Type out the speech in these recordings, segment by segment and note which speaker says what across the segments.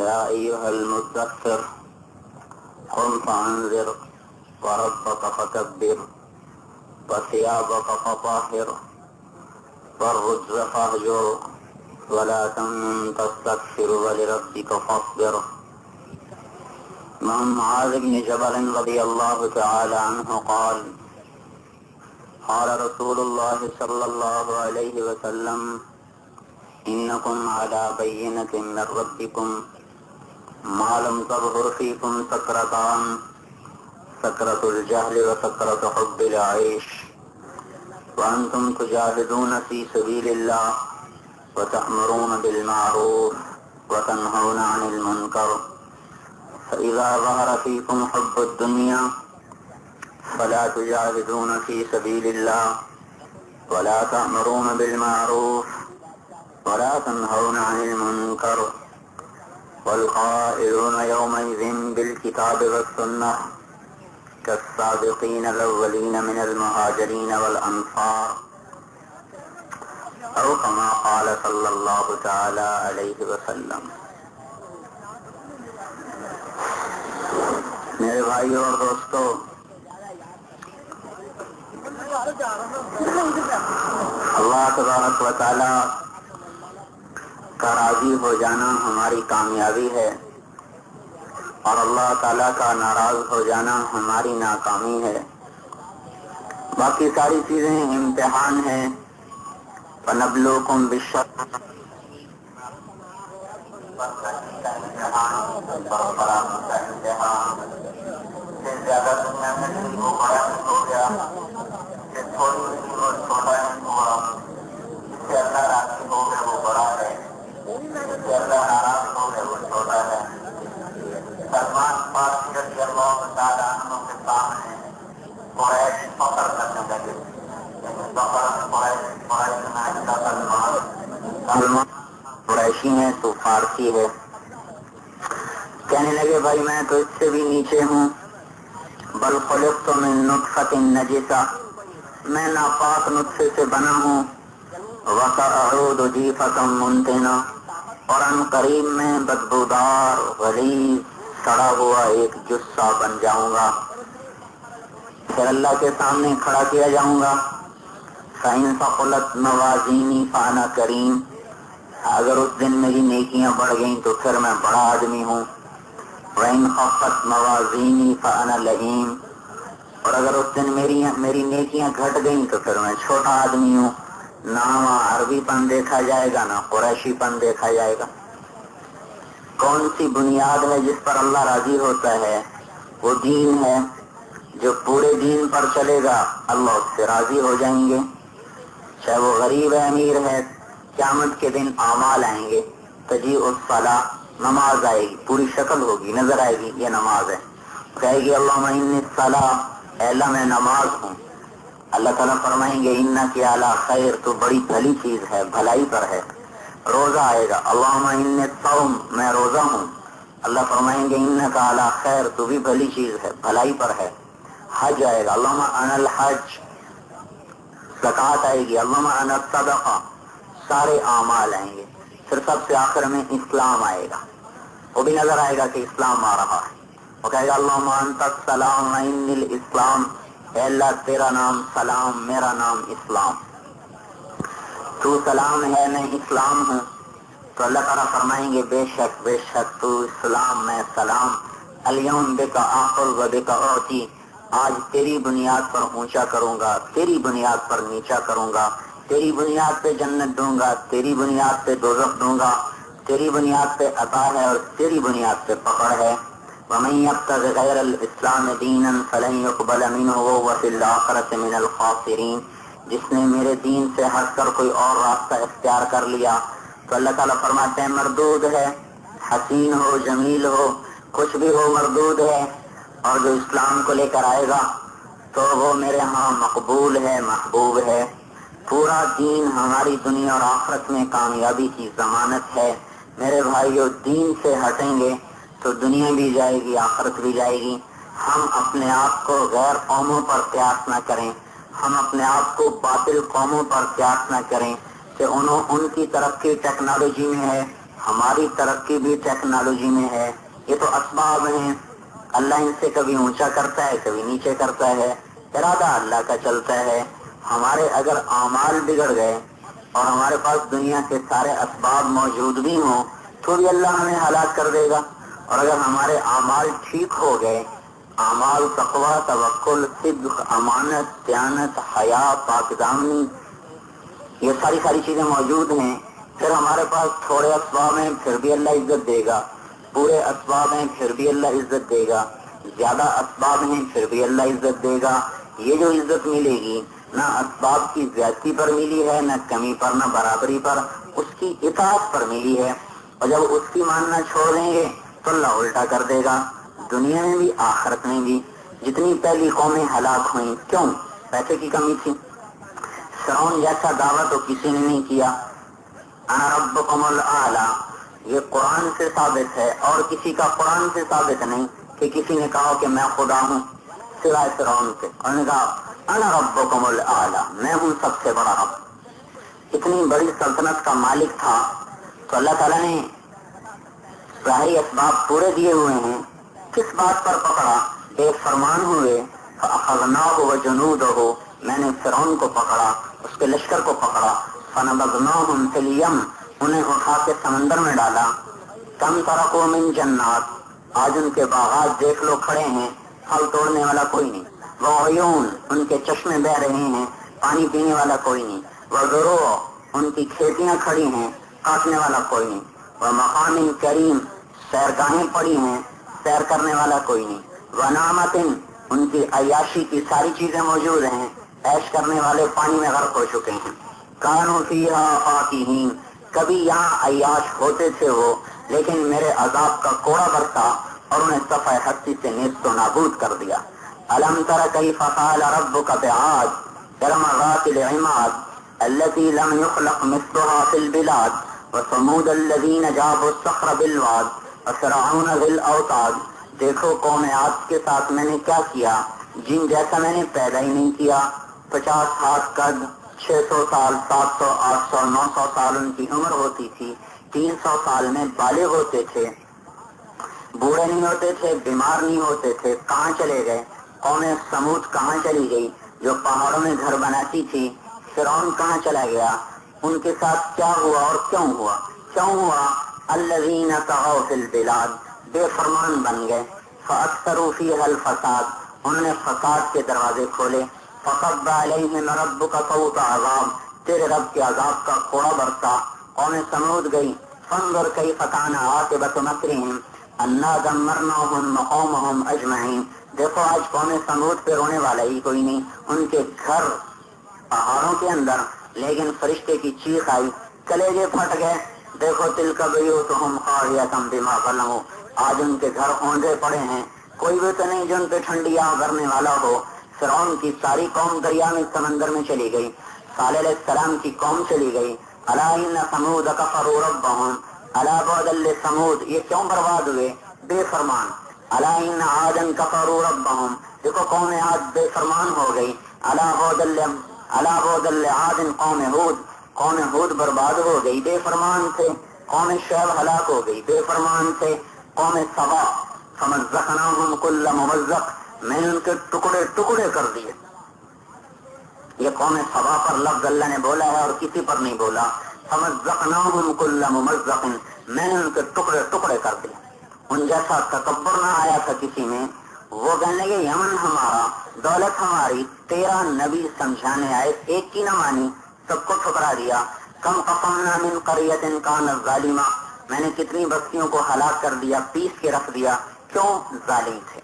Speaker 1: يا أيها المدثر قم فأنذر وربك فكبر وثيابك فطهر والرجز فاهجر ولا تمنن تستكثر ولربك فاصبر. عن معاذ بن جبل رضي الله تعالى عنه قال قال رسول الله صلى الله عليه وسلم إنكم على بينة من ربكم ما لم تظهر فيكم سكرتان سكرة الجهل وسكرة حب العيش وأنتم تجاهدون في سبيل الله وتأمرون بالمعروف وتنهون عن المنكر فإذا ظهر فيكم حب الدنيا فلا تجاهدون في سبيل الله ولا تأمرون بالمعروف ولا تنهون عن المنكر والقائلون يومئذ بالكتاب والسنة كالسابقين الأولين من المهاجرين والأنصار أو كما قال صلى الله تعالى عليه وسلم. میرے بھائیوں اور دوستوں، اللہ تبارک و تعالی کا راضی ہو جانا ہماری کامیابی ہے اور اللہ تعالیٰ کا ناراض ہو جانا ہماری ناکامی ہے. باقی ساری چیزیں امتحان ہیں. فَنَبْلُوكُمْ بِالشَّرِّ سے زیادہ دنیا میں وہ بڑا ہو گیا کہ تھوڑی وہ چھوٹا ہوا، جس سے اللہ راضی ہو گیا وہ بڑا ہے، جس سے اللہ ناراض ہو گیا وہ چھوٹا ہے. سلمان فارسی رضی اللہ تعالیٰ عنہ کے سامنے قریش فخر کرنے لگے. سلمان قریشی ہیں تو فارسی ہے. کہنے لگے بھائی میں تو اس سے بھی نیچے ہوں. بل خلقت من نطفۃ نجسہ، میں ناپاک نطفے سے بنا ہوں. وسأعود جیفۃ منتنہ، اور ان قریب میں بدبودار غلیظ سڑا ہوا ایک جثہ بن جاؤں گا. پھر اللہ کے سامنے کھڑا کیا جاؤں گا. فإن ثقلت موازینی فأنا کریم، اگر اس دن میری نیکیاں بڑھ گئیں تو پھر میں بڑا آدمی ہوں. وإن خفت موازینی فأنا لئیم، اور اگر اس دن میری نیکیاں گھٹ گئیں تو پھر میں چھوٹا آدمی ہوں. نہ وہاں عربی پن دیکھا جائے گا نہ قریشی پن دیکھا جائے گا. کون سی بنیاد ہے جس پر اللہ راضی ہوتا ہے؟ وہ دین ہے. جو پورے دین پر چلے گا اللہ اس سے راضی ہو جائیں گے. چاہے وہ غریب ہے امیر ہے، قیامت کے دن اعمال آئیں گے. تجیء الصلاۃ، نماز آئے گی، پوری شکل ہوگی، نظر آئے گی یہ نماز ہے. کہے گی اللہم انی الصلاۃ، اے اللہ میں نماز ہوں. اللہ تعالیٰ فرمائیں گے انک علی خیر، تو بڑی بھلی چیز ہے، بھلائی پر ہے. روزہ آئے گا، اللہم انی الصوم، میں روزہ ہوں. اللہ فرمائیں گے انک علی خیر، تو بھی بھلی چیز ہے، بھلائی پر ہے. حج آئے گا، اللہم انا الحج. زکوٰۃ آئے گی، اللہم انا الصدقہ. سارے اعمال آئیں گے. پھر سب سے آخر میں اسلام آئے گا. وہ بھی نظر آئے گا کہ اسلام آ رہا ہے. وہ کہے گا اللہم انت السلام و انی الاسلام، اے اللہ تیرا نام سلام، میرا نام اسلام. تو سلام ہے میں اسلام ہوں. تو اللہ تعالیٰ فرمائیں گے بے شک بے شک تو اسلام میں سلام. الیوم بک آخذ و بک اعطی، آج تیری بنیاد پر اونچا کروں گا، تیری بنیاد پر نیچا کروں گا. تیری بنیاد پہ جنت دوں گا، تیری بنیاد پہ دوزخ دوں گا. تیری بنیاد پہ عطا ہے اور تیری بنیاد پہ پکڑ ہے. وَمَن يَبْتَغِ غَيْرَ الْإِسْلَامِ دِينًا فَلَن يُقْبَلَ مِنْهُ وَهُوَ فِي الْآخِرَةِ مِنَ الْخَاسِرِينَ. جس نے میرے دین سے ہٹ کر کوئی اور راستہ اختیار کر لیا تو اللہ تعالیٰ فرماتے ہیں مردود ہے. حسین ہو، جمیل ہو، کچھ بھی ہو، مردود ہے. اور جو اسلام کو لے کر آئے گا تو وہ میرے ہاں مقبول ہے، محبوب ہے. پورا دین ہماری دنیا اور آخرت میں کامیابی کی ضمانت ہے. میرے بھائیو، دین سے ہٹیں گے تو دنیا بھی جائے گی، آخرت بھی جائے گی. ہم اپنے آپ کو غیر قوموں پر قیاس نہ کریں. ہم اپنے آپ کو باطل قوموں پر قیاس نہ کریں کہ ان کی ترقی ٹیکنالوجی میں ہے، ہماری ترقی بھی ٹیکنالوجی میں ہے. یہ تو اسباب ہیں. اللہ ان سے کبھی اونچا کرتا ہے کبھی نیچے کرتا ہے. ارادہ اللہ کا چلتا ہے. ہمارے اگر اعمال بگڑ گئے اور ہمارے پاس دنیا کے سارے اسباب موجود بھی ہوں تو بھی اللہ ہمیں ہلاک کر دے گا. اور اگر ہمارے اعمال ٹھیک ہو گئے، اعمال تقویٰ، توکل، صدق، امانت، دیانت، حیا، پاک دامنی، یہ ساری چیزیں موجود ہیں، پھر ہمارے پاس تھوڑے اسباب ہیں پھر بھی اللہ عزت دے گا، پورے اسباب ہیں پھر بھی اللہ عزت دے گا، زیادہ اسباب ہیں پھر بھی اللہ عزت دے گا. یہ جو عزت ملے گی نہ اسباب کی زیادتی پر ملی ہے، نہ کمی پر، نہ برابری پر، اس کی اطاعت پر ملی ہے. اور جب اس کی ماننا چھوڑ دیں گے تو اللہ الٹا کر دے گا، دنیا میں بھی آخرت میں بھی. جتنی پہلی قومیں ہلاک ہوئیں کیوں؟ پیسے کی کمی تھی. فرعون جیسا دعویٰ تو کسی نے نہیں کیا. انا ربکم الاعلی، یہ قرآن سے ثابت ہے اور کسی کا قرآن سے ثابت نہیں کہ کسی نے کہا کہ میں خدا ہوں سوائے فرعون کے. انہوں نے کہا انا ربکم الاعلی، میں ہوں سب سے بڑا رب. اتنی بڑی سلطنت کا مالک تھا تو اللہ تعالیٰ نے ظاہری اسباب پورے دیے ہوئے ہیں. کس بات پر پکڑا؟ ایک فرمان ہوئے فاخذناہ وجنودہ، میں نے فرعون کو پکڑا، اس کے لشکر کو پکڑا. فنبذناہم فی الیم، انہیں اٹھا کے سمندر میں ڈالا. کم ترکوا من جنات، آج ان کے باغات دیکھ لو کھڑے ہیں، پھل توڑنے والا کوئی نہیں. وعیون، ان کے چشمے بہ رہے ہیں، پانی پینے والا کوئی نہیں. وزروع، ان کی کھیتیاں کھڑی ہیں، کاٹنے والا کوئی نہیں. ومقام کریم، سیرگاہیں پڑی ہیں، سیر کرنے والا کوئی نہیں. ونعمت، ان کی عیاشی کی ساری چیزیں موجود ہیں، عیش کرنے والے پانی میں غرق ہو چکے ہیں. کانوا فیہا فاکہین، کبھی یہاں عیاش ہوتے تھے وہ، لیکن میرے عذاب کا کوڑا برسا اور انہیں صفحہ ہستی سے نیست و نابود کر دیا. الم تر کیف فعل ربک بعاد ارم ذات العماد التي لم يخلق مثلها في البلاد وثمود الذين جابوا الصخر بالواد وفرعون ذي الاوتاد. دیکھو قوم عاد کے ساتھ میں نے کیا کیا، جن جیسا میں نے پیدا ہی نہیں کیا. 50 ہاتھ قد، 600 سال، 700، 800، 900 سال ان کی عمر ہوتی تھی. 300 سال میں بالغ ہوتے تھے، بوڑھے نہیں ہوتے تھے، بیمار نہیں ہوتے تھے. کہاں چلے گئے؟ قوم سمود کہاں چلی گئی جو پہاڑوں میں گھر بناتی تھی؟ فرعون کہاں چلا گیا؟ ان کے ساتھ کیا ہوا اور کیوں ہوا؟ الذین طغوا فی البلاد، بے فرمان بن گئے. فاکثروا فیہا الفساد، انہوں نے فساد کے دروازے کھولے. فصب علیہم ربک صوت عذاب، تیرے رب کے عذاب کا کوڑا برسا. قوم سمود گئی. فانظر کیف کان عاقبۃ مکرہم انا دمرناہم وقومہم اجمعین. دیکھو آج قوم سمود پہ رونے والا ہی کوئی نہیں. ان کے گھر پہاڑوں کے اندر، لیکن فرشتے کی چیخ آئی، کلیجے پھٹ گئے. دیکھو تلک بیوتہم خاویۃ بما ظلموا، آج ان کے گھر اوندے پڑے ہیں، کوئی بھی تو نہیں جو ان پہ ٹھنڈیاں کرنے والا ہو. فرعون کی ساری قوم دریا میں سمندر میں چلی گئی. صالح علیہ السلام کی قوم چلی گئی. الا ان ثمود کفروا ربهم الا بعدا لثمود، یہ کیوں برباد ہوئے؟ بے فرمان. الا ان عادا کفروا ربهم، دیکھو قوم عاد بے فرمان ہو گئی. الا بعدا لعاد قوم ہود، قوم ہود برباد ہو گئی، بے فرمان تھے. قوم شعیب ہلاک ہو گئی، بے فرمان تھے. قوم سبا فمزقناہم کل ممزق، میں نے ان کے ٹکڑے ٹکڑے کر دیے. یہ قوم سبا پر لفظ اللہ نے بولا ہے اور کسی پر نہیں بولا. فمزقناہم کل ممزق، میں نے ان کے ٹکڑے ٹکڑے کر دیے. ان جیسا تکبر نہ آیا تھا کسی میں. وہ کہنے لگے یمن ہمارا، دولت ہماری، 13 نبی سمجھانے آئے، ایک کی نہ مانی، سب کو ٹھکرا دیا. کم قصمنا من قریۃ کانت ظالمہ، میں نے کتنی بستیوں کو ہلاک کر دیا، پیس کے رکھ دیا. کیوں؟ ظالم تھے.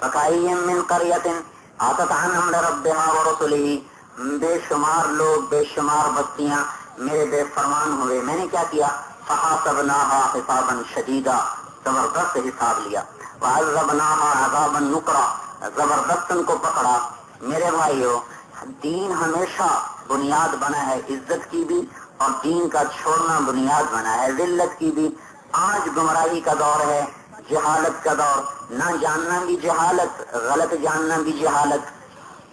Speaker 1: وکأین من قریۃ عتت عن امر ربها ورسلہ، بے شمار لوگ، بے شمار بستیاں میرے بے فرمان ہوئے. میں نے کیا کیا؟ فحاسبناها حسابا شدیدا، زبردست حساب لیا. وعذبناها عذابا نکرا، زبردست ان کو پکڑا. میرے بھائیو، دین ہمیشہ بنیاد بنا ہے عزت کی بھی، اور دین کا چھوڑنا بنیاد بنا ہے ذلت کی بھی. آج گمراہی کا دور ہے، جہالت کا دور، نہ جاننا بھی جہالت، غلط جاننا بھی جہالت.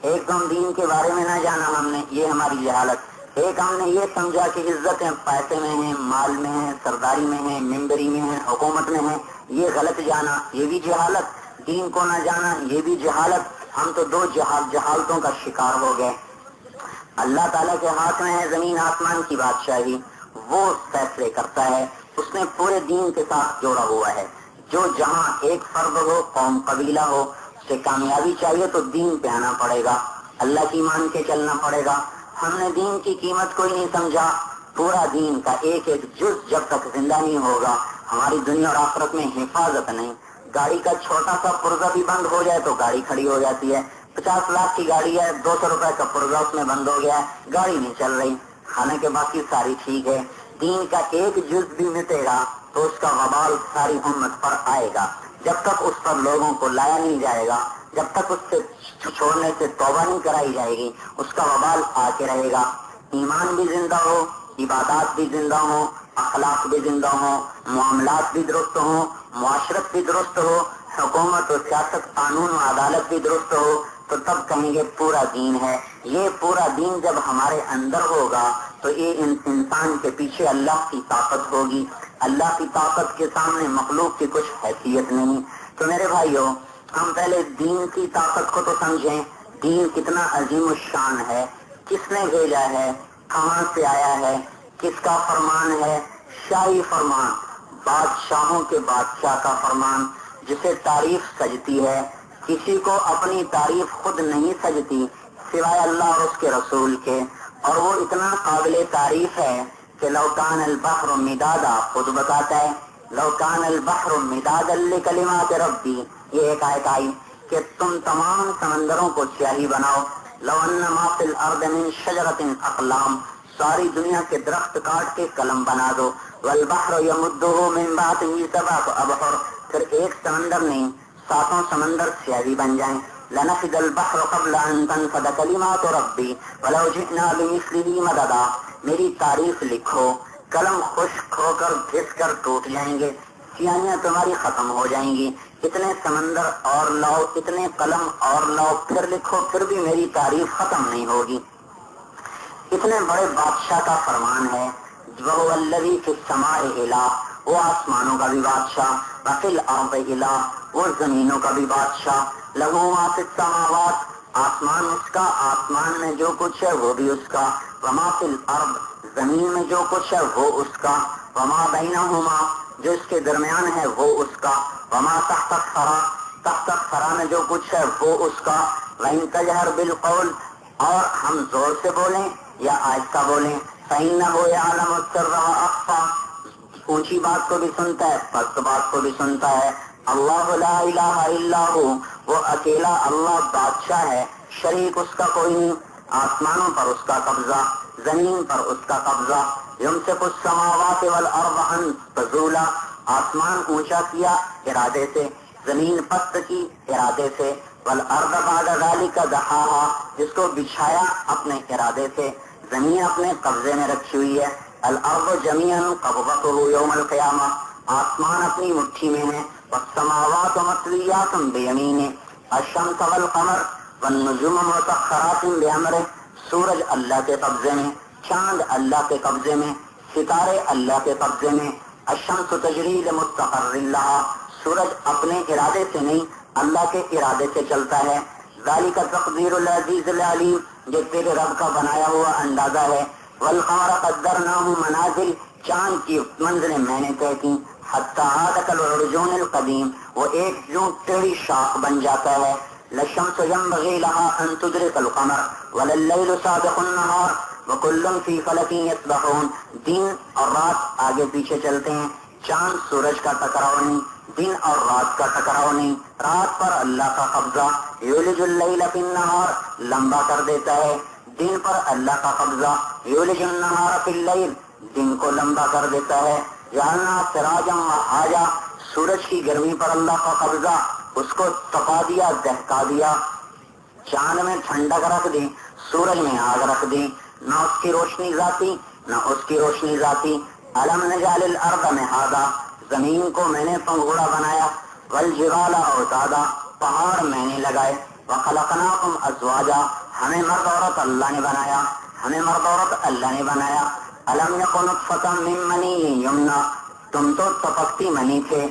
Speaker 1: ایک دم دین کے بارے میں نہ جانا ہم نے، یہ ہماری جہالت. ایک ہم نے یہ سمجھا کہ عزتیں پیسے میں ہیں، مال میں ہیں، سرداری میں ہیں، ممبری میں ہیں، حکومت میں ہیں، یہ غلط جانا، یہ بھی جہالت، دین کو نہ جانا یہ بھی جہالت. ہم تو دو جہالتوں کا شکار ہو گئے. اللہ تعالیٰ کے ہاتھ میں ہے زمین آسمان کی بادشاہی، وہ فیصلے کرتا ہے. اس نے پورے دین کے ساتھ جوڑا ہوا ہے. جو جہاں ایک فرد ہو، قوم، قبیلہ ہو، اسے کامیابی چاہیے تو دین پہ آنا پڑے گا، اللہ کی مان کے چلنا پڑے گا. ہم نے دین کی قیمت کوئی نہیں سمجھا. پورا دین کا ایک ایک جز جب تک زندہ نہیں ہوگا ہماری دنیا اور آخرت میں حفاظت نہیں. گاڑی کا چھوٹا سا پرزہ بھی بند ہو جائے تو گاڑی کھڑی ہو جاتی ہے. 50 لاکھ کی گاڑی ہے، 200 روپے کا پرزہ اس میں بند ہو گیا ہے، گاڑی نہیں چل رہی. حالانکہ باقی ساری ٹھیک ہے. دین کا ایک جز بھی مٹے گا تو اس کا وبال ساری امت پر آئے گا. جب تک اس پر لوگوں کو لایا نہیں جائے گا، جب تک اس سے چھوڑنے سے توبہ نہیں کرائی جائے گی، اس کا وبال آ کے رہے گا. ایمان بھی زندہ ہو، عبادات بھی زندہ ہو، اخلاق بھی زندہ ہو، معاملات بھی درست ہو، معاشرت بھی درست ہو، حکومت و سیاست، قانون و عدالت بھی درست ہو، تو تب کہیں گے پورا دین ہے. یہ پورا دین جب ہمارے اندر ہوگا تو یہ انسان کے پیچھے اللہ کی طاقت ہوگی. اللہ کی طاقت کے سامنے مخلوق کی کچھ حیثیت نہیں. تو میرے بھائیوں، ہم پہلے دین کی طاقت کو تو سمجھیں. دین کتنا عظیم الشان ہے، کس نے بھیجا ہے، کہاں سے آیا ہے، کس کا فرمان ہے؟ شاہی فرمان، بادشاہوں کے بادشاہ کا فرمان، جسے تعریف سجتی ہے. کسی کو اپنی تعریف خود نہیں سجتی سوائے اللہ اور اس کے رسول کے، اور وہ اتنا قابل تعریف ہے کہ لو کان البحر مدادا، خود بتاتا ہے لو کان البحر مدادا لکلمات ربی. یہ ایک آیت آئی کہ تم تمام سمندروں کو سیاہی بناؤ. لو ان ما فی الارض من شجرۃ اقلام، ساری دنیا کے درخت کاٹ کے قلم بنا دو. والبحر یمدہ من بعدہ سبعۃ ابحر، پھر ایک سمندر نہیں 7 سمندر سیاہی بن جائیں. لنفد البحر قبل ان تنفد کلمات ربی ولو جئنا بمثلہ مددا. میری تعریف لکھو، قلم خشک ہو کر گھس کر ٹوٹ جائیں گے، سیاہیاں تمہاری ختم ہو جائیں گی. اتنے سمندر اور لاؤ، اتنے قلم اور لاؤ، پھر لکھو، پھر بھی میری تعریف ختم نہیں ہوگی. اتنے بڑے بادشاہ کا فرمان ہے. وَهُوَ الَّذِي فِي السَّمَاءِ إِلَٰهٌ، وہ آسمانوں کا بھی بادشاہ. وَفِي الْأَرْضِ إِلَٰهٌ، وہ زمینوں کا بھی بادشاہ. لَهُ مَا فِي السَّمَاوَاتِ، آسمان اس کا، آسمان میں جو کچھ ہے وہ بھی اس کا. وَمَا فِي الْأَرْضِ، زمین میں جو کچھ ہے وہ اس کا. وَمَا بَيْنَهُمَا، جو اس کے درمیان ہے وہ اس کا. وَمَا تَحْتَ الثَّرَىٰ، تحت الثرى میں جو کچھ ہے وہ اس کا. وَإِن تَجْهَرْ بِالْقَوْلِ، اور ہم زور سے بولیں یا آہستہ بولیں. فَإِنَّهُ يَعْلَمُ السِّرَّ وَأَخْفَى، اونچی بات کو بھی سنتا ہے، پست بات کو بھی سنتا ہے. اللہ لا الہ الا ہو، وہ اکیلا اللہ بادشاہ ہے، شریک اس کا کوئی نہیں. آسمانوں پر اس کا قبضہ، زمین پر اس کا قبضہ. یمسک السماوات والارض ان تزولا، آسمان اونچا کیا ارادے سے، زمین پست کی ارادے سے. والارض بعد ذلك دحاها، جس کو بچھایا اپنے ارادے سے. زمین اپنے قبضے میں رکھی ہوئی ہے. الارض جميعا قبضته يوم القیامہ، آسمان اپنی مٹھی میں ہے. والسماوات مطویات بیمینہ، الشمس والقمر والنجوم مسخرات بامرہ، سورج اللہ کے قبضے میں، چاند اللہ کے قبضے میں، ستارے اللہ کے قبضے میں. الشمس تجری لمستقر لها، سورج اپنے ارادے سے نہیں، اللہ کے ارادے سے چلتا ہے. ذالک تقدیر العزیز العلیم، جو تیرے رب کا بنایا ہوا اندازہ ہے. والقمر قدرناہ منازل، چاند کی منزلیں میں نے طے کی. حتی عاد کالعرجون القدیم، وہ ایک یوں ٹیڑھی شاخ بن جاتا ہے. للشمس ينبغي لها ان تدرك القمر ولليل سابق النهار وكل في فلك يسبحون. دن اور رات آگے پیچھے چلتے ہیں، چاند سورج کا ٹکراؤ نہیں، دن اور رات کا ٹکراؤ نہیں. رات پر اللہ کا قبضہ، یولج اللیل فی النہار، لمبا کر دیتا ہے. دن پر اللہ کا قبضہ، یولج النہار فی اللیل، دن کو لمبا کر دیتا ہے. جعلنا سراجا وہاجا، سورج کی گرمی پر اللہ کا قبضہ، اس کو تپا دیا، دہکا دیا. چاند میں ٹھنڈک رکھ دی، سورج میں آگ رکھ دی، نہ اس کی روشنی ذاتی نہ اس کی روشنی ذاتی. الم نجعل الارض مہادا، زمین کو میں نے پنگھوڑا بنایا. والجبال اوتادا، پہاڑ میں نے لگائے. وخلقناکم ازواجا، ہمیں مرد عورت اللہ نے بنایا. ہمیں مرد عورت اللہ نے بنایا. الم یکن نطفۃ من منی یمنا، تم تو ٹپکتی منی تھے.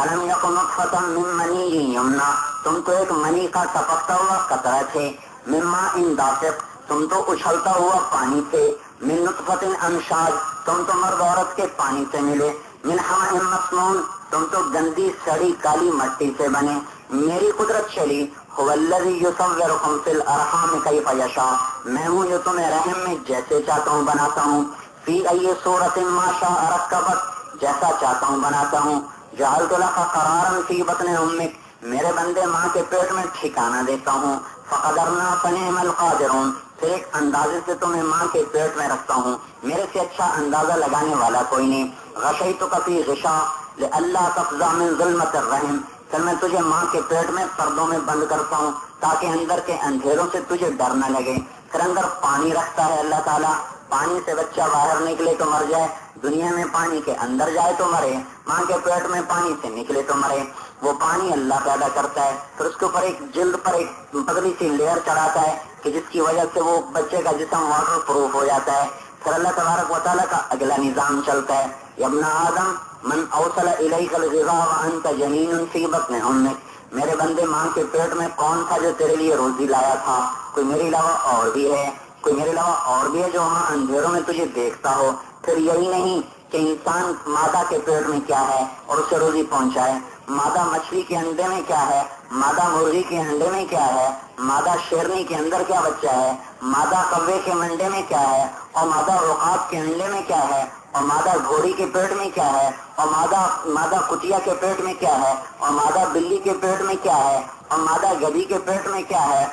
Speaker 1: الم یکن نطفۃ من منی یمنا، تم تو ایک منی کا ٹپکتا ہوا قطرہ تھے. من ماء دافق، تم تو اچھلتا ہوا پانی تھے. من نطفۃ امشاج، تم تو مرد عورت کے پانی سے ملے. من حمأ مسنون، تم تو گندی سڑی کالی مٹی سے بنے. میری قدرت چلی. هو الذی یصورکم فی الارحام کیف یشاء، میں ہوں جو تمہیں رحم میں جیسے چاہتا ہوں بناتا ہوں. فی ای صورت ما شاء رکبک، جیسا چاہتا ہوں بناتا ہوں. جعلت لک قرارا فی بطن امک، میرے بندے ماں کے پیٹ میں ٹھکانہ دیتا ہوں. فقدرنا فنعم القادرون، پھر ایک اندازے سے تمہیں ماں کے پیٹ میں رکھتا ہوں، میرے سے اچھا اندازہ لگانے والا کوئی نہیں. غشیتک فی غشاء لئلا تفزع من ظلمۃ الرحم، پھر میں تجھے ماں کے پیٹ میں پردوں میں بند کرتا ہوں تاکہ اندر کے اندھیروں سے تجھے ڈر نہ لگے. پھر اندر پانی رکھتا ہے اللہ تعالیٰ، پانی سے بچہ باہر نکلے تو مر جائے، دنیا میں پانی کے اندر جائے تو مرے، ماں کے پیٹ میں پانی سے نکلے تو مرے. وہ پانی اللہ پیدا کرتا ہے، پھر اس کے اوپر ایک جلد پر ایک پتلی سی لیئر چڑھاتا ہے کہ جس کی وجہ سے وہ بچے کا جسم واٹر پروف ہو جاتا ہے. پھر اللہ تبارک و تعالیٰ کا اگلا نظام چلتا ہے. یا ابن آدم من اوصل الیک الغذاء وانت جنین فی بطن امک، میرے بندے ماں کے پیٹ میں کون تھا جو تیرے لیے روزی لایا تھا؟ کوئی میرے علاوہ اور بھی ہے، کوئی میرے علاوہ اور بھی ہے جو وہاں اندھیروں میں تجھے دیکھتا ہو. پھر یہی نہیں کہ انسان مادہ کے پیٹ میں کیا ہے اور اسے روزی پہنچائے، مادہ مچھلی کے انڈے میں کیا ہے، مادہ مرغی کے انڈے میں کیا ہے، مادہ شیرنی کے اندر کیا بچہ ہے، مادہ کوے کے منڈے میں کیا ہے، اور مادہ رقاب کے انڈے میں کیا ہے، اور مادہ گھوڑی کے پیٹ میں کیا ہے، اور مادہ کتیا کے پیٹ میں کیا ہے، اور مادہ بلی کے پیٹ میں کیا ہے، اور مادہ گدھی کے پیٹ میں کیا ہے.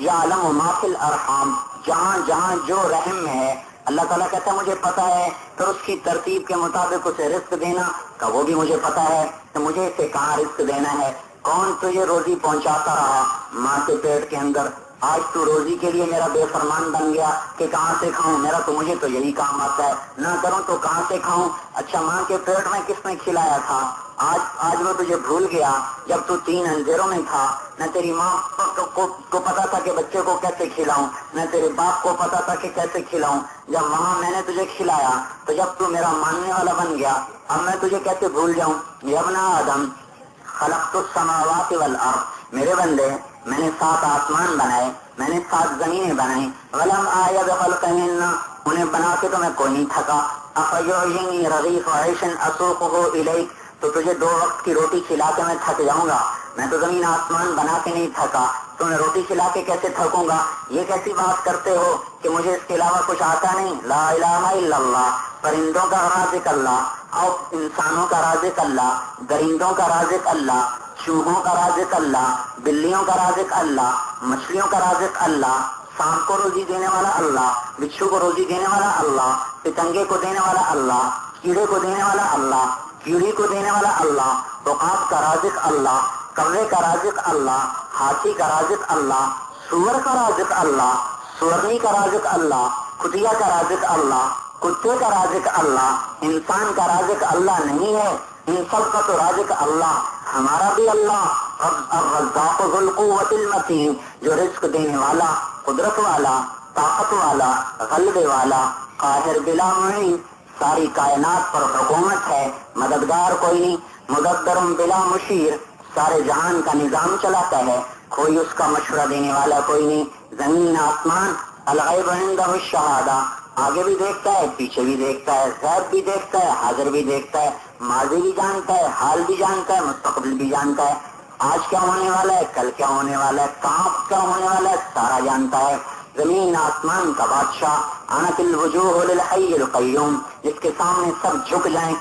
Speaker 1: یعلم ما فی الارحام، جہاں جہاں جو رحم میں ہے اللہ تعالیٰ کہتا ہے مجھے پتا ہے. پھر اس کی ترتیب کے مطابق اسے رزق دینا کا وہ بھی مجھے پتا ہے کہ مجھے اسے کہاں رزق دینا ہے. کون تجھے روزی پہنچاتا رہا ماں کے پیٹ کے اندر؟ آج تو روزی کے لیے میرا بے فرمان بن گیا کہ کہاں سے کھاؤں، میرا تو مجھے تو یہی کام آتا ہے، نہ کروں تو کہاں سے کھاؤں. اچھا ماں کے پیٹ میں کس نے کھلایا تھا؟ آج وہ تجھے بھول گیا جب تو 3 اندھیروں میں تھا. نہ تیری ماں کو پتا تھا کہ بچے کو کیسے کھلاؤں، نہ تیرے باپ کو پتا تھا کہ کیسے کھلاؤں. جب وہاں میں نے تجھے کھلایا تو جب تو میرا ماننے والا بن گیا، اب میں تجھے کیسے بھول جاؤں. یا ابن آدم خلقت السماوات والارض، میرے بندے میں نے 7 آسمان بنائے، میں نے 7 زمینیں بنائیں. ولم آیا بخلقہن، انہیں بنا کے تو میں کوئی نہیں تھکا. افیعینی رغیف عیش اسوقہ الیک، تو تجھے 2 وقت کی روٹی کھلا کے میں تھک جاؤں گا؟ میں تو زمین آسمان بنا کے نہیں تھکا، تمہیں روٹی کھلا کے کیسے تھکوں گا؟ یہ کیسی بات کرتے ہو کہ مجھے اس کے علاوہ کچھ آتا نہیں؟ لا الہ الا اللہ، پرندوں کا رازق اللہ اور انسانوں کا رازق اللہ، درندوں کا رازق اللہ، چوہوں کا رازق اللہ، بلیوں کا رازق اللہ، مچھلیوں کا رازق اللہ، سانپ کو روزی دینے والا اللہ، بچھو کو روزی دینے والا اللہ، پتنگے کو دینے والا اللہ، کیڑے کو دینے والا اللہ، کیڑی کو دینے والا اللہ، عقاب کا رازق اللہ، کوے کا رازق اللہ، ہاتھی کا رازق اللہ، سور کا رازق اللہ، سورنی کا رازق اللہ، کتیا کا رازق اللہ، کتے کا رازق اللہ. انسان کا رازق اللہ نہیں ہے، ان سب کا تو رازق اللہ، ہمارا بھی اللہ الرزاق ذو القوۃ المتین، جو رزق دینے والا، قدرت والا، طاقت والا، غلبے والا، قاہر بلا معین، ساری کائنات پر حکومت ہے، مددگار کوئی نہیں. مدبر بلا مشیر، سارے جہان کا نظام چلاتا ہے، کوئی اس کا مشورہ دینے والا کوئی نہیں. زمین آسمان الغیب عندہ الشہادہ، آگے بھی دیکھتا ہے، پیچھے بھی دیکھتا ہے، غیب بھی دیکھتا ہے، حاضر بھی دیکھتا ہے، ماضی بھی جانتا ہے، حال بھی جانتا ہے، مستقبل بھی جانتا ہے. آج کیا ہونے والا ہے، کل کیا ہونے والا ہے، کہاں کیا ہونے والا ہے، سارا جانتا ہے. زمین آسمان کا بادشاہ، عنت الوجوہ للحی القیوم، جس کے سامنے سب جھک جائیں.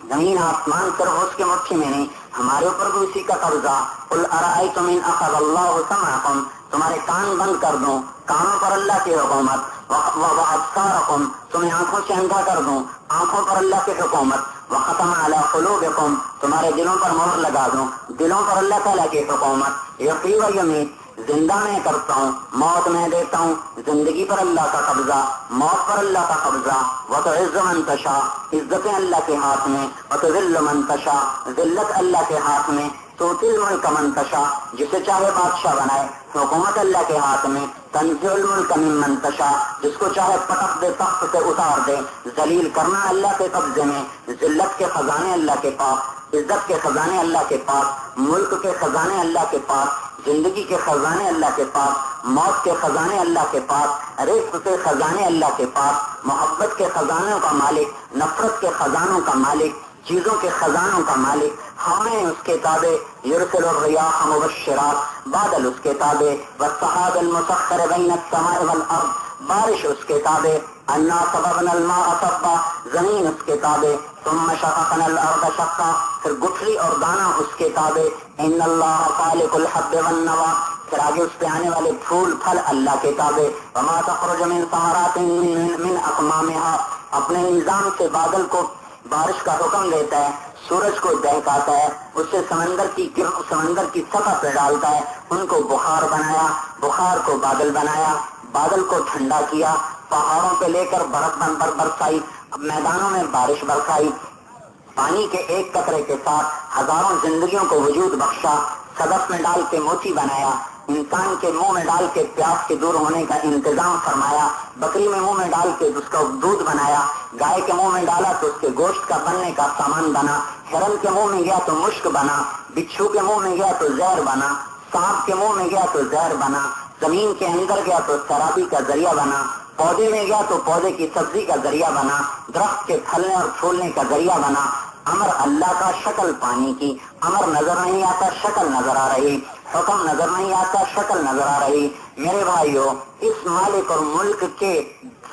Speaker 1: زمین آسمان صرف اس کے مٹھی میں نہیں، ہمارے اوپر بھی اسی کا قبضہ. قل ارأیتم ان اخذ اللہ سمعکم، تمہارے کان بند کر دوں، کانوں پر اللہ کی حکومت. وابصارکم، تمہیں آنکھوں سے اندھا کر دوں، آنکھوں پر اللہ کی حکومت. وختم علی قلوبکم، تمہارے دلوں پر مہر لگا دوں، دلوں پر اللہ تعالیٰ کی حکومت. یحیی و یمیت، زندہ میں کرتا ہوں، موت میں دیتا ہوں، زندگی پر اللہ کا قبضہ، موت پر اللہ کا قبضہ. وتعز من تشاء، عزتیں اللہ کے ہاتھ میں، وتذل من تشاء، ذلت اللہ کے ہاتھ میں. توتی الملک من تشاء، جسے چاہے بادشاہ بنائے، حکومت اللہ کے ہاتھ میں، تنزع الملک ممن تشاء، جس کو چاہے پٹک دے، تخت سے اتار دے، ذلیل کرنا اللہ کے قبضے میں، ذلت کے خزانے اللہ کے پاس، عزت کے خزانے اللہ کے پاس، ملک کے خزانے اللہ کے پاس، زندگی کے خزانے اللہ کے پاس، موت کے خزانے اللہ کے پاس، رزق کے خزانے اللہ کے پاس، محبت کے خزانوں کا مالک، نفرت کے خزانوں کا مالک، چیزوں کے خزانوں کا مالک، ہوائیں اس کے تابع، یرسل الریاح مبشرات، بادل اس کے تابع، والسحاب المسخر بین السماء والارض، بارش اس کے تابع، انا صببنا الماء صبا، زمین اس کے تابع، ثم شققنا الارض شقا، پھر گٹھلی اور دانہ اس کے تابع، ان اللہ خالق الحب والنوى، پھر آگے اس پہ آنے والے پھول پھل اللہ کے تابع، وما تخرج من ثمرات من اقمامها، اپنے نظام سے بادل کو بارش کا حکم دیتا ہے، سورج کو دہکاتا ہے، اس سے سمندر کی سطح پہ ڈالتا ہے، ان کو بخار بنایا، بخار کو بادل بنایا، بادل کو ٹھنڈا کیا، پہاڑوں پہ لے کر برف برسائی، میدانوں میں بارش برسائی، پانی کے ایک قطرے کے ساتھ ہزاروں زندگیوں کو وجود بخشا، صدف میں ڈال کے موتی بنایا، انسان کے منہ میں ڈال کے پیاس کے دور ہونے کا انتظام فرمایا، بکری میں منہ میں ڈال کے اس کا دودھ بنایا، گائے کے منہ میں ڈالا تو اس کے گوشت کا بننے کا سامان بنا، ہرن کے منہ میں گیا تو مشک بنا، بچھو کے منہ میں گیا تو زہر بنا، سانپ کے منہ میں گیا تو زہر بنا، زمین کے اندر گیا تو سرابی کا ذریعہ بنا، پودے میں گیا تو پودے کی سبزی کا ذریعہ بنا، درخت کے پھلنے اور پھولنے کا ذریعہ بنا، امر اللہ کا شکل پانی کی، امر نظر نہیں آتا شکل نظر آ رہی، حکم نظر نہیں آتا شکل نظر آ رہی۔ میرے بھائیو، اس مالک اور ملک کے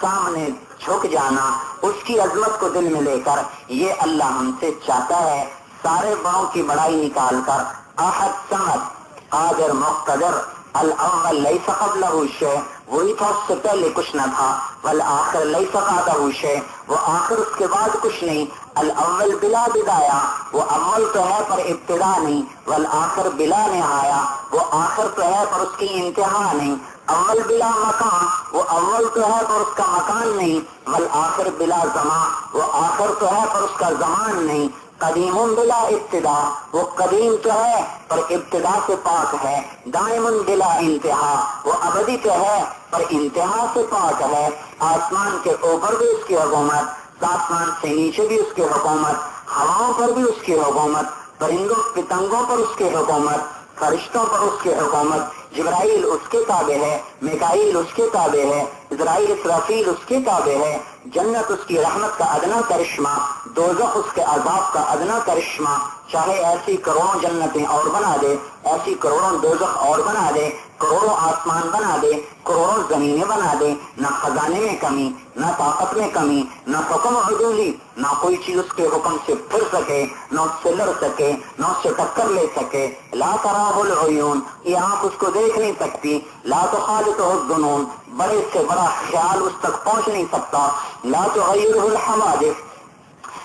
Speaker 1: سامنے جھک جانا، اس کی عظمت کو دل میں لے کر، یہ اللہ ہم سے چاہتا ہے، سارے بڑوں کی بڑائی نکال کر، احد صمد قادر مقتدر، الاول لیس قبلہ شیء، وہی تھا اس سے پہلے کچھ نہ تھا، والآخر لیس بعدہ شیء، وہ آخر اس کے بعد کچھ نہیں، الاول بلا بدایا، وہ اول تو ہے پر ابتدا نہیں، والآخر بلا نہایا، وہ آخر تو ہے پر اس کی انتہا نہیں، اول بلا مکان، وہ اول تو ہے پر اس کا مکان نہیں، والآخر بلا زمان، وہ آخر تو ہے پر اس کا زمان نہیں، قدیم بلا ابتدا، وہ قدیم تو ہے پر ابتدا سے پاک ہے، دائم بلا انتہا، وہ ابدی تو ہے پر انتہا سے پاک ہے، آسمان کے اوپر بھی اس کی حکومت، آسمان سے نیچے بھی اس کی حکومت، ہواؤں پر بھی اس کی حکومت، پرندوں پتنگوں پر اس کی حکومت، فرشتوں پر اس کی حکومت، جبرائیل اس کے تابع ہے، میکائیل اس کے تابع ہے، اسرائیل اسرافیل اس کے تابع ہے، جنت اس کی رحمت کا ادنا کرشمہ، دوزخ اس کے عذاب کا ادنا کرشمہ، چاہے ایسی کروڑوں جنتیں اور بنا دے، ایسی کروڑوں دوزخ اور بنا دے، کروڑوں آسمان بنا دے، کروڑوں زمینیں بنا دے، نہ خزانے میں کمی، نہ طاقت میں کمی، نہ حکم عدولی، نہ کوئی چیز اس کے حکم سے پھر سکے، نہ اس سے لڑ سکے، نہ اس سے ٹکر لے سکے، لا تراہ العیون، یہ آنکھ اس کو دیکھ نہیں سکتی، لا تخالطہ الظنون، بڑے سے بڑا خیال اس تک پہنچ نہیں سکتا، لا تغیرہ الحوادث،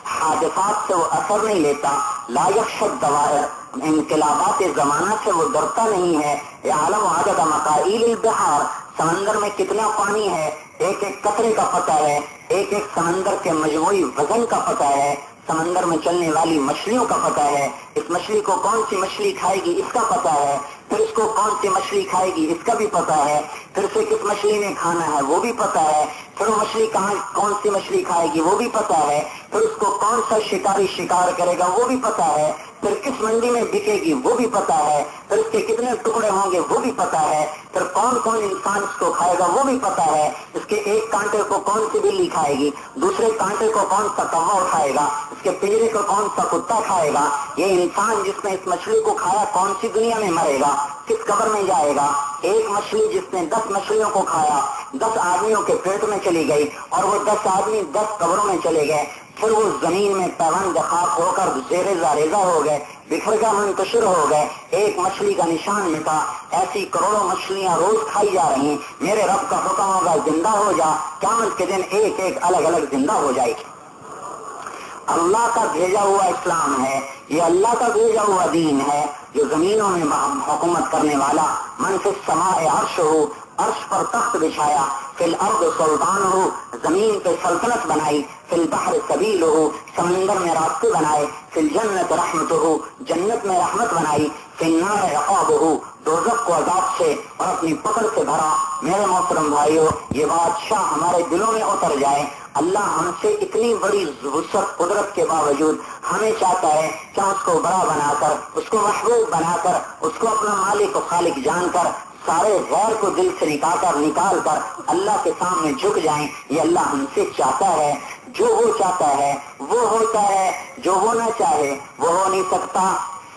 Speaker 1: حادثات سے وہ اثر نہیں لیتا، لا یخشى الدوائر، انقلابات زمانہ سے وہ ڈرتا نہیں ہے، یعلم عدد مقائل البحار، سمندر میں کتنا پانی ہے ایک ایک قطرے کا پتہ ہے، ایک ایک سمندر کے مجموعی وزن کا پتہ ہے، سمندر میں چلنے والی مچھلیوں کا پتہ ہے، اس مچھلی کو کون سی مچھلی کھائے گی اس کا پتہ ہے، پھر اس کو کون سی مچھلی کھائے گی اس کا بھی پتہ ہے، پھر سے کس مچھلی نے کھانا ہے وہ بھی پتہ ہے، پھر وہ مچھلی کون سی مچھلی کھائے گی وہ بھی پتہ ہے، پھر اس کو کون سا شکاری شکار کرے گا وہ بھی پتہ ہے، پھر کس منڈی میں بکے گی وہ بھی پتہ ہے، پھر اس کے کتنے ٹکڑے ہوں گے وہ بھی پتہ ہے، پھر کون کون انسان اس کو کھائے گا وہ بھی پتہ ہے، اس کے ایک کانٹے کو کون سی بلی کھائے گی، دوسرے کانٹے کو کون سا کوا اٹھائے گا، اس کے پنجرے کو کون سا کتا کھائے گا، یہ انسان جس نے اس مچھلی کو کھایا کون سی دنیا میں مرے گا، کس قبر میں جائے گا، ایک مچھلی جس نے 10 مچھلیوں کو کھایا 10 آدمیوں کے پیٹ میں چلی گئی اور وہ 10 آدمی 10 قبروں میں چلے گئے، پھر وہ زمین میں پیوند خاک ہو کر زیر زاریزہ ہو گئے، بکھر کر منتشر ہو گئے، ایک مچھلی کا نشان مٹا، ایسی کروڑوں مچھلیاں روز کھائی جا رہی ہیں، میرے رب کا حکم ہوگا زندہ ہو جا، قیامت کے دن ایک ایک الگ الگ زندہ ہو جائے گی۔ اللہ کا بھیجا ہوا اسلام ہے، یہ اللہ کا بھیجا ہوا دین ہے جو زمینوں میں حکومت کرنے والا، من فی السماء عرش ہو، عرش پر تخت بچھایا، فی الارض سلطان ہو، زمین پہ سلطنت بنائی، فی البحر سبیل ہو، سمندر میں راستے بنائے، فی الجنت رحمت ہو، جنت میں رحمت بنائی، فی النار عقابہ، دوزخ کو عذاب سے اور اپنی پکڑ سے بھرا۔ میرے محترم بھائیو، یہ بادشاہ ہمارے دلوں میں اتر جائے۔ اللہ ہم سے اتنی بڑی وسعت قدرت کے باوجود ہمیں چاہتا ہے کہ ہم اس کو بڑا بنا کر، اس کو محبوب بنا کر، اس کو اپنا مالک و خالق جان کر، سارے غیر کو دل سے نکال کر اللہ کے سامنے جھک جائیں۔ یہ اللہ ہم سے چاہتا ہے۔ جو وہ چاہتا ہے وہ ہوتا ہے، جو ہونا چاہے وہ ہو نہیں سکتا۔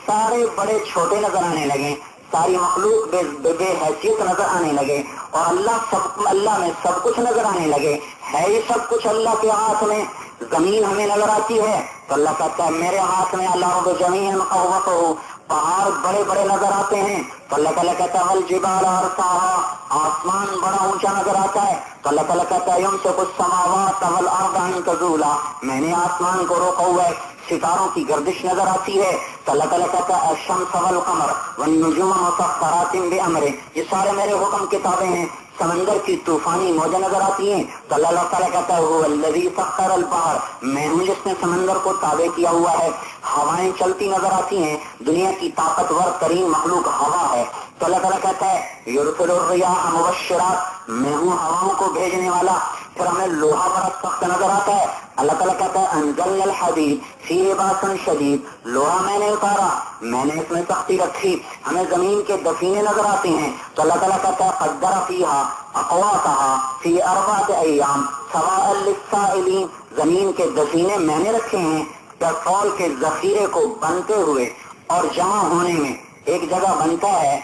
Speaker 1: سارے بڑے چھوٹے نظر آنے لگے، ساری مخلوق بے حیثیت نظر آنے لگے، اور اللہ میں سب کچھ نظر آنے لگے۔ ہے یہ سب کچھ اللہ کے ہاتھ میں۔ زمین ہمیں نظر آتی ہے تو اللہ کہتا ہے میرے ہاتھ میں الارض جمیعا قبضته۔ پہاڑ بڑے بڑے نظر آتے ہیں تو اللہ تعالیٰ کہتا ہے والجبال ارساها۔ آسمان بڑا اونچا نظر آتا ہے تو اللہ تعالیٰ کہتا ہے یمسک السماوات والارض ان تزولا۔ میں نے آسمان کو روکا ہوا ہے۔ ستاروں کی گردش نظر آتی ہے تو اللہ تعالیٰ کہتا ہے الشمس والقمر والنجوم مسخرات بامرہ۔ یہ سارے میرے حکم کتابیں ہیں۔ سمندر کی طوفانی موجیں نظر آتی ہیں تو اللہ تعالیٰ کہتا ہے هو الذی سخر البحر۔ میں ہوں جس نے سمندر کو تابع کیا ہوا ہے۔ ہوائیں چلتی نظر آتی ہیں، دنیا کی طاقتور ترین مخلوق ہوا ہے تو اللہ تعالیٰ کہتا ہے یرسل الرياح مبشرات۔ میں ہوں ہواؤں کو بھیجنے والا۔ پھر ہمیں لوہا بڑا سخت نظر آتا ہے، اللہ تعالیٰ کہتا ہے انزلنا الحدید فیہ باس شدید۔ لوہا میں نے اتارا، میں نے اس میں سختی رکھی۔ ہمیں زمین کے دفینے نظر آتے ہیں تو اللہ تعالیٰ کہتا ہے قدر فیہا اقواتها فی اربعۃ ایام سواء للسائلین۔ زمین کے دفینے میں نے رکھے ہیں پیٹرول کے ذخیرے کو بنتے ہوئے اور جمع ہونے میں۔ ایک جگہ بنتا ہے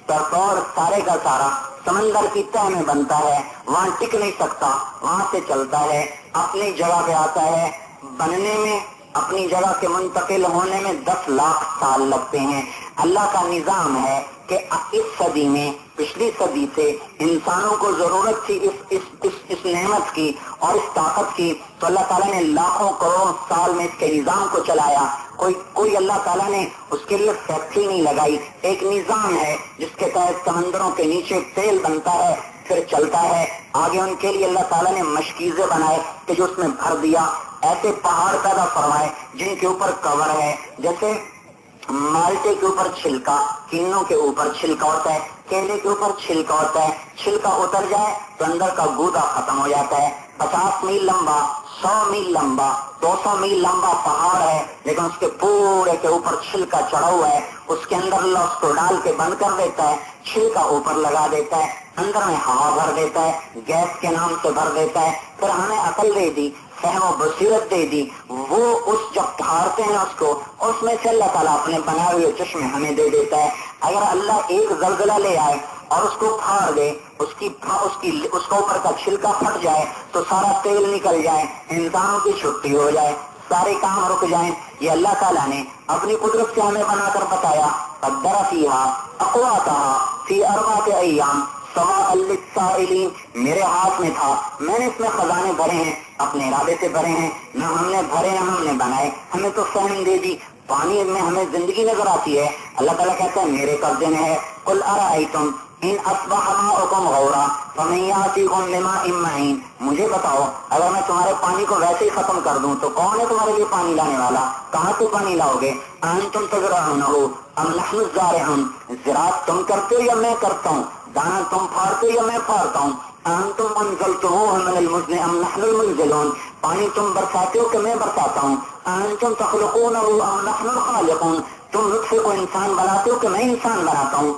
Speaker 1: پیٹرول سارے کا سارا سمندر کی تہ میں بنتا ہے، وہاں ٹک نہیں سکتا، وہاں سے چلتا ہے، اپنی جگہ پہ آتا ہے۔ بننے میں، اپنی جگہ کے منتقل ہونے میں 10 لاکھ سال لگتے ہیں۔ اللہ کا نظام ہے کہ اس صدی میں، پچھلی صدی سے انسانوں کو ضرورت تھی اس نعمت کی اور اس طاقت کی، تو اللہ تعالیٰ نے لاکھوں کروڑ سال میں اس کے نظام کو چلایا۔ کوئی اللہ تعالیٰ نے اس کے لیے فیکٹری نہیں لگائی۔ ایک نظام ہے جس کے تحت سمندروں کے نیچے تیل بنتا ہے، پھر چلتا ہے آگے۔ ان کے لیے اللہ تعالیٰ نے مشکیزیں بنائے کہ جو اس میں بھر دیا۔ ایسے پہاڑ پیدا فرمائے جن کے اوپر کور ہے، جیسے مالٹے کے اوپر چھلکا، کینوں کے اوپر چھلکا ہوتا ہے، کیلے کے اوپر چھلکا ہوتا ہے۔ چھلکا اتر جائے تو اندر کا گودا ختم ہو جاتا ہے۔ 50 میل لمبا، 100 میل لمبا، 200 میل لمبا پہاڑ ہے، لیکن اس کے پورے کے اوپر چھلکا چڑھا ہوا ہے۔ اس کے اندر اللہ اس کو ڈال کے بند کر دیتا ہے، چھلکا اوپر لگا دیتا ہے، اندر میں ہوا بھر دیتا ہے، گیس کے نام سے بھر دیتا ہے۔ پھر ہمیں عقل دے دی، فہم و بصیرت دے دی۔ وہ اس جب ٹھارتے ہیں اس کو، اس میں سے اللہ تعالیٰ اپنے بنائے ہوئے چشمے ہمیں دے دیتا ہے۔ اگر اللہ ایک زلزلہ لے آئے اور اس کو پھاڑ دے، اس کا اوپر کا چھلکا پھٹ جائے تو سارا تیل نکل جائے، انسانوں کی چھٹی ہو جائے، سارے کام رک جائیں۔ یہ اللہ تعالیٰ نے اپنی قدرت سے ہمیں بنا کر بتایا قدر فیہا اقواتها فی اربعۃ ایام سواء للسائلین۔ میرے ہاتھ میں تھا، میں نے اس میں خزانے بھرے ہیں، اپنے ارادے سے بھرے ہیں، نہ ہم نے بھرے نہ ہم نے بنائے، ہمیں تو فہم دے دی۔ پانی میں ہمیں زندگی نظر آتی ہے، اللہ تعالیٰ کہتا ہے میرے قبضے میں ہے۔ قل ارأیتم ان اصبح ماؤکم غورا فمن یأتیکم بماء معین۔ مجھے بتاؤ اگر میں تمہارے پانی کو ویسے ہی ختم کر دوں تو کون ہے تمہارے لیے پانی لانے والا؟ کہاں سے پانی لاؤ گے؟ انتم تزرعونہ ام نحن الزارعون۔ زراعت تم کرتے ہو یا میں کرتا ہوں؟ دانا تم پھاڑتے ہو یا میں پھاڑتا ہوں؟ انتم انزلتموہ من المزن ام نحن المنزلون۔ پانی تم برساتے ہو کہ میں برساتا ہوں؟ انتم تخلقونہ ام نحن الخالقون۔ تم نطفے کو انسان بناتے ہو کہ میں انسان بناتا ہوں؟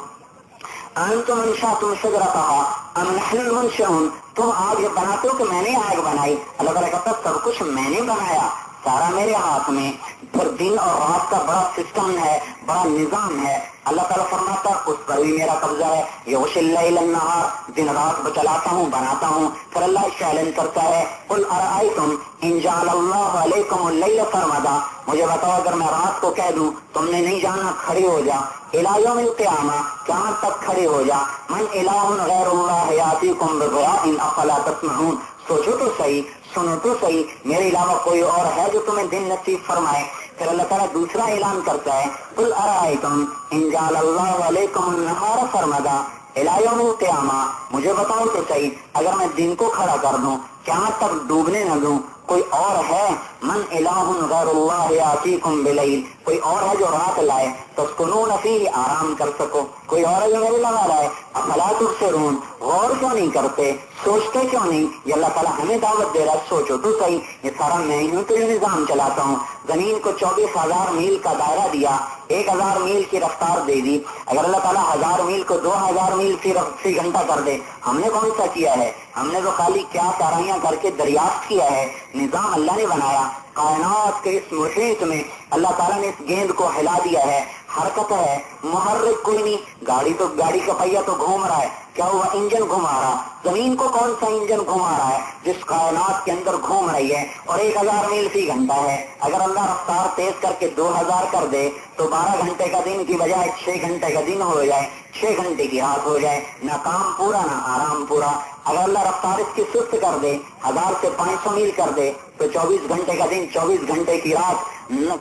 Speaker 1: انتم انشأتم شجرتها ام نحن المنشئون۔ تم آگ بناتے ہو کہ میں نے آگ بنائی؟ اللہ تعالیٰ کہتا ہے سب کچھ میں نے بنایا، سارا میرے ہاتھ میں۔ پھر دن اور رات کا بڑا سسٹم ہے، بڑا نظام ہے۔ اللہ تعالیٰ فرماتا اس پر بھی میرا قبضہ ہے۔ یغشی اللیل النہار، دن رات چلاتا ہوں، بناتا ہوں۔ پھر اللہ چیلنج کرتا ہے قل ارأیتم ان جعل اللہ علیکم اللیل سرمدا۔ مجھے بتاؤ اگر میں رات کو کہہ دوں تم نے نہیں جانا، کھڑے ہو جا الی یوم القیامہ، قیامت تک کھڑے ہو جا۔ من الہ غیر اللہ یاتیکم بضیاء افلا تسمعون۔ سوچو تو صحیح، سنو تو صحیح، میرے علاوہ کوئی اور ہے جو تمہیں دن نصیب فرمائے؟ پھر اللہ تعالیٰ دوسرا اعلان کرتا ہے قل ارأیتم ان جعل اللہ علیکم النہار سرمدا الی یوم القیامہ۔ مجھے بتاؤ تو صحیح اگر میں دن کو کھڑا کر دوں، قیامت تک ڈوبنے نہ دوں، کوئی اور ہے؟ من الہ غیر اللہ یاتیکم بلیل، کوئی اور ہے جو رات لائے تو تسکنون فیہ آرام کر سکو، کوئی اور ہے جو میرے لگا لائے افلا تبصرون، غور کیوں نہیں کرتے، سوچتے کیوں نہیں؟ یہ اللہ تعالیٰ ہمیں دعوت دے رہا ہے، سوچو تو صحیح، یہ سارا میں ہی تو یہ نظام چلاتا ہوں، زمین کو 24,000 میل کا دائرہ دیا، 1,000 میل کی رفتار دے دی، اگر اللہ تعالیٰ 1,000 میل کو 2,000 میل فی گھنٹہ کر دے، ہم نے کون سا کیا ہے؟ ہم نے تو خالی کیا سارائیاں کر کے دریافت کیا ہے، نظام اللہ نے بنایا، کائنات کے اس محیط میں اللہ تعالیٰ نے اس گیند کو ہلا دیا ہے، حرکت ہے، محرک کوئی نہیں، گاڑی کا پہیا تو گھوم رہا ہے، کیا ہوا؟ انجن گھما رہا، زمین کو کون سا انجن گھما رہا ہے؟ جس کائنات کے اندر گھوم رہی ہے، اور 1,000 میل فی گھنٹہ ہے، اگر اللہ رفتار تیز کر کے 2,000 کر دے تو 12 گھنٹے کا دن کی بجائے 6 گھنٹے کا دن ہو جائے، 6 گھنٹے کی رات ہو جائے، نہ کام پورا نہ آرام پورا۔ اگر اللہ رفتار اس کی سست کر دے، 1,000 سے 500 میل کر دے تو 24 گھنٹے کا دن 24 گھنٹے کی رات،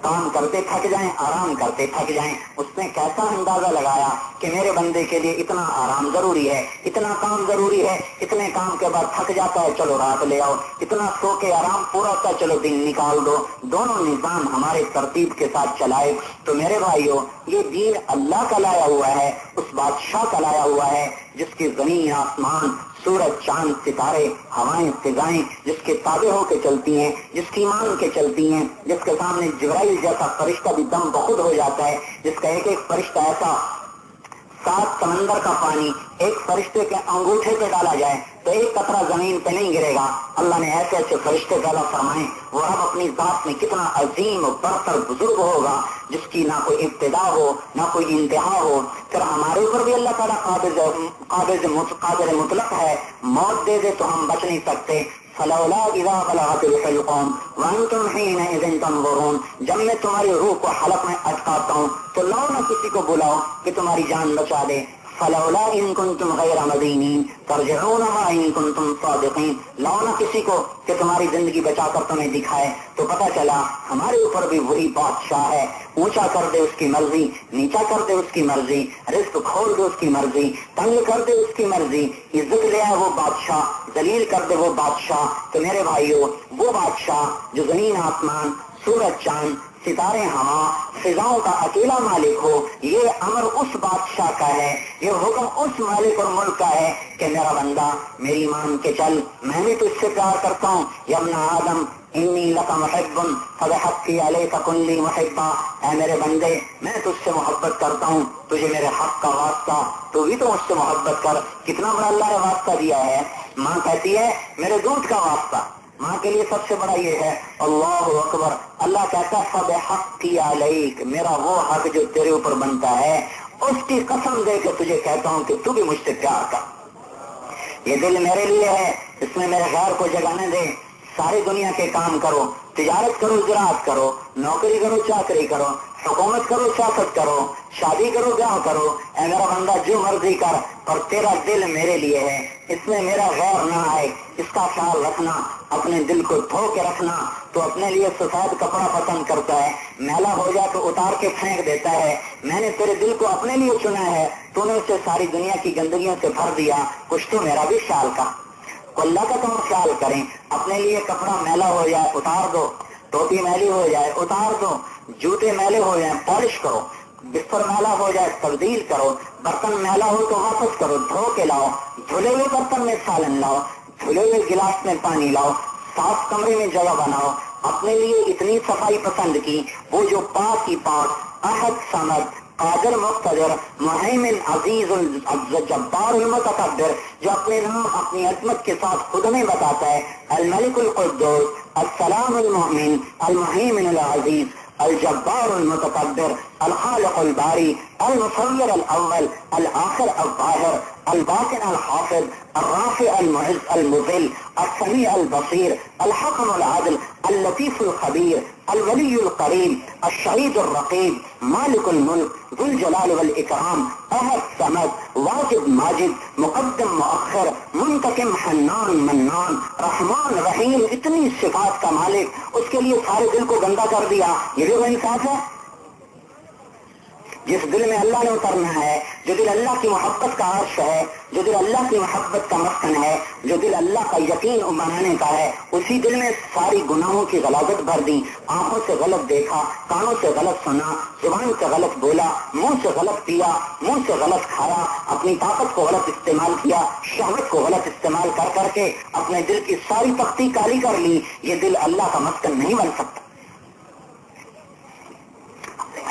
Speaker 1: کام کرتے تھک جائیں، آرام کرتے تھک جائیں۔ اس نے کیسا اندازہ لگایا کہ میرے بندے کے لیے اتنا آرام ضروری ہے، اتنا کام ضروری ہے، اتنے کام کے بعد تھک جاتا ہے، چلو رات لے آؤ، اتنا سو کے آرام پورا ہوتا ہے، چلو دن نکال دو۔ دونوں نظام ہمارے ترتیب کے ساتھ چلائے تو میرے بھائیوں، یہ دین اللہ کا لایا ہوا ہے، اس بادشاہ کا لایا ہوا ہے جس کی زمین آسمان، سورج چاند ستارے ہوائیں فضائیں جس کے تابع ہو کے چلتی ہیں، جس کی مان کے چلتی ہیں، جس کے سامنے جبرائیل جیسا فرشتہ بھی دم بخود ہو جاتا ہے، جس کا ایک ایک فرشتہ ایسا 7 سمندر کا پانی ایک فرشتے کے انگوٹھے پہ ڈالا جائے تو ایک قطرہ زمین پہ نہیں گرے گا۔ اللہ نے ایسے ایسے فرشتے پیدا فرمائے، وہ رب اپنی ذات میں کتنا عظیم و برتر بزرگ ہوگا جس کی نہ کوئی ابتدا ہو نہ کوئی انتہا ہو۔ پھر ہمارے اوپر بھی اللہ تعالیٰ قادر مطلق ہے، موت دے دے تو ہم بچ نہیں سکتے۔ فلولا اذا بلغت الحلقوم وانتم حينئذ تنظرون، جب میں تمہاری روح کو حلق میں اٹکاتا ہوں تو لاؤ نہ کسی کو بلاؤ کہ تمہاری جان بچا دے۔ فلولا ان کنتم غیر مدینین ترجعونها ان کنتم صادقین، لاؤ نہ کسی کو کہ تمہاری زندگی بچا کر تمہیں دکھائے۔ تو پتہ چلا ہمارے اوپر بھی وہی بادشاہ ہے، اونچا کر دے اس کی مرضی، نیچا کر دے اس کی مرضی، رزق کھول دے اس کی مرضی، تنگ کر دے اس کی مرضی، عزت لے آئے وہ بادشاہ، ذلیل کر دے وہ بادشاہ۔ تو میرے بھائیوں، وہ بادشاہ جو زمین آسمان، سورج چاند، ستارے ہوا، فضاؤں کا اکیلا مالک ہو، یہ امر اس بادشاہ کا ہے، یہ حکم اس مالک اور ملک کا ہے کہ میرا بندہ میری مان کے چل، میں بھی تجھ سے پیار کرتا ہوں۔ یا ابن آدم انی لک محب فبحقی علیک کن لی محبا، اے میرے بندے میں تجھ سے محبت کرتا ہوں، تجھے میرے حق کا واسطہ، تو بھی تو مجھ سے محبت کر۔ کتنا بڑا اللہ نے واسطہ دیا ہے۔ ماں کہتی ہے میرے دودھ کا واسطہ، ماں کے لیے سب سے بڑا یہ ہے۔ اللہ اکبر، اللہ کہتا ہے فبحقی علیک، میرا وہ حق جو تیرے اوپر بنتا ہے اس کی قسم دے کے تجھے کہتا ہوں کہ تو بھی مجھ سے پیار کر۔ یہ دل میرے لیے ہے، اس میں میرے غیر کو جگانے دے۔ ساری دنیا کے کام کرو، تجارت کرو، زراعت کرو، نوکری کرو، چاکری کرو، حکومت کرو، سیاست کرو، شادی کرو، بیاہ کرو، اے میرا بندہ جو مرضی کر، پر تیرا دل میرے لیے ہے، اس میں میرا غیر نہ آئے، اس کا خیال رکھنا، اپنے دل کو دھو کے رکھنا۔ تو اپنے لیے سفید کپڑا پسند کرتا ہے، میلا ہو جائے تو اتار کے پھینک دیتا ہے۔ میں نے تیرے دل کو اپنے لیے چنا ہے، تو نے اسے ساری دنیا کی گندگیوں سے بھر دیا، کچھ تو میرا بھی خیال کر۔ تو اللہ کا تم خیال کریں، اپنے لیے کپڑا میلا ہو جائے اتار دو، ٹوپی میلی ہو جائے اتار دو، جوتے میلے ہو جائیں پالش کرو، بستر میلا ہو جائے تبدیل کرو، برتن میلا ہو تو واپس کرو، دھو کے لاؤ، دھلے ہوئے برتن میں سالن لاؤ، دھلے ہوئے گلاس میں پانی لاؤ، صاف کمرے میں جگہ بناؤ۔ اپنے لیے اتنی صفائی پسند کی، وہ جو پاک کی پاک، احد صمد، قادر مقتدر، محیمن عزیز الجبار المتکبر، جو اپنے نام اپنی عظمت کے ساتھ خود میں بتاتا ہے، الملک القدوس، السلام المؤمن، المحیمن العزیز، الجبار المتکبر، الخالق الباری، المصور الاول، الآخر الظاہر، الباطن الحافظ، الرافع المعز المذل، السمیع البصیر، الحکم العدل، اللطیف الخبیر، الولی القریب، الشہید الرقیب، مالک الملک، ذو الجلال والاکرام، احد صمد، واجد ماجد، مقدم مؤخر، منتقم حنان منان، رحمان رحیم، اتنی صفات کا مالک، اس کے لیے سارے دل کو گندا کر دیا، یہ بھی وہ انصاف ہے؟ جس دل میں اللہ نے اترنا ہے، جو دل اللہ کی محبت کا عرش ہے، جو دل اللہ کی محبت کا مسکن ہے، جو دل اللہ کا یقین بنانے کا ہے، اسی دل میں ساری گناہوں کی غلاظت بھر دی. آنکھوں سے غلط دیکھا، کانوں سے غلط سنا، زبان سے غلط بولا، منہ سے غلط پیا، منہ سے غلط کھایا، اپنی طاقت کو غلط استعمال کیا، شہوت کو غلط استعمال کر کر کے اپنے دل کی ساری تختی کالی کر لی. یہ دل اللہ کا مسکن نہیں بن سکتا.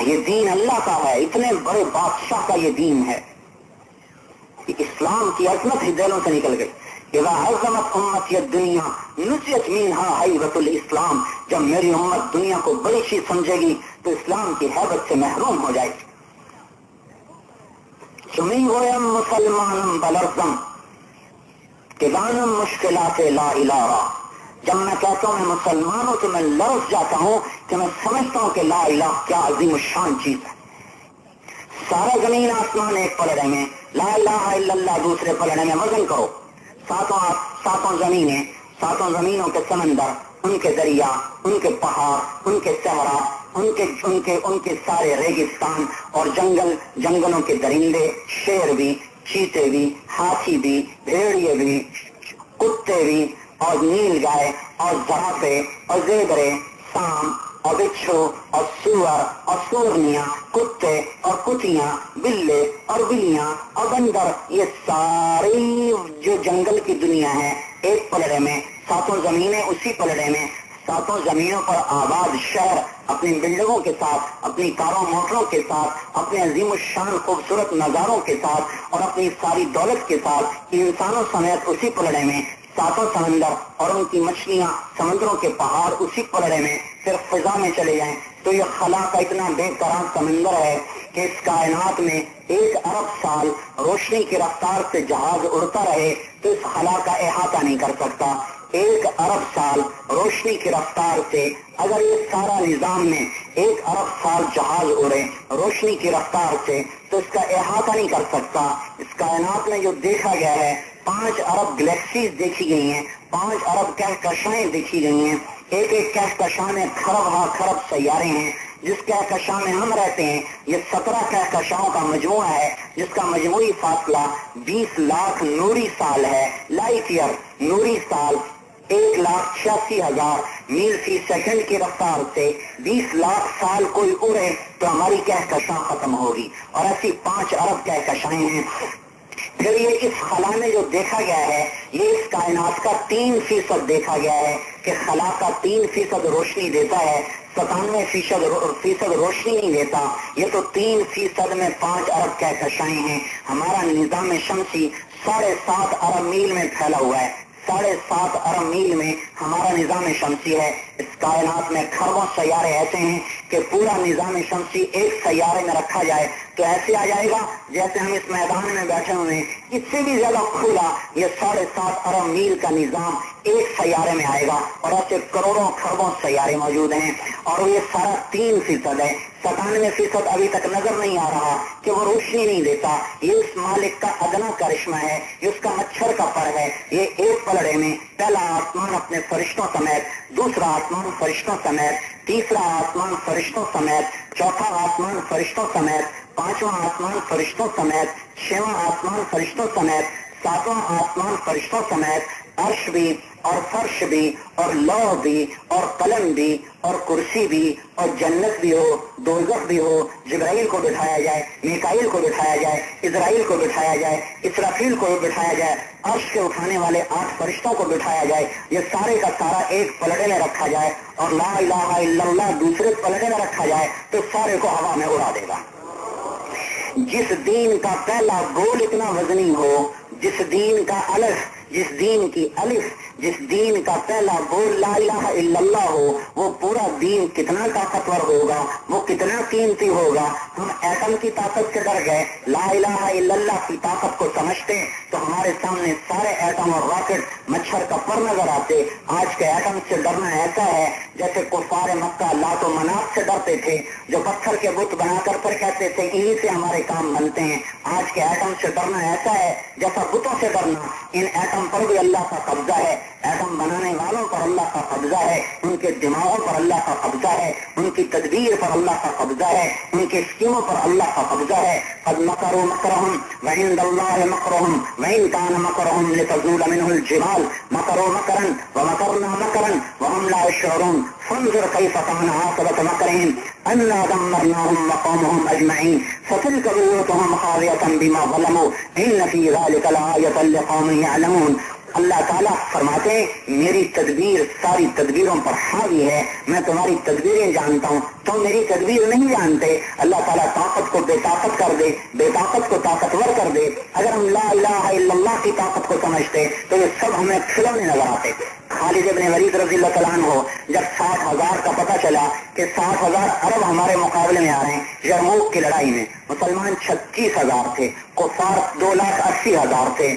Speaker 1: یہ دین اللہ کا ہے، اتنے بڑے بادشاہ کا یہ دین ہے. اسلام کی عظمت ہی دلوں سے نکل گئی. اذا عظمت امتی الدنیا نسیت منها حیبت الاسلام. جب میری امت دنیا کو بڑی چیز سمجھے گی تو اسلام کی حیبت سے محروم ہو جائے گی. چمی گویم مسلمانم بلرزم کہ دانم مشکلات لا الہ. جب میں کہتا ہوں میں مسلمان ہوں تو میں لرز جاتا ہوں کہ میں سمجھتا ہوں کہ لا الہ کیا عظیم الشان چیز ہے. سارا زمین آسمان ایک پلڑے میں، لا الہ الا اللہ دوسرے پلڑے میں. وزن کرو، ساتوں زمینیں، ساتوں زمینوں کے سمندر، ان کے دریا، ان کے پہاڑ، ان کے صحرا، ان کے سارے ریگستان اور جنگلوں کے درندے، شیر بھی، چیتے بھی، ہاتھی بھی، بھیڑیے بھی، کتے بھی، اور نیل گائے اور زرافے اور زیبرے، سام اور بچھو اور سور اور سورنیاں، کتے اور کتیاں، بلے اور بلیاں اور بندر، یہ ساری جو جنگل کی دنیا ہے ایک پلڑے میں، ساتوں زمینیں اسی پلڑے میں. ساتوں زمینوں پر آباد شہر اپنی بلڈنگوں کے ساتھ، اپنی کاروں موٹروں کے ساتھ، اپنے عظیم الشان خوبصورت نظاروں کے ساتھ اور اپنی ساری دولت کے ساتھ انسانوں سمیت اسی پلڑے میں. ساتوں سمندر اور ان کی مچھلیاں، سمندروں کے پہاڑ اسی پلڑے میں. صرف فضا میں چلے جائیں تو یہ خلا کا اتنا بے قرار سمندر ہے کہ اس کائنات میں 1 ارب سال روشنی کی رفتار سے جہاز اڑتا رہے تو اس خلا کا احاطہ نہیں کر سکتا. 1 ارب سال روشنی کی رفتار سے اگر یہ سارا نظام میں 1 ارب سال جہاز اڑے روشنی کی رفتار سے تو اس کا احاطہ نہیں کر سکتا. اس کائنات میں جو دیکھا گیا ہے 5 ارب گلیکسیز دیکھی گئی ہیں، 5 ارب کہکشائیں دیکھی گئی ہیں. ایک کہکشاں میں خرب سیارے ہیں. جس کہکشاں میں ہم رہتے ہیں یہ 17 کہکشاؤں کا مجموعہ ہے جس کا مجموعی فاصلہ 20 لاکھ نوری سال ہے. لائٹ ایئر نوری سال 1,86,000 میل فی سیکنڈ کی رفتار سے 20 لاکھ سال کوئی اڑے تو ہماری کہکشاں ختم ہوگی. اور ایسی 5 ارب کہکشائیں ہیں. پھر یہ اس خلا میں جو دیکھا گیا ہے یہ اس کائنات کا 3% دیکھا گیا ہے کہ خلا کا 3% روشنی دیتا ہے، 97% روشنی نہیں دیتا. یہ تو 3% میں 5 ارب کہکشائیں ہیں. ہمارا نظام شمسی 7.5 ارب میل میں پھیلا ہوا ہے. 7.5 ارب میل میں ہمارا نظام شمسی ہے. اس کائنات میں کھربوں سیارے ایسے ہیں کہ پورا نظام شمسی ایک سیارے میں رکھا جائے تو ایسے آ جائے گا جیسے ہم اس میدان میں بیٹھے ہوئے ہیں. اس سے بھی زیادہ کھلا یہ 7.5 ارب میل کا نظام ایک سیارے میں آئے گا. اور ایسے کروڑوں کھربوں سیارے موجود ہیں اور یہ سارا 3% ہے. 97% ابھی تک نظر نہیں آ رہا کہ وہ روشنی نہیں دیتا. یہ اس مالک کا ادنا کرشمہ ہے، یہ اس کا مچھر کا پر ہے. یہ ایک پلڑے میں پہلا آسمان اپنے فرشتوں سمیت، دوسرا آسمان فرشتوں سمیت، تیسرا آسمان فرشتوں سمیت، چوتھا آسمان فرشتوں سمیت، پانچواں آسمان فرشتوں سمیت، چھواں آسمان فرشتوں سمیت، ساتواں آسمان فرشتوں سمیت، عرش بھی اور فرش بھی اور لوح بھی اور قلم بھی اور کرسی بھی اور جنت بھی ہو، دوزخ بھی ہو، جبرائیل کو بٹھایا جائے، میکائیل کو بٹھایا جائے، اسرائیل کو بٹھایا جائے، اسرافیل کو بٹھایا جائے، عرش کے اٹھانے والے 8 فرشتوں کو بٹھایا جائے. یہ سارے کا سارا ایک پلڑے میں رکھا جائے اور لا الہ الا اللہ دوسرے پلڑے میں رکھا جائے تو سارے کو ہوا میں اڑا دے گا. جس دین کا پہلا گول اتنا وزنی ہو، جس دین کا الف، جس دین کی الف، جس دین کا پہلا گول لا الہ الا اللہ ہو، وہ پورا دین کتنا طاقتور ہوگا، وہ کتنا قیمتی ہوگا. ہم ایٹم کی طاقت سے ڈر گئے، لا الہ الا اللہ کی طاقت کو سمجھتے تو ہمارے سامنے سارے ایٹم اور راکٹ مچھر کا پر نظر آتے. آج کے ایٹم سے ڈرنا ایسا ہے جیسے کفار مکہ لات و منات سے ڈرتے تھے جو پتھر کے بت بنا کر پھر کہتے تھے انہی سے ہمارے کام بنتے ہیں. آج کے ایٹم سے ڈرنا ایسا ہے جیسا بتوں سے ڈرنا. ان ایٹم پر بھی اللہ کا قبضہ ہے. ایٹم بنانے والوں پر اللہ کا قبضہ ہے، ان کے دماغوں پر اللہ کا قبضہ ہے، ان کی تدبیر پر اللہ کا قبضہ ہے، ان کے اسکیموں پر اللہ کا قبضہ ہے۔ قد مکروا مکرهم وعند اللہ مکرهم وإن كان مکرهم لتزول منه الجبال مکروا مکرا ومکرنا مکرا وهم لا يشعرون فانظر كيف كان عاقبة مكرهم أنا دمرناهم وقومهم أجمعين فتلك بيوتهم خاوية بما ظلموا إن في ذلك لآية لقوم يعلمون۔ اللہ تعالیٰ فرماتے ہیں میری تدبیر ساری تدبیروں پر حاوی ہے، میں تمہاری تدبیریں جانتا ہوں، تم میری تدبیر نہیں جانتے۔ اللہ تعالیٰ طاقت کو بے طاقت کر دے، بے طاقت کو طاقتور کر دے۔ اگر ہم لا الہ الا اللہ کی طاقت کو سمجھتے تو یہ سب ہمیں کھلونے نظر آتے۔ خالد ابن ولید رضی اللہ تعالیٰ عنہ جب 60,000 کا پتہ چلا کہ 60,000 عرب ہمارے مقابلے میں آ رہے ہیں، یرموک کی لڑائی میں مسلمان 36,000 تھے، کفار 2,80,000 تھے،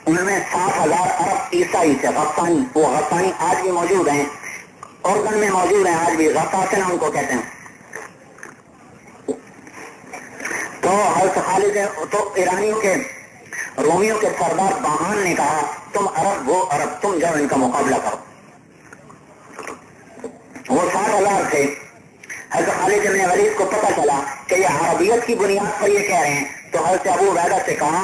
Speaker 1: ان میں 60,000 عرب عیسائی تھے، غسانی۔ وہ غسانی آج بھی موجود ہیں، اردن میں موجود ہیں آج بھی، غساسنہ ان کو کہتے ہیں۔ تو حضرت خالد تو ایرانیوں کے رومیوں کے سردار باہان نے کہا تم عرب وہ عرب، تم جب ان کا مقابلہ کرو۔ وہ 60,000 تھے۔ حضرت خالد بن ولید کو پتہ چلا کہ یہ عربیت کی بنیاد پر یہ کہہ رہے ہیں، تو حضرت ابو عبیدہ سے کہا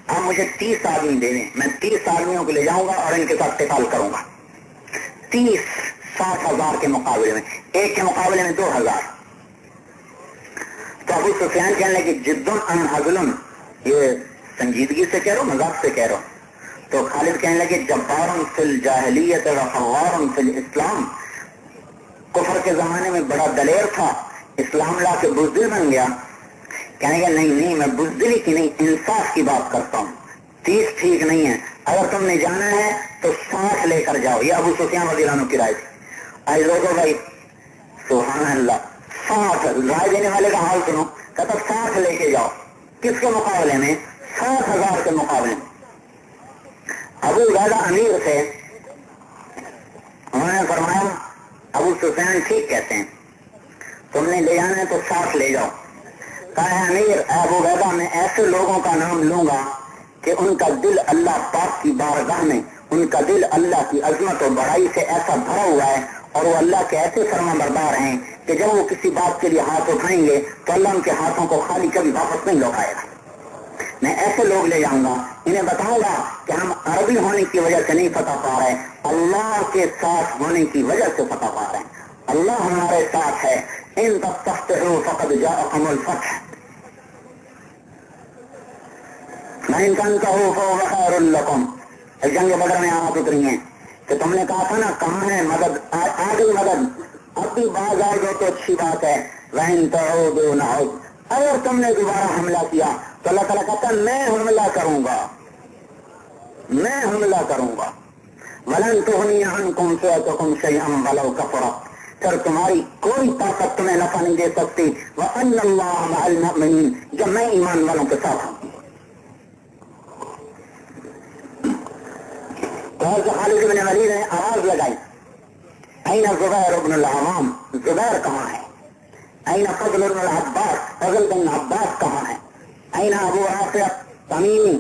Speaker 1: آپ مجھے 30 آدمی دے دیں، میں 30 آدمیوں کو لے جاؤں گا اور ان کے ساتھ قتال کروں گا۔ 30 60,000 کے مقابلے میں، ایک کے مقابلے میں 2,000۔ تو ابو سفیان کہنے لگے جدن ان حزلن، یہ سنجیدگی سے کہہ رہو مذاق سے کہہ رہو؟ تو خالد کہنے لگے جبار فی الجاہلیت و خوار فی الاسلام، کفر کے زمانے میں بڑا دلیر تھا، اسلام لا کے بزدل بن گیا۔ کہنے گا نہیں میں بزدلی کی نہیں، انصاف کی بات کرتا ہوں، 30 ٹھیک نہیں ہے، اگر تم نے جانا ہے تو 60 لے کر جاؤ۔ یہ ابو سفیان رضی اللہ عنہ کی رائے تھی۔ آج لوگوں بھائی سبحان اللہ، 60 رائے دینے والے کا حال سنو، کہتا 60 لے کے جاؤ، کس کے مقابلے میں؟ 60,000 کے مقابلے میں۔ ابو عبیدہ امیر تھے، انہوں نے فرمایا ابو سفیان ٹھیک کہتے ہیں، تم نے لے جانا ہے تو 60 لے جاؤ۔ کہا امیر ابو عبیدہ میں ایسے لوگوں کا نام لوں گا کہ ان کا دل اللہ پاک کی بارگاہ میں، ان کا دل اللہ کی عظمت و بڑائی سے ایسا بھرا ہوا ہے، اور وہ اللہ کے ایسے فرما بردار ہیں کہ جب وہ کسی بات کے لیے ہاتھ اٹھائیں گے تو اللہ ان کے ہاتھوں کو خالی کبھی واپس نہیں لوٹائے گا۔ میں ایسے لوگ لے جاؤں گا، انہیں بتاؤں گا کہ ہم عربی ہونے کی وجہ سے نہیں فتح پا رہے، اللہ کے ساتھ ہونے کی وجہ سے فتح پا رہے ہیں، اللہ ہمارے ساتھ ہے۔ ان تفتحوا فقد جاءکم الفتح وإن تنتهوا فهو خير لكم۔ جنگ بدر میں آیات اتری ہیں کہ تم نے کہا تھا نا کہاں ہے مدد، آ گئی مدد، اب بھی باز آ گئے تو اچھی بات ہے۔ وإن تعودوا نعود، اگر تم نے دوبارہ حملہ کیا تو اللہ تعالیٰ کہتا ہے میں حملہ کروں گا، میں حملہ کروں گا۔ وَلَن تُغْنِيَ عَنْكُمْ فِئَتُكُمْ شَيْئًا وَلَوْ كَفَرَتْ، پھر تمہاری کوئی طاقت تمہیں نفع نہیں دے سکتی۔ وَأَنَّ اللَّهَ مَعَ الْمُؤْمِنِينَ، جب میں ایمان والوں کے ساتھ ہوں۔ تو خالد بن ولید نے آواز لگائی این زبیر بن العوام، زبیر کہاں ہے؟ این فضل بن العباس، فضل بن عباس کہاں ہے؟ این ابو رافع تمیمی،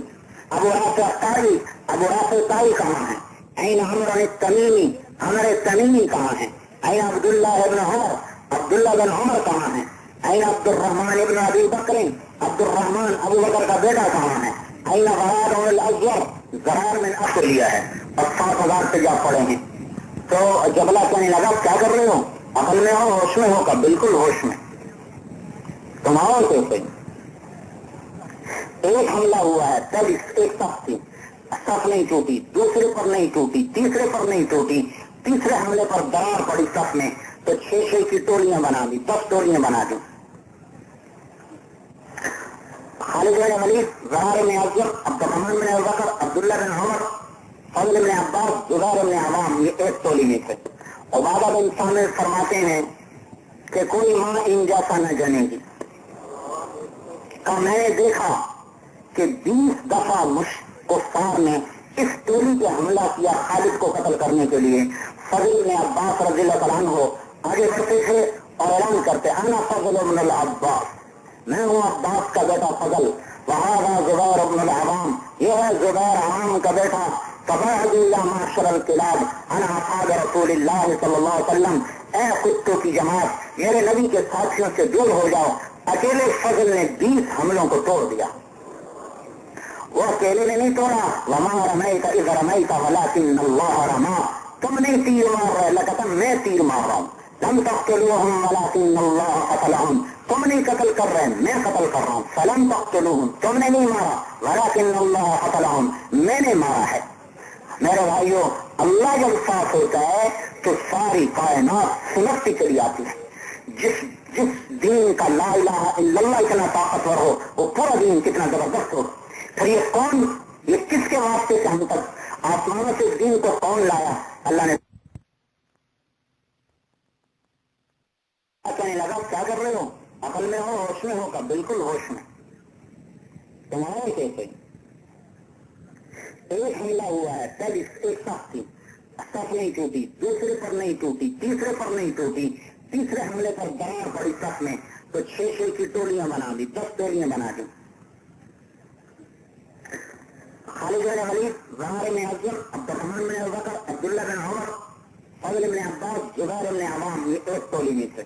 Speaker 1: ابو رافع قاری، ابو رافع قاری کہاں ہے؟ این عمر التمیمی، عمر تمیمی کہاں ہے؟ این عبداللہ ابن عمر، عبداللہ بن عمر کہاں ہے؟ این عبد الرحمن ابن ابی بکر، عبد الرحمن ابو بکر کا بیٹا کہاں ہے؟ این غرار بن الازور، غرار میں اثر لیا ہے اور 60,000 سے جا پڑے ہیں۔ تو جبلہ کہنے لگا کیا کر رہے ہو، عقل میں ہو ہوش میں ہو؟ کا بالکل ہوش میں، تم آؤ تو صحیح۔ ایک حملہ ہوا ہے، تب ایک صف تھی، صف نہیں ٹوٹی، دوسرے پر نہیں ٹوٹی، تیسرے پر نہیں ٹوٹی، تیسرے حملے پر درار پڑی صف میں، تو 6 کی ٹولیاں بنا دی، 10 ٹولیاں بنا دی۔ خالد بن ولید، زہار بن عبد، عبد الرحمن بن ابو بکر، عبداللہ بن عمر، فضل بن عباس، زبیر بن عوام، یہ ایک ٹولی میں تھے۔ عبادہ بن صامت فرماتے ہیں کہ کوئی ماں ان جیسا نہ جنے گی۔ میں نے دیکھا کہ 20 دفعہ کفار نے اس ٹولی پہ حملہ کیا خالد کو قتل کرنے کے لیے۔ فضل بن عباس رضی اللہ تعالیٰ عنہ آگے بڑھتے تھے اور اعلان کرتے انا فضل بن العباس، میں ہوں عباس کا بیٹا فضل، وہذا زبیر بن العوام، یہ ہے زبیر عوام کا بیٹا۔ فبعدوا یا معشر الکلاب انا اصحاب رسول اللہ صلی اللہ علیہ وسلم، اے کتوں کی جماعت میرے نبی کے ساتھیوں سے دور ہو جاؤ۔ اکیلے فضل نے 20 حملوں کو توڑ دیا، وہ اکیلے نے نہیں توڑا۔ وما رمیت اذ رمیت ولکن اللہ رما، تم نہیں تیر مار رہے اللہ کہتا میں تیر مار رہا ہوں۔ لم تقتلوہم ولکن اللہ قتلہم، تم نہیں قتل کر رہے میں قتل کر رہا ہوں۔ فلم تقتلوہم، تم نے نہیں مارا، ولکن اللہ قتلہم، میں نے مارا ہے۔ میرے بھائیو، اللہ جب ساتھ ہوتا ہے تو ساری کائنات سمجھتی چلی آتی ہے۔ جس دین کا لا الہ الا اللہ اتنا طاقتور ہو، وہ پورا دین کتنا زبردست ہو۔ پھر یہ کون، یہ کس کے واسطے سے ہم تک آسمانوں سے اس دین کو کون لایا؟ اللہ نے کہنے لگا کیا کر رہے ہو، عقل میں ہو ہوش میں ہو؟ کا بالکل ہوش میں، تمہارے کیسے ایک حملہ ہوا ہے، پہلی ایک صف تھی، صف نہیں ٹوٹی، دوسرے پر نہیں ٹوٹی، تیسرے پر نہیں ٹوٹی، تیسرے حملے پر درار پڑی صف میں تو 6 کی ٹولیاں بنا دی، 10 ٹولیاں بنا دی۔ خالد بن ولید، زہر بن اعظم، عبد الرحمن بن ابوبکر، عبداللہ بن عمر، فضل بن عباس، زبیر بن عوام، یہ ایک ٹولی میں تھے۔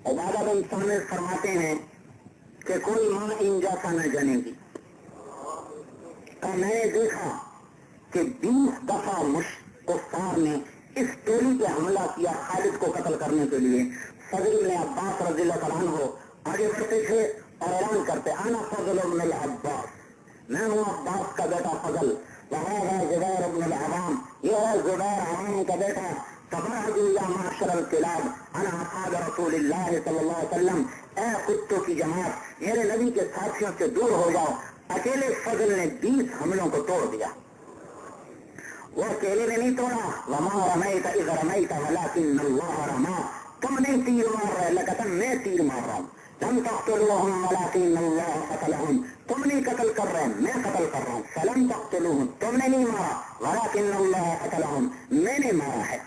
Speaker 1: عبادہ بن صامت فرماتے ہیں کہ کوئی ماں ان جیسا نہ جنے گی۔ میں نے دیکھا کہ 20 دفعہ کفار نے اس ٹولی پہ حملہ کیا خالد کو قتل کرنے کے لیے۔ فضل بن عباس رضی اللہ تعالیٰ عنہ آگے بڑھتے تھے اور اعلان کرتے انا فضل بن العباس، میں ہوں عباس کا بیٹا فضل، وہذا زبیر بن العوام، یہ ہے زبیر عوام کا بیٹا۔ فبعدوا یا معشر الکلاب انا اصحاب رسول اللہ صلی اللہ علیہ وسلم، اے کتوں کی جماعت میرے نبی کے ساتھیوں سے دور ہو جاؤ۔ اکیلے فضل نے 20 حملوں کو توڑ دیا، وہ اکیلے نے نہیں توڑا۔ وما رمیت اذ رمیت ولکن اللہ رما، تم نہیں تیر مار رہے اللہ کہتا میں تیر مار رہا ہوں۔ لم تقتلوہم ولکن اللہ قتلہم، تم نہیں قتل کر رہے میں قتل کر رہا ہوں۔ فلم تقتلوہم، تم نے نہیں مارا، ولکن اللہ قتلہم، میں نے مارا ہے۔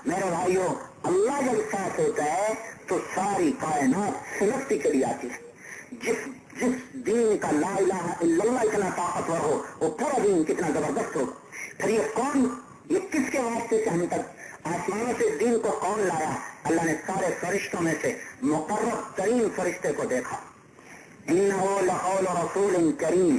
Speaker 1: میرے بھائیو، اللہ جب ساتھ ہوتا ہے تو ساری کائنات سلگتی چلی آتی ہے۔ جس دین کا لا الہ الا اللہ اتنا طاقتور ہو، وہ پورا دین کتنا زبردست ہو۔ پھر یہ کون، یہ کس کے واسطے سے ہم تک آسمانوں سے اس دین کو کون لایا؟ اللہ نے سارے فرشتوں میں سے مقرب ترین فرشتے کو دیکھا۔ انہ لقول رسول کریم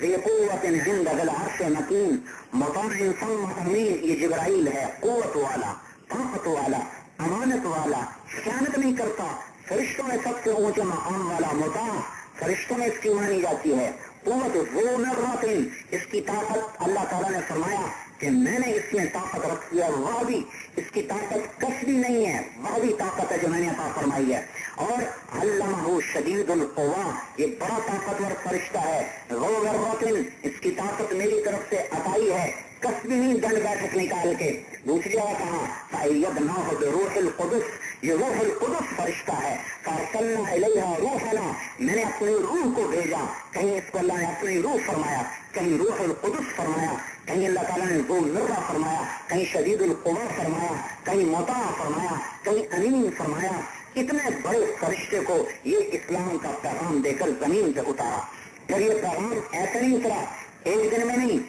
Speaker 1: ذی قوت عند ذی العرش مکین مطاع ثم امین، یہ جبرائیل ہے، قوت والا، طاقت والا، امانت والا، خیانت نہیں کرتا، فرشتوں میں سب سے اونچے مقام والا، مطاع، فرشتوں میں اس کی مانی جاتی ہے۔ قوت ذو مرۃ، اس کی طاقت اللہ تعالیٰ نے فرمایا کہ میں نے اس میں طاقت رکھی ہے، وہ بھی اس کی طاقت کسبی نہیں ہے، وہ بھی طاقت ہے جو میں نے عطا فرمائی ہے۔ اور علمہ شدید القوا، یہ بڑا طاقتور فرشتہ ہے۔ ذو مرۃ، اس کی طاقت میری طرف سے عطائی ہے، کسبی نہیں ڈنڈ بیٹھک نکال کے۔ دوسری جگہ کہا فَأَيَّدْنَاهُ بِرُوحِ الْقُدُسِ، یہ روح القدس فرشتہ ہے۔ فَأَرْسَلْنَا إِلَيْهَا رُوحَنَا، میں نے اپنی روح کو بھیجا۔ کہیں اس کو اللہ نے اپنی روح فرمایا، کہیں روح القدس فرمایا، کہیں اللہ تعالیٰ نے ذو مرہ فرمایا، کہیں شدید القوا فرمایا، کہیں مطاع فرمایا، کہیں امین فرمایا۔ اتنے بڑے فرشتے کو یہ اسلام کا پیغام دے کر زمین سے اتارا۔ پھر یہ پیغام ایسے نہیں اترا ایک دن میں نہیں،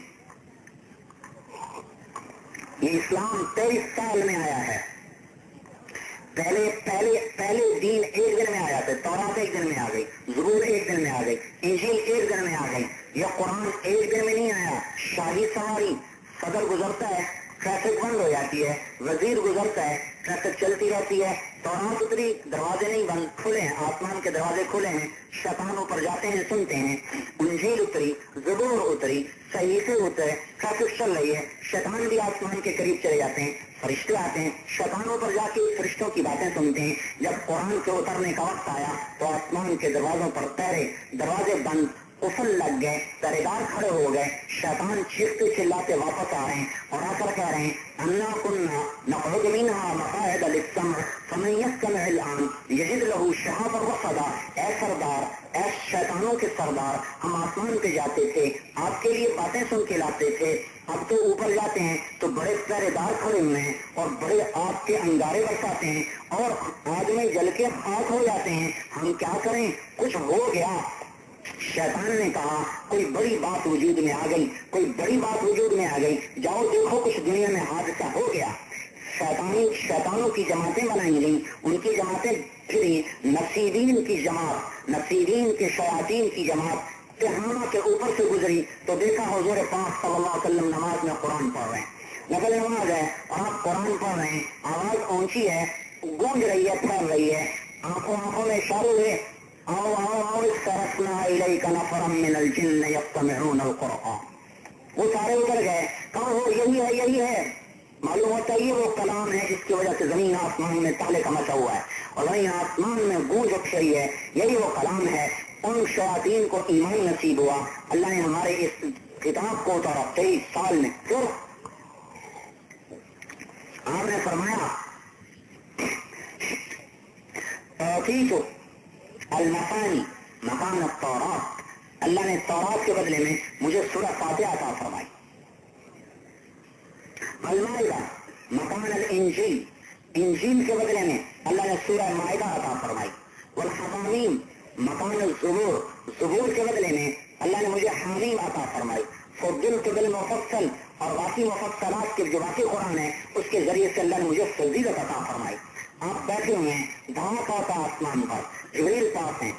Speaker 1: یہ اسلام 23 سال میں آیا ہے۔ پہلے دین ایک دن میں آیا تھا، تورات ایک دن میں آ گئی، زبور ایک دن میں آ گئی، انجیل ایک دن میں آ گئی۔ یہ قرآن ایک دن میں نہیں آیا، شاہی سواری، صدر گزرتا ہے ٹریفک بند ہو جاتی ہے، وزیر گزرتا ہے ٹریفک چلتی رہتی ہے، تورات اتری دروازے نہیں بند، کھلے ہیں، آسمان کے دروازے کھلے ہیں، شیطان اوپر جاتے ہیں سنتے ہیں، انجیل اتری، زبور اتری، صحیفے اترے، ٹریفک چل رہی ہے، شیطان بھی آسمان کے قریب چلے جاتے ہیں، فرشتے آتے ہیں، شیطانوں پر جا کے فرشتوں کی باتیں سنتے ہیں۔ جب قرآن کے اترنے کا وقت آیا تو آسمان کے دروازوں پر پہرے، دروازے بند، قفل لگ گئے، پہرے دار کھڑے ہو گئے، شیطان چیختے چلاتے واپس آ رہے ہیں اور آ کر کہہ رہے ہیں انا كنا نقعد منها مقاعد للسمع فمن يستمع الان يجد له شهابا رصدا۔ اے سردار، اے شیطانوں کے سردار، ہم آسمان پہ جاتے تھے، آپ کے لیے باتیں سن کے لاتے تھے، اب تو اوپر جاتے ہیں تو بڑے پہرے دار کھڑے ہوئے ہیں اور بڑے آگ کے انگارے برساتے ہیں اور آگ میں جل کے خاک ہو جاتے ہیں، ہم کیا کریں؟ کچھ ہو گیا، شیطان نے کہا کوئی بڑی بات وجود میں آ گئی، کوئی بڑی بات وجود میں آ گئی، جاؤ دیکھو کچھ دنیا میں حادثہ ہو گیا۔ شیطانوں کی جماعتیں بنائی گئیں، ان کی جماعتیں پھری، نصیبین کی جماعت، نصیبین کے شیاطین کی جماعت تہامہ کے اوپر سے گزری تو دیکھا حضور پاک صلی اللہ علیہ وسلم نماز میں قرآن پڑھ رہے ہیں، نفل نماز ہے اور آپ قرآن پڑھ رہے ہیں، آواز اونچی ہے، گونج رہی ہے، پھیل رہی ہے، آنکھوں میں اشارے ہوئے، آؤ آؤ آؤ صرفنا الیک نفرا من الجن یستمعون القرآن، وہ سارے اتر گئے، کہا وہ یہی ہے، معلوم ہوتا ہے یہ وہ کلام ہے جس کی وجہ سے زمین آسمان میں تالے کا مچا ہوا ہے اور وہیں آسمان میں گونج اٹھ رہی ہے، یہی وہ کلام ہے۔ ان شیاطین کو ایمان نصیب ہوا، اللہ نے ہمارے اس کتاب کو اتارا 23 سال میں۔ پھر آپ نے فرمایا توفیق المثانی مکان التورات، اللہ نے تورات کے بدلے میں مجھے سورہ فاتحہ عطا فرمائی۔ المائدہ مکان الانجیل، انجیل کے بدلے میں اللہ نے سورہ مائدہ عطا فرمائی۔ والحمیم مکان الزبور، زبور کے بدلے میں اللہ نے مجھے حمیم عطا فرمائی۔ فضلت بالمفصل، اور باقی مفصلات کے جو باقی قرآن ہے اس کے ذریعے سے اللہ نے مجھے فضیلت عطا فرمائی۔ آپ بیٹھے ہوئے ہیں، دھماکہ ہوتا آسمان پر، جبریل پاس ہیں،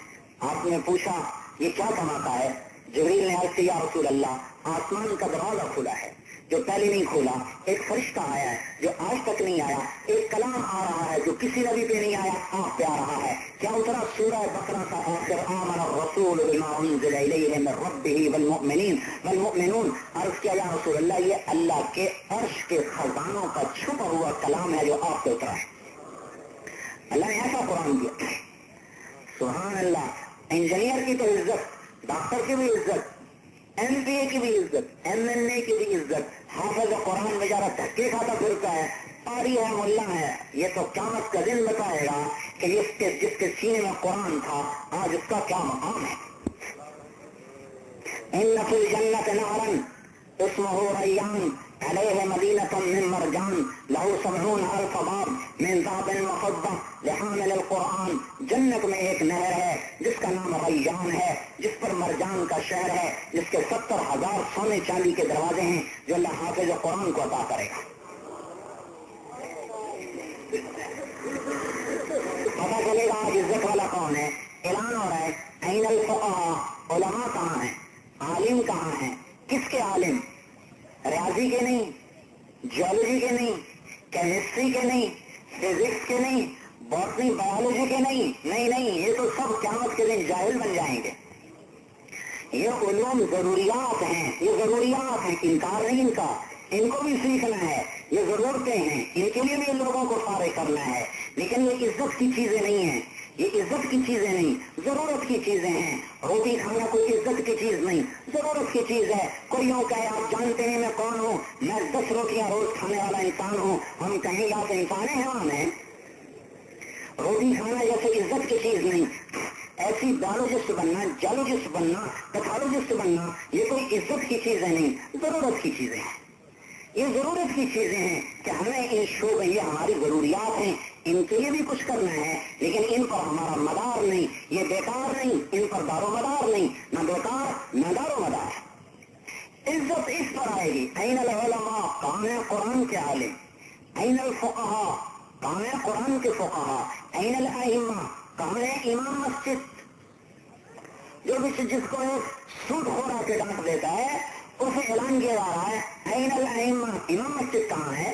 Speaker 1: آپ نے پوچھا یہ کیا دھماکہ ہے؟ جبریل نے عرض کیا یا رسول اللہ آسمان کا دروازہ کھلا ہے جو پہلے نہیں کھولا، ایک فرشتہ آیا ہے جو آج تک نہیں آیا، ایک کلام آ رہا ہے جو کسی نبی پہ نہیں آیا، آپ پہ آ رہا ہے۔ کیا اترا؟ سورہ بقرہ کا آخر آمن الرسول بما انزل الیہ من ربہ والمؤمنون۔ عرض کیا یا رسول اللہ یہ اللہ کے عرش کے خزانوں کا چھپا ہوا کلام ہے جو آپ پہ اترا ہے۔ اللہ نے ایسا قرآن دیا، سبحان اللہ۔ انجینئر کی تو عزت، ڈاکٹر کی بھی عزت، ایم پی اے کی بھی عزت، ایم این اے کی بھی عزت، حافظ قرآن بیچارہ دھکے کھاتا پھرتا ہے، قاری ہے، ملا ہے، یہ تو قیامت کا دن بتائے گا کہ جس کے سینے میں قرآن تھا آج اس کا کیا مقام ہے۔ ان فی الجنت نہرا اسمہ ریان علیہ مدینۃ من مرجان لہ 70,000 باب من ذهب وفضہ لحامل القرآن، جنت میں ایک نہر ہے جس کا نام ریان ہے، جس پر مرجان کا شہر ہے، جس کے 70,000 سونے چاندی کے دروازے ہیں جو اللہ حافظ قرآن کو عطا کرے گا۔ پتا چلے گا آج عزت والا کون ہے۔ اعلان ہو رہا ہے این الفقہاء، علماء کہاں ہیں، عالم کہاں ہیں؟ کس کے عالم؟ ریاضی کے نہیں، جیولوجی کے نہیں، کیمسٹری کے نہیں، فزکس کے نہیں، باٹنی بایولوجی کے نہیں، یہ تو سب قیامت کے دن جاہل بن جائیں گے۔ یہ علوم ضروریات ہیں، یہ ضروریات ہیں، انکار نہیں ان کا، ان کو بھی سیکھنا ہے، یہ ضرورتیں ہیں، ان کے لیے بھی لوگوں کو فارغ کرنا ہے، لیکن یہ عزت کی چیزیں نہیں ہیں، یہ عزت کی چیزیں نہیں، ضرورت کی چیزیں ہیں۔ روٹی کھانا کوئی عزت کی چیز نہیں، ضرورت کی چیز ہے۔ کوئی یوں کہے آپ جانتے ہیں میں کون ہوں، میں 10 روٹیاں روز کھانے والا انسان ہوں، ہم کہیں گے آپ انسان ہیں، حیوان ہیں؟ روٹی کھانا جیسے عزت کی چیز نہیں، ایسی بایولوجسٹ بننا، جیولوجسٹ بننا، پیتھولوجسٹ بننا یہ کوئی عزت کی چیزیں نہیں، ضرورت کی چیزیں ہیں۔ یہ ضرورت کی چیزیں ہیں کہ ہمیں ان شعبے، یہ ہماری ضروریات ہیں، ان کے لیے بھی کچھ کرنا ہے، لیکن ان پر ہمارا مدار نہیں، یہ بیکار نہیں، ان پر دار و مدار نہیں، نہ بیکار نہ دار و مدار۔ عزت اس پر آئے گی، این العلماء، کہاں ہے قرآن کے عالم، این الفقہاء، کہاں ہے قرآن کے فقہاء، این الائمہ، کہاں ہے امام مسجد، جو بھی جس کو ایک سود خورا کے ڈانٹ دیتا ہے اسے اعلان کیا جا رہا ہے این الائمہ، امام مسجد کہاں ہے؟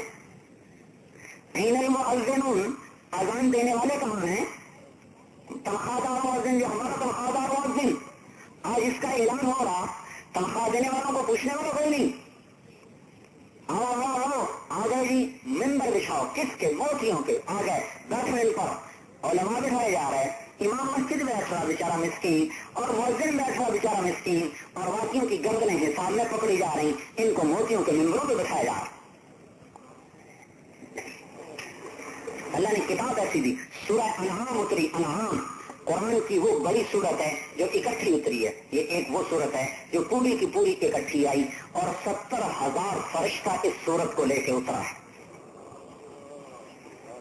Speaker 1: این المؤذنون، اذان دینے والے کہاں ہیں؟ تنخواہ دار مؤذن، جو ہمارا تنخواہ دار مؤذن، آج اس کا اعلان ہو رہا، تنخواہ دینے والوں کو پوچھنے والا کوئی نہیں، آؤ آ گئے جی، ممبر بچھاؤ، کس کے؟ موتیوں کے، آ گئے، بیٹھو ان پر، علماء بٹھائے جا رہے ہیں، امام مسجد بیٹھ رہا بیچارہ مسکین، اور مؤذن بیٹھ رہا بیچارہ مسکین، اور واقعوں کی گردنیں ہیں سامنے پکڑی جا رہی، ان کو موتیوں کے ممبروں پہ بٹھایا جا رہا۔ اللہ نے کتاب ایسی دی، سورہ انعام اتری، انعام قرآن کی وہ بڑی صورت ہے جو اکٹھی اتری ہے، یہ ایک وہ صورت ہے جو پوری کی پوری اکٹھی آئی، اور 70,000 فرشتہ اس صورت کو لے کے اترا ہے۔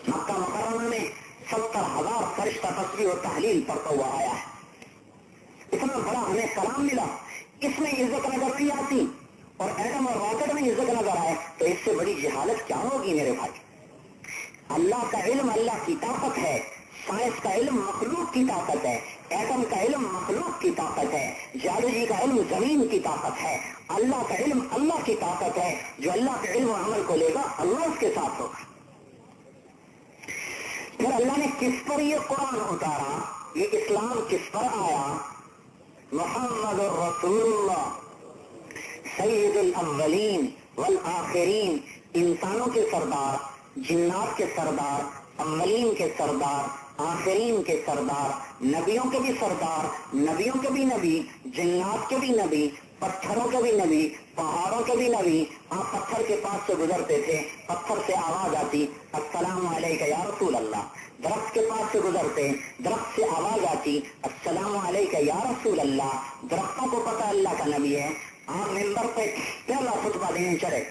Speaker 1: مکہ مکرمہ میں 70,000 فرشتہ تسبیح و تحلیل پڑھتا ہوا آیا ہے۔
Speaker 2: اتنا بڑا ہمیں کلام ملا، اس میں عزت نظر نہیں آتی اور ایٹم اور راکٹ میں عزت نظر آئے تو اس سے بڑی جہالت کیا ہوگی میرے بھائی؟ اللہ کا علم اللہ کی طاقت ہے، سائنس کا علم مخلوق کی طاقت ہے، ایٹم کا علم مخلوق کی طاقت ہے، جیولوجی کا علم زمین کی طاقت ہے، اللہ کا علم اللہ کی طاقت ہے۔ جو اللہ کے علم و عمل کو لے گا اللہ اس کے ساتھ ہوگا۔ پھر اللہ نے کس پر یہ قرآن اتارا، یہ اسلام کس پر آیا؟ محمد الرسول اللہ سید الاولین والآخرین، انسانوں کے سردار، جنات کے سردار، اولین کے سردار، آخرین کے سردار، نبیوں کے بھی سردار، نبیوں کے بھی نبی، جنات کے بھی نبی، پتھروں کے بھی نبی، پہاڑوں کے بھی نبی۔ آپ پتھر کے پاس سے گزرتے تھے، پتھر سے آواز آتی السلام علیکہ یا رسول اللہ۔ درخت کے پاس سے گزرتے، درخت سے آواز آتی السلام علیکہ یا رسول اللہ۔ درختوں کو پتہ اللہ کا نبی ہے۔ آپ ممبر پہ پہلا خطبہ دینے چلے،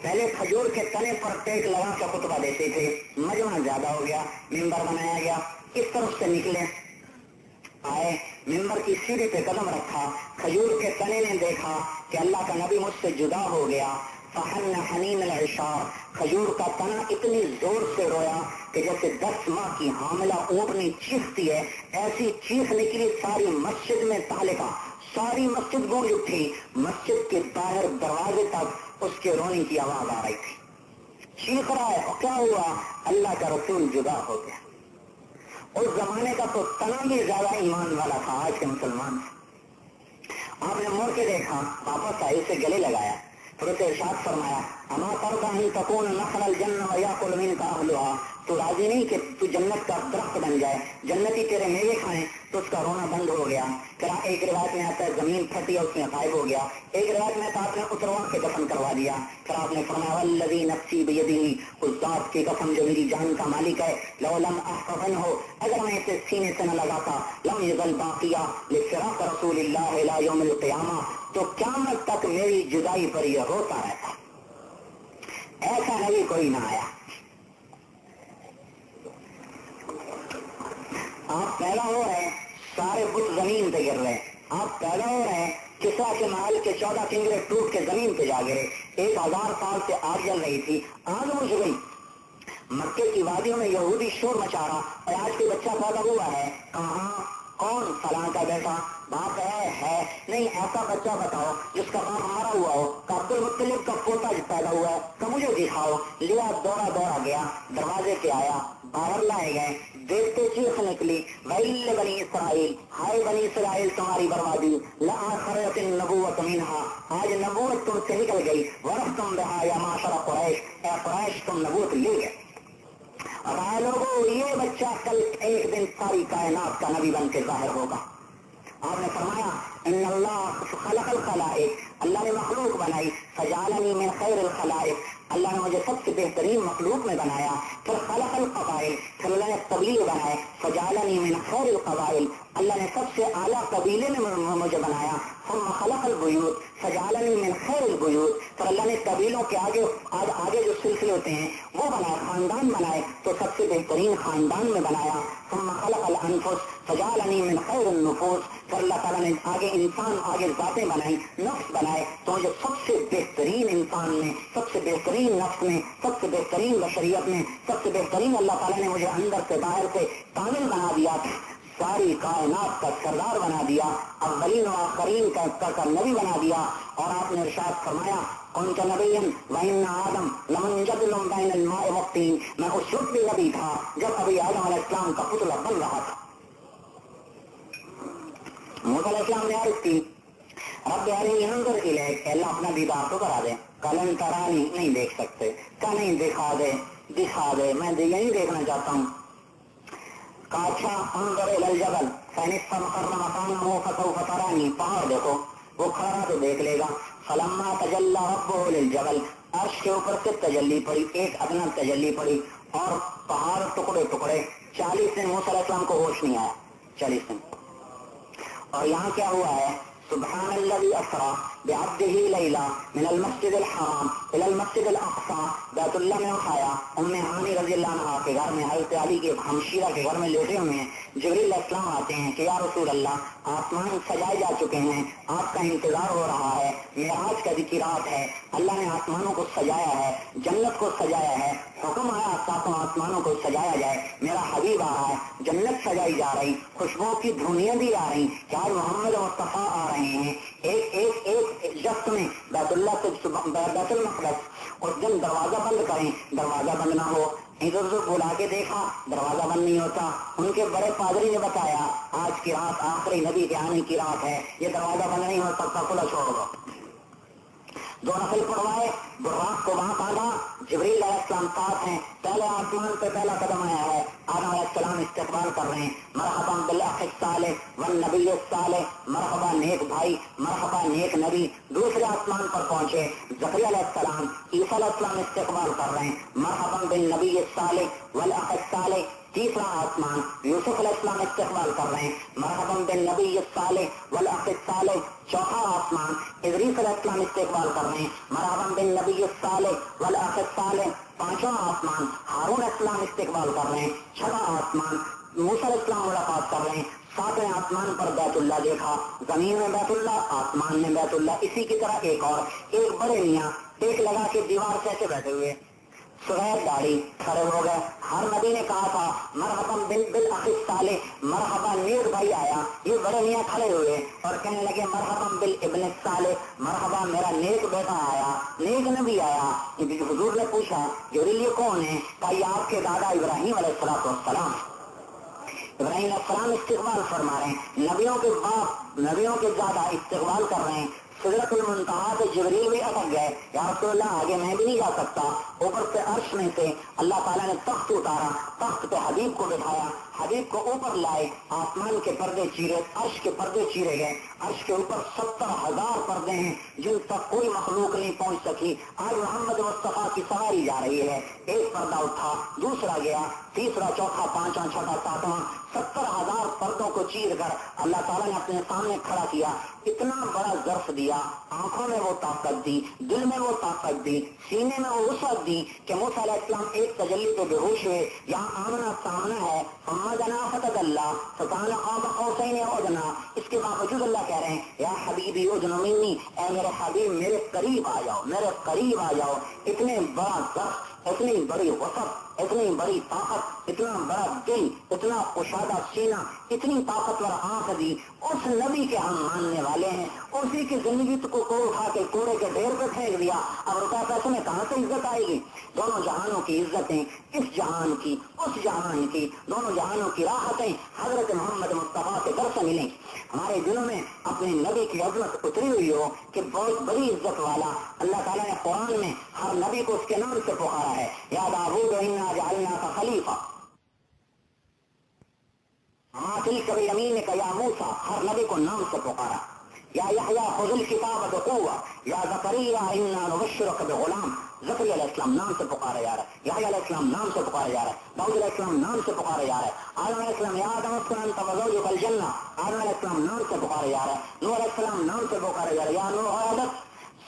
Speaker 2: پہلے کھجور کے تنے پر ٹیک لگا کے خطبہ دیتے تھے، مجمع زیادہ ہو گیا، ممبر بنایا گیا، اس طرف سے نکلے آئے، ممبر کی سیڑھی پہ قدم رکھا، کھجور کے تنے نے دیکھا کہ اللہ کا نبی مجھ سے جدا ہو گیا، فحن حنین العشار، کھجور کا تنا اتنی زور سے رویا کہ جیسے 10 ماہ کی حاملہ اونٹنی چیختی ہے، ایسی چیخ نکلی ساری مسجد میں تعلقہ، ساری مسجد گونج اٹھی، مسجد کے باہر دروازے تک اس کے رونے کی آواز آ رہی تھی، چیخ رہا ہے۔ اور کیا ہوا؟ اللہ کا رسول جدا ہو گیا۔ اس زمانے کا تو تنا بھی زیادہ ایمان والا تھا آج کے مسلمان سے۔ آپ نے مڑ کے دیکھا، واپس آئے، اسے گلے لگایا، پھر اسے ارشاد فرمایا اما ترضى ان تكون نخل الجنة ويأكل منك اهلها، تو راضی نہیں کہ تو جنت کا درخت بن جائے، جنتی تیرے میوے کھائیں؟ تو اس کا رونا بند ہو گیا۔ پھر ایک روایت میں آتا ہے زمین پھٹی اور اس میں غائب ہو گیا، ایک روایت میں آپ نے اتروا کے دفن کروا دیا۔ پھر آپ نے فرمایا والذی نفسی بیدہ، اس ذات کی قسم جو میری جان کا مالک ہے، لو لم احفظنہ، اگر میں اسے سینے سے نہ لگاتا، لم یزل باقیہ لفراق رسول اللہ الی یوم القیامہ، تو قیامت تک میری جدائی پر یہ روتا رہتا۔ ایسا نبی کوئی نہ آیا۔ آپ پیدا ہو رہے ہیں، سارے بت زمین پہ گر رہے، آپ پیدا ہو رہے ہیں، کسرا کے محل کے 14 کنگرے ٹوٹ کے زمین پہ جا گرے، 1000 سال سے آگ جل رہی تھی، آگ بجھ گئی۔ مکے کی وادیوں میں یہودی شور مچا رہا، اور آج کوئی بچہ پیدا ہوا ہے، کہاں، کون؟ فلاں کا بیٹا، باپ ہے نہیں، ایسا بچہ بتاؤ جس کا باپ مارا ہوا ہو، عبد المطلب کا پوتا پیدا ہوا ہے، تو مجھے دکھاؤ۔ لیا، دوڑا گیا، دروازے پہ آیا، باہر لائے گئے، دیکھتے چیخ نکلی ویل بنی اسرائیل، ہائے بنی اسرائیل تمہاری بربادی، لآخرت النبوۃ منہا، آج نبوت تم سے نکل گئی، ورثتم بہا یا معشر قریش، اے قریش تم نبوت لے گئے۔ اب لوگوں، یہ بچہ کل ایک دن ساری کائنات کا نبی بن کے ظاہر ہوگا۔ آپ نے فرمایا ان اللہ خلق الخلائق، اللہ نے مخلوق بنائی، فجعلنی من خیر الخلائق، اللہ نے مجھے سب سے بہترین مخلوق میں بنایا۔ پھر خلق القبائل، پھر اللہ نے قبیلے بنائے، فجعلنی من خیر القبائل، اللہ نے سب سے اعلیٰ قبیلے میں مجھے بنایا۔ ثم خلق البیوت فجعلنی من خیر البیوت، پھر اللہ نے قبیلوں کے آگے جو سلسلے ہوتے ہیں وہ بنائے، خاندان بنائے، تو سب سے بہترین خاندان میں بنایا۔ ثم خلق الانفس فجعلنی من خیر النفوس، پھر اللہ تعالیٰ نے آگے انسان، آگے ذاتیں بنائی، نفس بنائے، تو مجھے سب سے بہترین انسان میں، سب سے بہترین نفس میں، سب سے بہترین بشریت میں، سب سے بہترین اللہ تعالیٰ نے مجھے اندر سے باہر سے کامل بنا دیا، ساری کائنات کا سردار بنا دیا، اولین و آخرین کا نبی بنا دیا۔ اور آپ نے ارشاد فرمایا کون کا نبی وَإِنَّ آدم لَمُنْجَدِلٌ بَيْنَ الْمَاءِ وَالطِّينِ، میں اس وقت بھی نبی تھا جب ابھی آدم علیہ السلام کا پتلا بن رہا تھا۔ موسیٰ علیہ السلام نے عرض کی رب ارنی انظر الیک، اللہ اپنا دیدار تو کرا دے، لن ترانی، نہیں دیکھ سکتے، کہا نہیں، دکھا دے، میں یہی دیکھنا چاہتا ہوں۔ کہا اچھا انظر الی الجبل فإن استقر مكانه فسوف ترانی، پہاڑ دیکھو، وہ کھڑا تو دیکھ لے گا۔ فلما تجلی ربه للجبل، عرش کے اوپر سے تجلی پڑی، ایک ادنا تجلی پڑی، اور پہاڑ ٹکڑے 40 دن موسیٰ علیہ السلام کو ہوش نہیں آیا، 40 دن۔ اور یہاں کیا ہوا ہے سبحان الذي اسرا بعبده لیلا من المسجد الحرام الى المسجد الاقصى، بیت اللہ میں اٹھایا، ام ہانی رضی اللہ عنہا کے گھر میں، حضرت علی کے ہمشیرہ کے گھر میں لیٹے ہوئے ہیں، جبریل علیہ السلام آتے ہیں کہ یا رسول اللہ آسمان سجائے جا چکے ہیں، آپ کا انتظار ہو رہا ہے، معراج کا ذکر رات ہے، اللہ نے آسمانوں کو سجایا ہے، جنت کو سجایا ہے، حکم آیا ساتوں آسمانوں کو سجایا جائے، میرا حبیب آ رہا ہے، جنت سجائی جا رہی، خوشبو کی دھونیاں بھی آ رہی کہ آج محمد مصطفیٰ آ رہے ہیں، ایک ایک ایک جفت میں بیت اللہ سے بیت المقدس، اس دن دروازہ بند کریں، دروازہ بند نہ ہو، ادھر ادھر بلا کے دیکھا دروازہ بند نہیں ہوتا، ان کے بڑے پادری نے بتایا آج کی رات آخری نبی کے آنے کی رات ہے، یہ دروازہ بند نہیں ہو سکتا، کھلا چھوڑ دو، دو نفل پڑھوائے، براق کو وہاں باندھا، جبریل علیہ السلام ساتھ ہیں، پہلے آسمان پہ پہلا قدم آیا ہے، آدم علیہ السلام استقبال کر رہے ہیں، مرحبا بالاخ الصالح والنبی الصالح، مرحبا نیک بھائی، مرحبا نیک نبی، دوسرے آسمان پر پہنچے، زکریا علیہ السلام عیسیٰ علیہ السلام استقبال کر رہے ہیں، مرحبا بالنبی الصالح والاخ الصالح، تیسرا آسمان یوسف علیہ السلام استقبال کر رہے ہیں، مرحبا بالنبی الصالح والاخ الصالح، چوتھا آسمان ادریس علیہ السلام استقبال کر رہے ہیں، مرحبا بالنبی الصالح والاخ الصالح، پانچواں آسمان ہارون علیہ السلام استقبال کر رہے ہیں، چھٹا آسمان موسیٰ علیہ السلام ملاقات کر رہے ہیں، ساتویں آسمان پر بیت اللہ دیکھا، زمین میں بیت اللہ، آسمان میں بیت اللہ، اسی کی طرح ایک اور ایک بڑے میاں ٹیک لگا کے دیوار سے ایسے بیٹھے ہوئے، سفید داڑھی، کھڑے ہو گئے، ہر نبی نے کہا تھا مرحبا بالاخ الصالح، مرحبا نیک بھائی آیا، یہ بڑے میاں کھڑے ہوئے اور کہنے لگے مرحبا بالابن الصالح، مرحبا میرا نیک بیٹا آیا، نیک نبی آیا، حضور نے پوچھا جبریل یہ کون ہے؟ کہا یہ آپ کے دادا ابراہیم علیہ السلام، ابراہیم علیہ السلام استقبال فرما رہے ہیں، نبیوں کے باپ نبیوں کے زیادہ استقبال کر رہے ہیں، سدرۃ المنتہا سے جبریل بھی اٹک گئے، یا رسول اللہ آگے میں بھی نہیں جا سکتا، اوپر سے عرش میں سے اللہ تعالیٰ نے تخت اتارا، تخت پہ حبیب کو بٹھایا، حبیب کو اوپر لائے، آسمان کے پردے چیرے، عرش کے پردے چیرے گئے، عرش کے اوپر 70,000 پردے ہیں جن تک کوئی مخلوق نہیں پہنچ سکی، آج محمد مصطفیٰ کی سواری جا رہی ہے، ایک پردہ اٹھا، دوسرا گیا، تیسرا، چوتھا، پانچواں، چھٹا، ساتواں، 70,000 پردوں کو چیر کر اللہ تعالیٰ نے اپنے سامنے کھڑا کیا، اتنا بڑا ظرف دیا، آنکھوں میں وہ طاقت دی، دل میں وہ طاقت دی، سینے میں وہ وسعت دی کہ موسیٰ علیہ السلام ایک تجلی پہ بے ہوش ہوئے، یہاں آمنا سامنا ہے، ثم دنا فتدلی فکان قاب قوسین او ادنی، اس کے باوجود اللہ کہہ رہے ہیں یا حبیبی ادن منی، اے میرے حبیب میرے قریب آ جاؤ، میرے قریب آ جاؤ، اتنے بڑا ظرف، اتنی بڑی وسعت، اتنی بڑی طاقت، اتنا بڑا دل، اتنا کشادہ سینہ، اتنی طاقتور آنکھ دی، اس نبی کے ہم ماننے والے ہیں، اسی کی زندگی کو اٹھا کے کوڑے کے ڈھیر پہ پھینک دیا، اب روپے پیسے میں کہاں سے عزت آئے گی؟ دونوں جہانوں کی عزتیں، اس جہان کی اس جہان کی، دونوں جہانوں کی راحتیں حضرت محمد مصطفیٰ کے در سے ملیں، ہمارے دلوں میں اپنے نبی کی عظمت اتری ہوئی ہو کہ بہت بڑی عزت والا اللہ تعالیٰ نے قرآن میں ہر نبی کو اس کے نام سے پکارا ہے، یا داؤد انا جعلناک خلیفہ، تلک بیمینک یا موسیٰ، ہر نبی کو نام سے پکارا، یا یحییٰ خذ الکتاب بقوہ، یا زکریا انا نبشرک بغلام، زکریا علیہ السلام نام سے پکارا جا رہا ہے، یحییٰ علیہ السلام نام سے پکارا جا رہا ہے، داؤد علیہ السلام نام سے پکارا جا رہا ہے، آدم علیہ السلام یا آدم اسکن انت وزوجک الجنہ، آدم علیہ السلام نام سے پکارا جا رہا ہے، نوح علیہ السلام نام سے پکارا جا رہا ہے، یا نوح عبدک،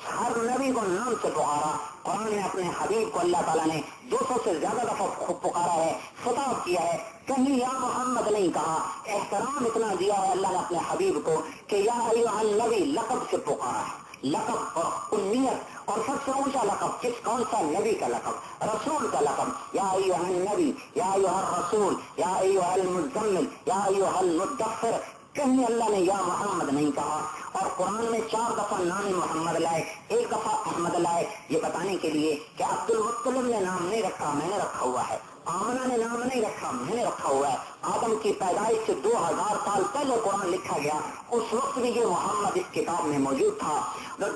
Speaker 2: ہر نبی کو نام سے پکارا، قرآن نے اپنے حبیب کو اللہ تعالیٰ نے 200 سے زیادہ دفعہ پکارا ہے، خطاب کیا ہے، کہیں یا محمد نہیں کہا، احترام اتنا دیا ہے اللہ نے اپنے حبیب کو کہ یا ایھا النبی لقب سے پکارا ہے، لقب اور کنیت، اور سب سے اونچا لقب کون سا؟ نبی کا لقب، رسول کا لقب، یا ایھا النبی، یا ایھا الرسول، یا ایھا المزمل، یا ایھا المدثر، کہیں اللہ نے یا محمد نہیں کہا، اور قرآن میں 4 دفعہ نام محمد لائے، 1 دفعہ احمد لائے، یہ بتانے کے لیے کہ عبد المطلب نے نام نہیں رکھا، میں نے رکھا ہوا ہے، آمنہ نے نام نہیں رکھا، میں نے رکھا ہوا ہے، آدم کی پیدائش سے 2000 سال پہلے قرآن لکھا گیا، اس وقت بھی یہ محمد اس کتاب میں موجود تھا،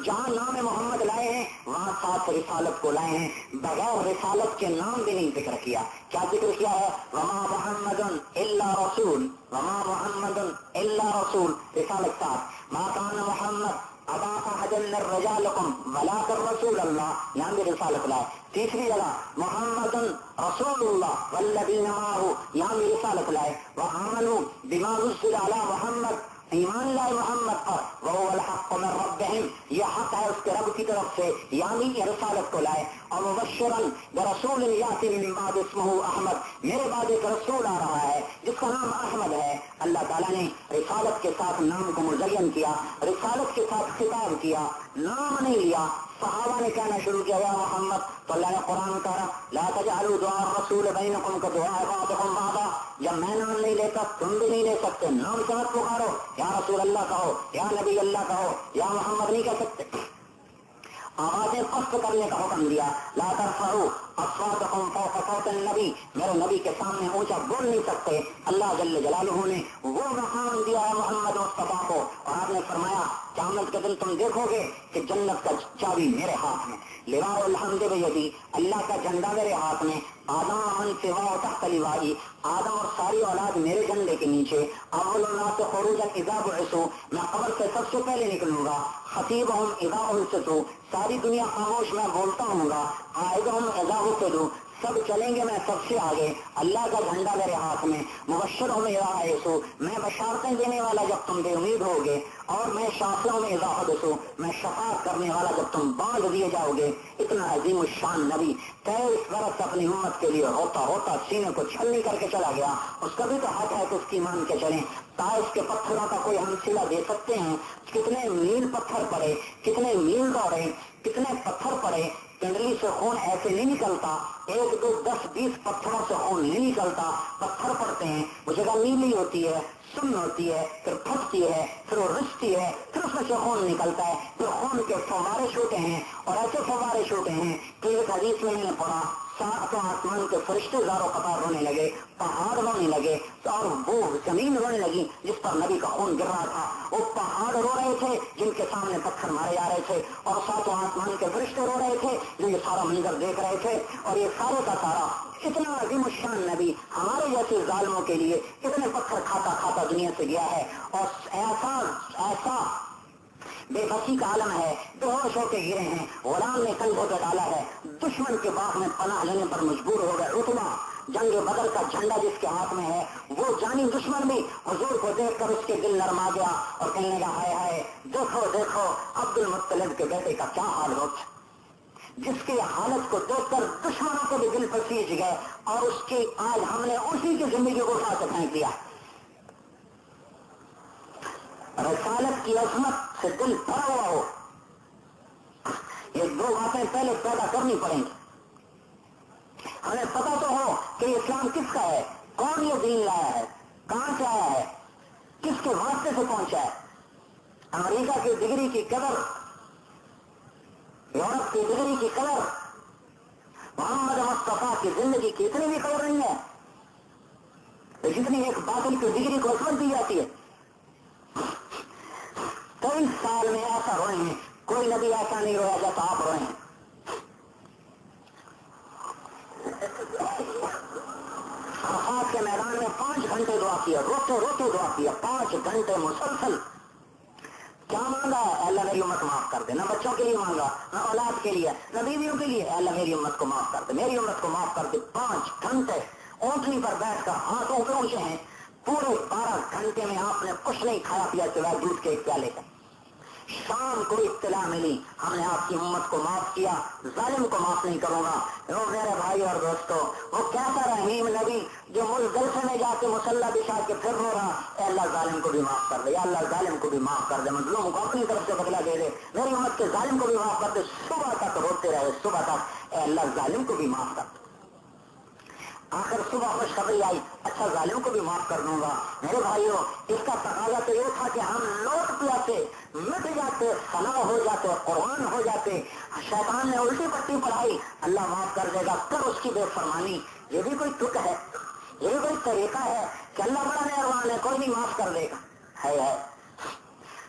Speaker 2: جہاں نام محمد لائے ہیں وہاں ساتھ رسالت کو لائے ہیں، بغیر رسالت کے نام بھی نہیں ذکر کیا، کیا ذکر کیا ہے؟ وما محمد الا رسول، وما محمد الا رسول، رسالت ساتھ، ما کان محمد ابا احد من رجالکم ولکن رسول اللہ، یہاں بھی رسالت لائے، تیسری جگہ محمد رسول اللہ والذین معہ، یہاں بھی رسالت لائے، وآمنوا بما نزل علی محمد، ایمان لائے محمد پر، وہ الحق من ربہم، یہ حق ہے اس کے رب کی طرف سے، یعنی یہ رسالت کو لائے، اور مبشرا برسول یاتی من بعد اسمہ احمد، میرے بعد ایک رسول آ رہا ہے جس کا نام احمد ہے، اللہ تعالیٰ نے رسالت کے ساتھ نام کو مزین کیا، رسالت کے ساتھ خطاب کیا، نام نہیں لیا۔ صحابہ نے کہنا شروع کیا یا محمد، تو اللہ نے قرآن کہا لا تجعلوا دعاء الرسول بینکم کدعاء بعضکم بعضا، جب میں نام نہیں لیتا تم بھی نہیں لے سکتے، نام سے مت پکارو، یا رسول اللہ کہو، یا نبی اللہ کہو، یا محمد نہیں کہہ سکتے۔ آوازیں پست کرنے کا حکم دیا، لا ترفعوا اصواتکم فوق صوت النبی، میرے نبی کے سامنے اونچا بول نہیں سکتے۔ اللہ جل جلالہ نے وہ مقام دیا ہے محمد مصطفیٰ کو، اور آپ نے فرمایا قیامت کے دن تم دیکھو گے کہ جنت کا چابی میرے ہاتھ میں، لواء الحمد بیدی، اللہ کا جھنڈا میرے ہاتھ میں، آدم من سوا تحت لوائی، آدم اور ساری اولاد میرے جھنڈے کے نیچے، اول الناس خروجا اذا بعثوا، میں قبر سے سب سے پہلے نکلوں گا، خطیبہم اذا انصتوا، ساری دنیا خاموش میں بولتا ہوں گا، قائدہم اذا وقدوا، سب چلیں گے میں سب سے آگے، اللہ کا جھنڈا میرے ہاتھ میں، مبشرہم اذا آئسوا، میں بشارتیں دینے والا جب تم بے امید ہوگے، اور میں شافعہم اذا حدثوا، میں شفاعت کرنے والا جب تم باندھ دیے جاؤ گے۔ اتنا عظیم الشان نبی 23 برس اپنی امت کے لیے ہوتا ہوتا سینے کو چھلنی کر کے چلا گیا، اس کا بھی تو حق ہے کہ اس کی مان کے چلیں۔ طائف کے پتھروں کا کوئی ہم صلہ دے سکتے ہیں؟ کتنے میل پتھر پڑے، کتنے میل دوڑے، کتنے پتھر پڑے، کنڈلی سے خون ایسے نہیں نکلتا، 1 2 10 20 پتھروں سے خون نہیں نکلتا، پتھر پڑتے ہیں، وہ جگہ نیلی ہوتی ہے، سن ہوتی ہے، پھر پھٹتی ہے، پھر وہ رستی ہے، پھر اس میں سے خون نکلتا ہے، پھر خون کے فوارے چھوٹے ہیں، اور ایسے فوارے چھوٹے ہیں کہ ایک حدیث میں نے پڑھا 7 آسمان کے فرشتے زاروں قطار رونے لگے، پہاڑ رونے لگے، اور وہ زمین رونے لگی جس پر نبی کا خون گر رہا تھا، وہ پہاڑ رو رہے تھے جن کے سامنے پتھر مارے جا رہے تھے، اور 7 آسمان کے فرشتے رو رہے تھے جو یہ سارا منظر دیکھ رہے تھے، اور یہ سارے کا سارا اتنا عظیم الشان نبی ہمارے جیسے ظالموں کے لیے اتنے پتھر کھاتا کھاتا دنیا سے گیا ہے، اور ایسا بے بسی کا عالم ہے، بے ہوش ہو کے گرے ہیں، غلام نے کندھوں پہ ڈالا ہے، دشمن کے باغ میں پناہ لینے پر مجبور ہو گئے، عتبہ جنگ بدر کا جھنڈا جس کے ہاتھ میں ہے، وہ جانی دشمن بھی حضور کو دیکھ کر اس کے دل نرما گیا اور کہنے لگا ہائے ہائے دیکھو دیکھو عبد المطلب کے بیٹے کا کیا حال ہو، جس کی حالت کو دیکھ کر دشمنوں کو بھی دل پسیج گئے، اور اس کی آج ہم نے اسی کی زندگی کو اٹھا کے پھینک دیا۔ رسالت کی عظمت سے دل بھرا ہوا ہو، یہ 2 باتیں پہلے پیدا کرنی پڑیں گی۔ ہمیں پتا تو ہو کہ اسلام کس کا ہے، کون یہ دین لایا ہے، کہاں سے آیا ہے، کس کے واسطے سے پہنچا ہے۔ امریکہ کی ڈگری کی قدر، یورپ کی ڈگری کی قدر، محمد مصطفیٰ کی زندگی کی اتنی بھی قدر نہیں ہے جتنی ایک باطل کی ڈگری کو عصمت دی جاتی ہے۔ 23 سال میں ایسا روئے ہیں، کوئی نبی ایسا نہیں رویا جیسا آپ روئے ہیں۔ عرفات کے میدان میں 5 گھنٹے دعا کیا، روتے روتے دعا کیا، 5 گھنٹے مسلسل۔ کیا مانگا؟ اللہ میری امت معاف کر دے، نہ بچوں کے لیے مانگا، نہ اولاد کے لیے، نہ بیویوں کے لیے، اللہ میری امت کو معاف کر دے، میری امت کو معاف کر دے۔ 5 گھنٹے اونٹنی پر بیٹھ کر ہاتھوں پہ اونچے ہیں، پورے 12 گھنٹے میں آپ نے کچھ نہیں کھایا پیا سوائے دودھ کے 1 پیالے کا۔ شام کو اطلاع ملی ہم نے آپ کی امت کو معاف کیا، ظالم کو معاف نہیں کروں گا۔ وہ میرے بھائی اور دوستو، وہ کیسا رحیم نبی جو مزدلفے میں جا کے مسلح بچھا کے پھر رو رہا، اے اللہ ظالم کو بھی معاف کر دے، یا اللہ ظالم کو بھی معاف کر دے، مظلوم کو اپنی طرف سے بدلہ دے دے، میری امت کے ظالم کو بھی معاف کر دے۔ صبح تک روتے رہے، صبح تک اے اللہ ظالم کو بھی معاف کر دے۔ آخر صبح خوشخبری آئی، اچھا ظالم کو بھی معاف کر دوں گا۔ میرے بھائیوں، اس کا تقاضا تو یہ تھا کہ ہم لوٹ جاتے، مٹ جاتے، فنا ہو جاتے، قربان ہو جاتے۔ شیطان نے الٹی پٹی پڑھائی، اللہ معاف کر دے گا، کر اس کی بے فرمانی۔ یہ بھی کوئی ٹک ہے، یہ بھی کوئی طریقہ ہے کہ اللہ بڑا مہربان ہے، کوئی نہیں معاف کر دے گا؟ ہے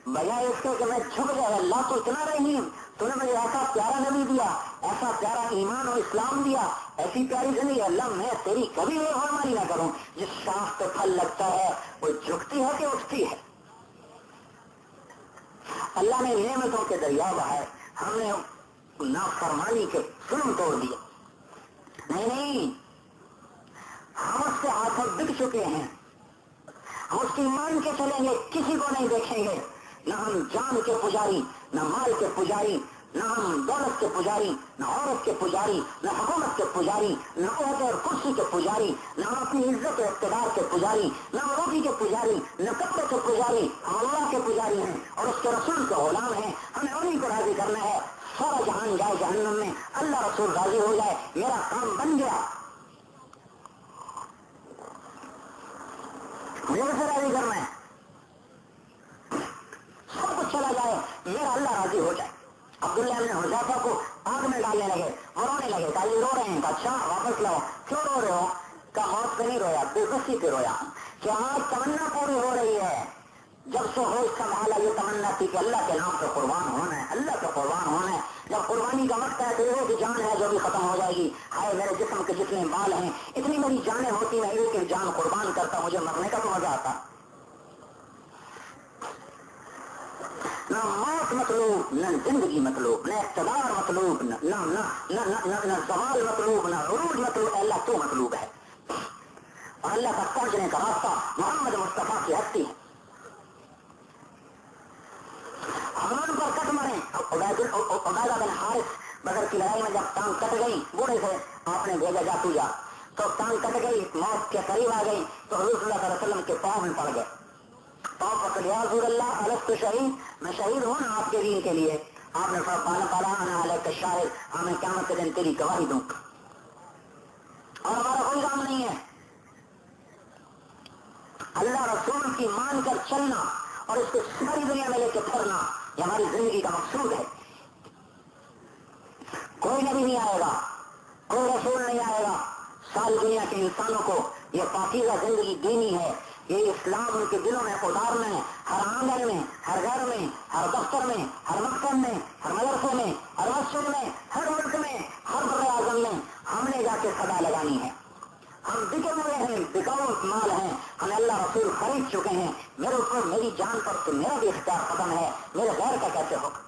Speaker 2: بجائے اس کے کہ میں جھک جائے، اللہ تو اتنا رحیم، تو نے مجھے ایسا پیارا نبی دیا، ایسا پیارا ایمان و اسلام دیا، ایسی پیاری زندگی، اللہ میں تیری کبھی بے فرمانی نہ کروں۔ جس شاخ پہ پھل لگتا ہے وہ جھکتی ہے کہ اٹھتی ہے؟ اللہ نے نعمتوں کے دریا بہائے، ہم نے نافرمانی کے ظلم توڑ دیا۔ نہیں، ہم اس کے ہاتھوں بک چکے ہیں، ہم اس کی مان کے چلیں گے، کسی کو نہیں دیکھیں گے، نہ ہم جان کے پجاری، نہ مال کے پجاری، نہ ہم دولت کے پجاری، نہ عورت کے پجاری، نہ حکومت کے پجاری، نہ عہدے اور کرسی کے پجاری، نہ ہم اپنی عزت و اقتدار کے پجاری، نہ ہم روٹی کے پجاری، نہ کپڑے کے پجاری، ہم اللہ کے پجاری ہیں اور اس کے رسول کے غلام ہیں. ہمیں انہیں کو راضی کرنا ہے. سارا جہان جائے جہنم میں، اللہ رسول راضی ہو جائے، میرا کام بن گیا. مجھے اسے راضی کرنا ہے، سب کچھ چلا جائے، میرا اللہ راضی ہو جائے. عبداللہ ابن حذیفہ کو آگ میں ڈالنے لگے، وہ رونے لگے. کہا یہ رو رہے ہیں؟ اچھا واپس لاؤ. کیوں رو رہے ہو؟ کہ موت پہ نہیں رویا، بے بسی پہ رویا کہ آج تمنا پوری ہو رہی ہے. جب سے ہوش سنبھالا یہ تمنا تھی کہ اللہ کے نام پہ قربان ہونا ہے، اللہ کا قربان ہونا ہے. جب قربانی کا وقت ہے تو ایک جان ہے جو بھی ختم ہو جائے گی. ہائے میرے جسم کے جتنے بال ہیں، اتنی میری جانیں ہوتی، میں ایک ایک جان قربان کرتا. مجھے مرنے کا تو مزہ آتا. نہ موت مطلوب، نہ زندگی مطلوب، نہ اقتدار مطلوب، نہ زوال مطلوب، نہ عروج مطلوب. اللہ تو مطلوب ہے اور اللہ تک پہنچنے کا راستہ محمد مصطفیٰ کی ہستی ہے. ہم پر کٹ مرے. عبیدہ بن حارث بدر کی لڑائی میں جب ٹانگ کٹ گئی، بوڑھے سے آپ نے بھیجا جا تو جا، تو ٹانگ کٹ گئی، موت کے قریب آ گئی تو حضور صلی اللہ علیہ وسلم کے پاؤں میں پڑ گئے. پاؤں پکڑ لیا، حضور اللہ الست شہید، میں شہید ہوں نا آپ کے دین کے لیے. آپ نے پڑھا انا علیک شاہد، ہمیں قیامت کے دن تیری گواہی دوں اور ہمارا کوئی کام نہیں ہے. اللہ رسول کی مان کر چلنا اور اس کو ساری دنیا میں لے کے پھرنا، یہ ہماری زندگی کا مقصود ہے. کوئی نبی نہیں آئے گا، کوئی رسول نہیں آئے گا، ساری دنیا کے انسانوں کو یہ پاکیزہ زندگی دینی ہے. یہ اسلام ان کے دلوں میں اتارنا ہے. ہر آنگن میں، ہر گھر میں، ہر دفتر میں، ہر مکتب میں، ہر مدرسے میں، ہر مسجد میں، ہر ملک میں، ہر بر اعظم میں ہم نے جا کے صدا لگانی ہے. ہم بکے ہوئے ہیں، بکاؤ مال ہیں، ہمیں اللہ رسول خرید چکے ہیں. میرے اوپر، میری جان پر تو میرا بھی اختیار ختم ہے، میرے غیر کا کیسے ہوگا؟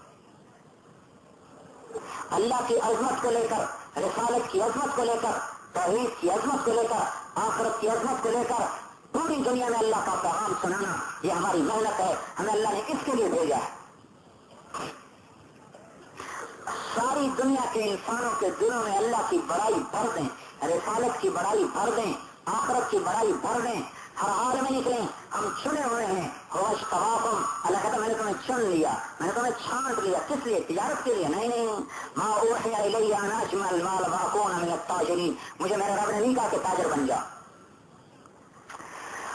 Speaker 2: اللہ کی عظمت کو لے کر، رسالت کی عظمت کو لے کر، توحید کی عظمت کو لے کر، آخرت کی عظمت کو لے کر پوری دنیا میں اللہ کا پیغام سنانا، یہ ہماری محنت ہے. ہمیں اللہ نے اس کے لیے بھیجا ہے. ساری دنیا کے انسانوں کے دلوں میں اللہ کی بڑائی بھر دیں، رسالت کی بڑائی بھر دیں، آخرت کی بڑائی بھر دیں. ہر حال میں نکلیں، ہم چنے ہوئے ہیں. ہوش تباہم، اللہ کہتا میں نے تمہیں چن لیا، میں نے تمہیں چھانٹ لیا. کس لیے؟ تجارت کے لیے نہیں. ما اوحی الی ان اجمع المال واکون من التاجرین، مجھے میرے رب نے نہیں کہا کہ تاجر بن جا.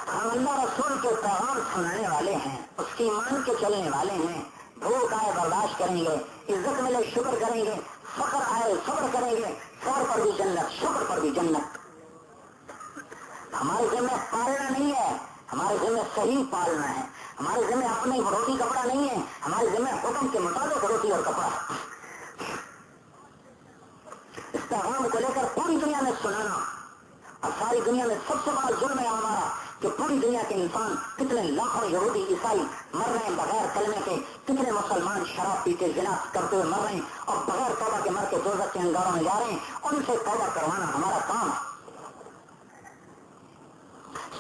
Speaker 2: ہم اللہ رسول کے پیغام سنانے والے ہیں، اس کی مان کے چلنے والے ہیں. بھوک آئے برداشت کریں گے، عزت ملے شکر کریں گے، فقر آئے صبر کریں گے. فور پر بھی جنت، شکر پر بھی جنت. ہمارے ذمہ پالنا نہیں ہے، ہمارے ذمہ صحیح پالنا ہے. ہمارے ذمہ اپنی روٹی کپڑا نہیں ہے، ہمارے ذمہ حکم کے مطابق روٹی اور کپڑا. اس پیغام کو لے کر پوری دنیا میں سنانا. اور ساری دنیا میں سب سے بڑا ظلم ہے ہمارا کہ پوری دنیا کے انسان، کتنے لاکھوں یہودی عیسائی مر رہے ہیں بغیر کلمے کے، کتنے مسلمان شراب پیتے زنا کرتے ہوئے مر رہے ہیں اور بغیر توبہ کے مر کے دوزخ کے انگاروں میں جا رہے ہیں. ان سے توبہ کروانا ہمارا کام ہے.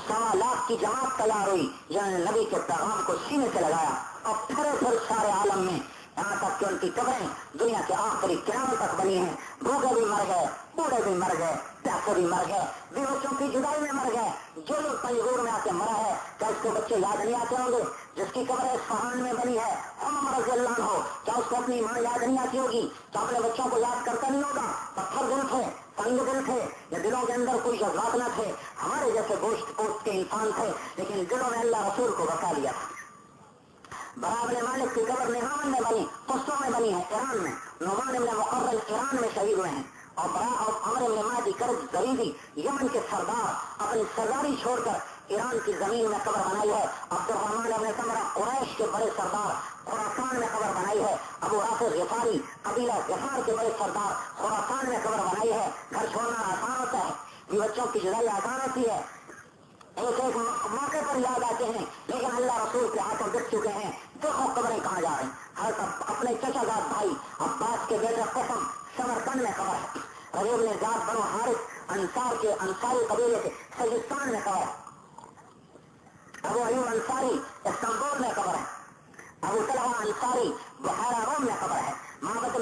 Speaker 2: 1.25 لاکھ کی جماعت تیار ہوئی جنہوں نے نبی کے پیغام کو سینے سے لگایا اور پھر سارے عالم میں، یہاں تک کہ ان کی قبریں دنیا کے آخری قیامت تک بنی ہیں. بھوکے بھی مر گئے، بوڑھے بھی مر گئے، پیسے بھی مر گئے، بے بچوں کی جدائی میں مر گئے. جو لوگ تنظور میں آ کے مرا ہے، کیا اس کو بچے یاد نہیں آتے ہوں گے؟ جس کی قبر اصفہان میں بنی ہے، عمر رضی اللہ عنہ، کیا اس کو اپنی ماں یاد نہیں آتی ہوگی؟ کیا اپنے بچوں کو یاد کرتا نہیں ہوگا؟ پتھر دل تھے، تنگ دل تھے، یا دلوں کے اندر کوئی جذبات نہ تھے؟ ہمارے جیسے گوشت پوشت کے انسان تھے، لیکن دلوں میں اللہ رسول کو بسا لیا. برابر مالک کی قبر نہاون میں بنی، قصوں میں بنی ہے، ایران میں. نعمان بن مقرن ایران میں شہید ہوئے ہیں. اور عمر بن مادی کرد زریدی یمن کے سردار اپنی سرداری چھوڑ کر ایران کی زمین میں قبر بنائی ہے. عبد الرحمان ابن سمرہ قریش کے بڑے سردار خراسان میں قبر بنائی ہے. ابو رافع غفاری قبیلہ غفار کے بڑے سردار خراسان میں قبر بنائی ہے. گھر چھوڑنا آسان ہوتا ہے، یہ بچوں کی جدائی آسان ہوتی ہے، ایک ایک موقع پر یاد آتے ہیں، لیکن اللہ رسول کے ہاتھوں دکھ چکے ہیں. دیکھو قبریں کہاں جا رہی ہیں. ہر اپنے چچا زاد بھائی عباس کے بیٹے قسم سمرقند میں قبر ہے. ربیع بن زیاد بنو حارث انصار کے انصاری قبیلے کے سجستان میں قبر ہے. ابو ایوب انصاری استنبول میں قبر ہے. ابو طلحہ انصاری بحیرہ روم میں قبر ہے. محمد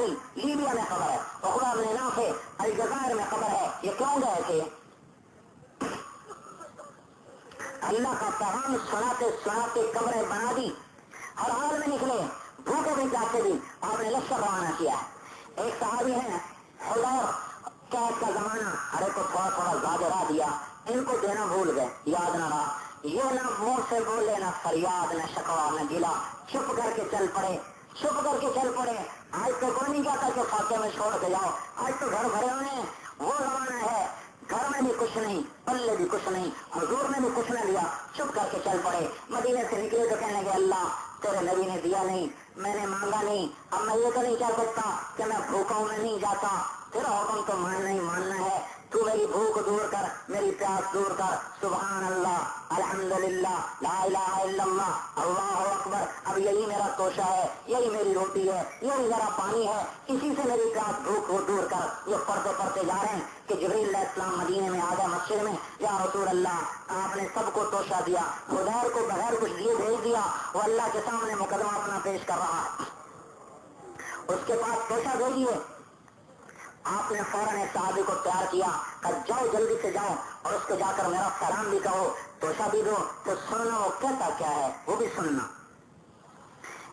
Speaker 2: الجزائری لیبیا میں خبر ہے، عقبہ بن نافع الجزائر میں خبر ہے. یہ کیوں گئے تھے؟ اللہ کا پیغام سناتے سناتے قبریں بنا دی، ہر حال میں نکلے، بھوکے بھی جاتے بھی، آپ نے لشکر روانہ کیا. ایک صحابی ہے حضور قید کا زمانہ، ارے کو تھوڑا تھوڑا زیادہ راہ دیا، ان کو دینا بھول گئے، یاد نہ رہا. یہ نہ منہ سے بولے، نہ فریاد، نہ شکوا، نہ گلا، چپ کر کے چل پڑے، چپ کر کے چل پڑے. آج تو کوئی نہیں کہتا کہ فاقے میں چھوڑ کے جاؤ، آج تو گھر بھرے ہوئے ہیں. وہ زمانہ ہے گھر میں بھی کچھ نہیں، پلے بھی کچھ نہیں، حضور نے بھی کچھ نہ لیا، چپ کر کے چل پڑے. مدینے سے نکلے تو کہنے لگے اللہ تیرے نبی نے دیا نہیں، میں نے مانگا نہیں، اب میں یہ تو نہیں کہہ سکتا کہ میں بھوکا ہوں میں نہیں جاتا، تیرا حکم تو ماننا ہی ماننا ہے. تو میری بھوک دور کر، میری پیاس دور کر. سبحان اللہ، الحمدللہ، لا الہ الا اللہ، اللہ اکبر. اب یہی میرا توشہ ہے، یہی میری روٹی ہے، یہی میرا پانی ہے، اسی سے میری پیاس بھوک وہ دور کر. یہ پڑھتے پڑھتے جا رہے ہیں کہ جبریل علیہ السلام مدینے میں آ گئے مسجد میں. یا رسول اللہ آپ نے سب کو توشہ دیا، خدیر کو بغیر کچھ دیے بھیج دیا، وہ اللہ کے سامنے مقدمہ اپنا پیش کر رہا ہے، اس کے پاس توشہ بھیجیے. آپ نے فوراً ایک صحابی کو تیار کیا کہ جاؤ جلدی سے جاؤ اور اس کو جا کر میرا سلام بھی کہو، توشہ بھی دو. تو سننا وہ کہتا کیا ہے وہ بھی سننا.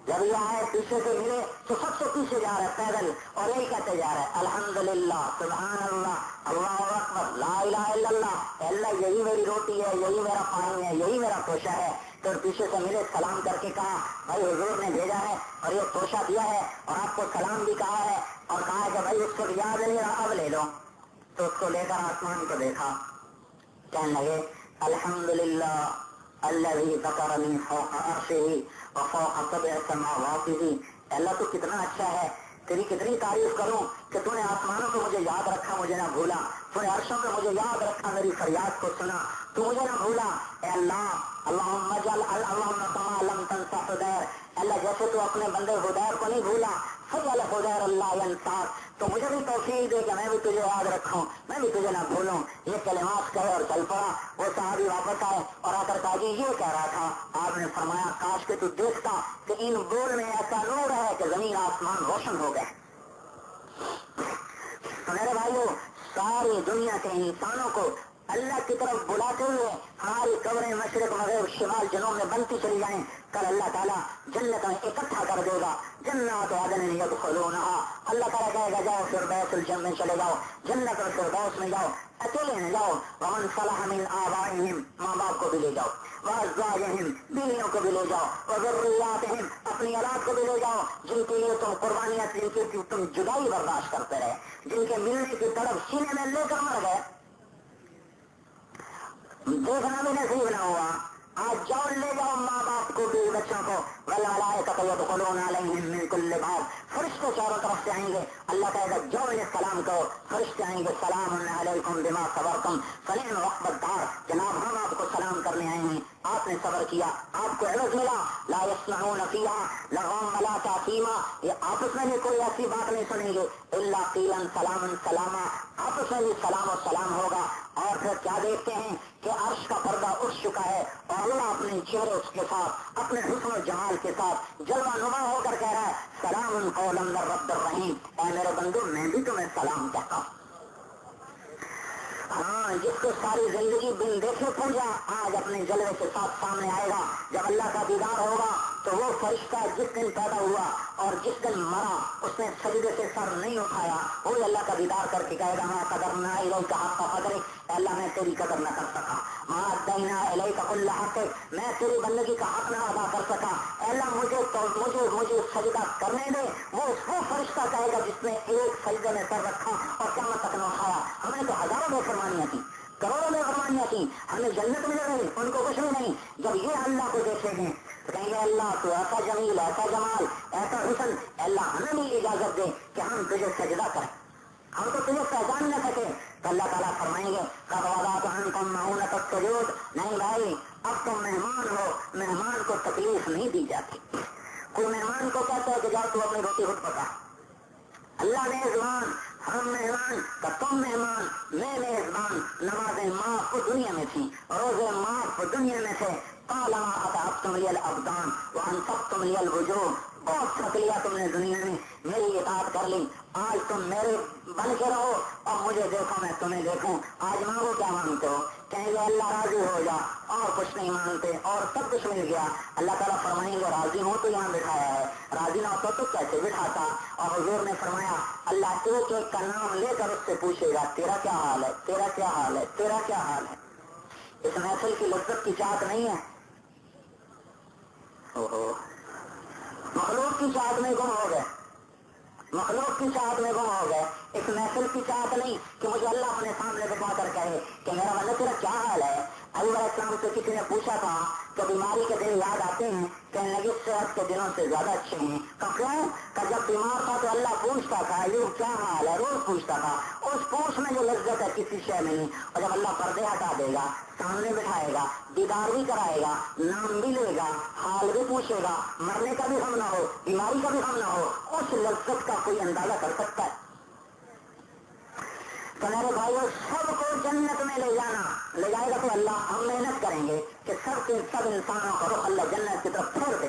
Speaker 2: جب یہ آئے پیچھے سے ملے تو سب سے پیچھے جا رہا ہے پیدل، اور یہی کہتے جا رہا ہے الحمدللہ، سبحان اللہ، اللہ اکبر، لا الہ الا اللہ. اللہ یہی میری روٹی ہے، یہی میرا پانی ہے، یہی میرا توشہ ہے. تو پیچھے سے ملے، سلام کر کے کہا بھائی حضور نے بھیجا ہے اور یہ توشہ دیا ہے اور آپ کو سلام بھی کہا ہے اور کہا کہ بھائی اس کو یاد نہیں رہا اب لے لو. تو اس کو لے کر آسمان کو دیکھا، کہنے لگے الحمدللہ الذی ذکرنی فوق عرشہ وفوق سبع سماوات. اللہ تو کتنا اچھا ہے، تیری کتنی تعریف کروں کہ تو نے آسمانوں کو مجھے یاد رکھا، مجھے نہ بھولا، تو نے عرشوں میں مجھے یاد رکھا، میری فریاد کو سنا، تو مجھے نہ بھولا. اے اللہ اللہم اجعل اللہم کما لم تنس حدیر، اللہ جیسے تو اپنے بندے حدیر کو نہیں بھولا، فجعل حدیر اللہ ینساک، تو مجھے بھی توفیق دے کہ میں بھی تجھے یاد رکھوں، میں بھی تجھے نہ بھولوں. یہ کلمات کہے اور چل پڑا. وہ صحابی واپس آئے اور آ کر کہا جی یہ کہہ رہا تھا. آپ نے فرمایا کاش کہ تو دیکھتا کہ ان بول میں ایسا نور ہے کہ زمین آسمان روشن ہو گئے. تو میرے بھائیو، ساری دنیا کے انسانوں کو اللہ کی طرف بلاتے ہوئے ہماری قبریں مشرق مغرب شمال جنوب میں بنتی چلی جائیں. کل اللہ تعالیٰ جنت میں اکٹھا کر دے گا. جنات عدن یدخلونہا، اللہ تعالیٰ کہے گا جاؤ فردوس الجنہ میں چلے جاؤ، جنت اور فردوس میں جاؤ، اکیلے نہ جاؤ. ومن صلح من آبائہم، ماں باپ کو بھی لے جاؤ، وازواجہم، بیویوں کو بھی لے جاؤ، وذریاتہم، اپنی اولاد کو بھی لے جاؤ جن کے لیے تم قربانیاں، جن کی تم جدائی برداشت کرتے رہے، جن کے ملنے کی تڑپ سینے میں لے کر مر گئے، دیکھنا بھی نصیب نہ ہوا. آج جاؤ لے جاؤ ماں باپ کو بھی، بچوں کو. والملائکۃ یدخلون علیہم من کل باب، فرشتے چاروں طرف سے آئیں گے. اللہ کہے گا جاؤ انہیں سلام کرو. فرشتے آئیں گے سلام علیکم بما صبرتم فنعم عقبی الدار، جناب ہم آپ کو سلام کرنے آئے ہیں، آپ نے صبر کیا، آپ کو عوض ملا. لا یسمعون فیہا لغوا ولا تأثیما، یہ آپس میں بھی کوئی ایسی بات نہیں سنیں گے الا قیلا سلاما سلاما، آپس میں بھی سلام و سلام ہوگا. اور پھر کیا دیکھتے ہیں کہ عرش کا پردہ اٹھ چکا ہے اور اللہ اپنے چہرے اس کے ساتھ، اپنے حسن و جمال کے ساتھ جلوہ نما ہو کر کہہ رہا ہے سلام قولا من رب الرحیم. اے میرے بندو میں بھی تمہیں سلام کہتا ہوں. ہاں، جس کو ساری زندگی بن دیکھے پوجا آج اپنے جلوے کے ساتھ سامنے آئے گا. جب اللہ کا دیدار ہوگا تو وہ فرشتہ جس دن پیدا ہوا اور جس دن مرا اس نے سجدے سے سر نہیں اٹھایا، وہی اللہ کا دیدار کر کے کہے گا ہاں قدرنا الیک حق قدرک، اللہ میں تیری قدر نہ کر سکا. ما ادینا الیک کل حق، میں تیری بندگی کا حق نہ ادا کر سکا. اللہ مجھے سجدہ کرنے دے. وہ فرشتہ کہے گا جس نے ایک سجدے میں سر رکھا اور قیامت تک نہ اٹھایا. ہم نے تو ہزاروں میں فرمانیاں تھی، کروڑوں میں فرمانیاں تھی، ہمیں جنت مل رہی، ان کو کچھ بھی نہیں. جب یہ اللہ کو دیکھیں گے تو کہیں گے اللہ تو ایسا جمیل، ایسا جمال، ایسا حسن، اللہ ہمیں بھی اجازت دے کہ ہم تجھے سجدہ کریں، ہم تو تجھے پہچان نہ سکے. تو اللہ تعالیٰ فرمائیں گے قد وضعت عنکم معونۃ السجود، نہیں بھائی اب تم مہمان ہو، مہمان کو تکلیف نہیں دی جاتی. کوئی مہمان کو کہتا ہے کہ جاؤ تو اپنی روٹی خود پکا. اللہ میزبان، ہم مہمان تو تم مہمان، میں میزبان. نمازیں معاف دنیا میں تھی، روزے معاف دنیا میں تھے، قال ما أتعبتم لي الأبدان وأنفقتم لي الوجوه. بہت تھک لیا تم نے دنیا میں، میری اطاعت کر لی، آج تم میرے بن کے رہو اور مجھے دیکھو میں تمہیں دیکھوں. آج مانگو کیا مانگتے ہو؟ کہیں گے اللہ راضی ہو جا، اور کچھ نہیں مانگتے اور سب کچھ مل گیا. اللہ تعالیٰ فرمائیں گے راضی ہوں تو یہاں بٹھایا ہے، راضی نہ ہوتا تو کیسے بٹھاتا. اور حضور نے فرمایا اللہ ایک ایک کا نام لے کر اس سے پوچھے گا تیرا کیا حال ہے، تیرا کیا حال ہے، تیرا کیا حال ہے. اس محفل کی لذت کی چاہت نہیں ہے. مخلوق کی چاہت میں گم ہو گئے، مخلوق کی چاہت میں گم ہو گئے. اس محفل کی چاہت نہیں کہ مجھے اللہ اپنے سامنے بٹھا کر کہے کہ میرا بندہ تیرا کیا حال ہے. علیہ السلام سے کسی نے پوچھا تھا کہ بیماری کے دن یاد آتے ہیں؟ کہنے لگے صحت کے دنوں سے زیادہ اچھے ہیں. کیوں؟ کہ جب بیمار تھا تو اللہ پوچھتا تھا یہ کیا حال ہے، روز پوچھتا تھا. اس پوچھ میں جو لذت ہے کسی شے میں نہیں. اور جب اللہ پردے ہٹا دے گا، سامنے بٹھائے گا، دیدار بھی کرائے گا، نام بھی لے گا، حال بھی پوچھے گا، مرنے کا بھی غم نہ ہو، بیماری کا بھی غم نہ ہو، اس لذت کا کوئی اندازہ کر سکتا ہے؟ تو میرے بھائیو سب کو جنت میں لے جانا، لے جائے گا تو اللہ ہم محنت کریں گے کہ سب انسانوں کا رخ اللہ جنت کی طرف پھیر دے.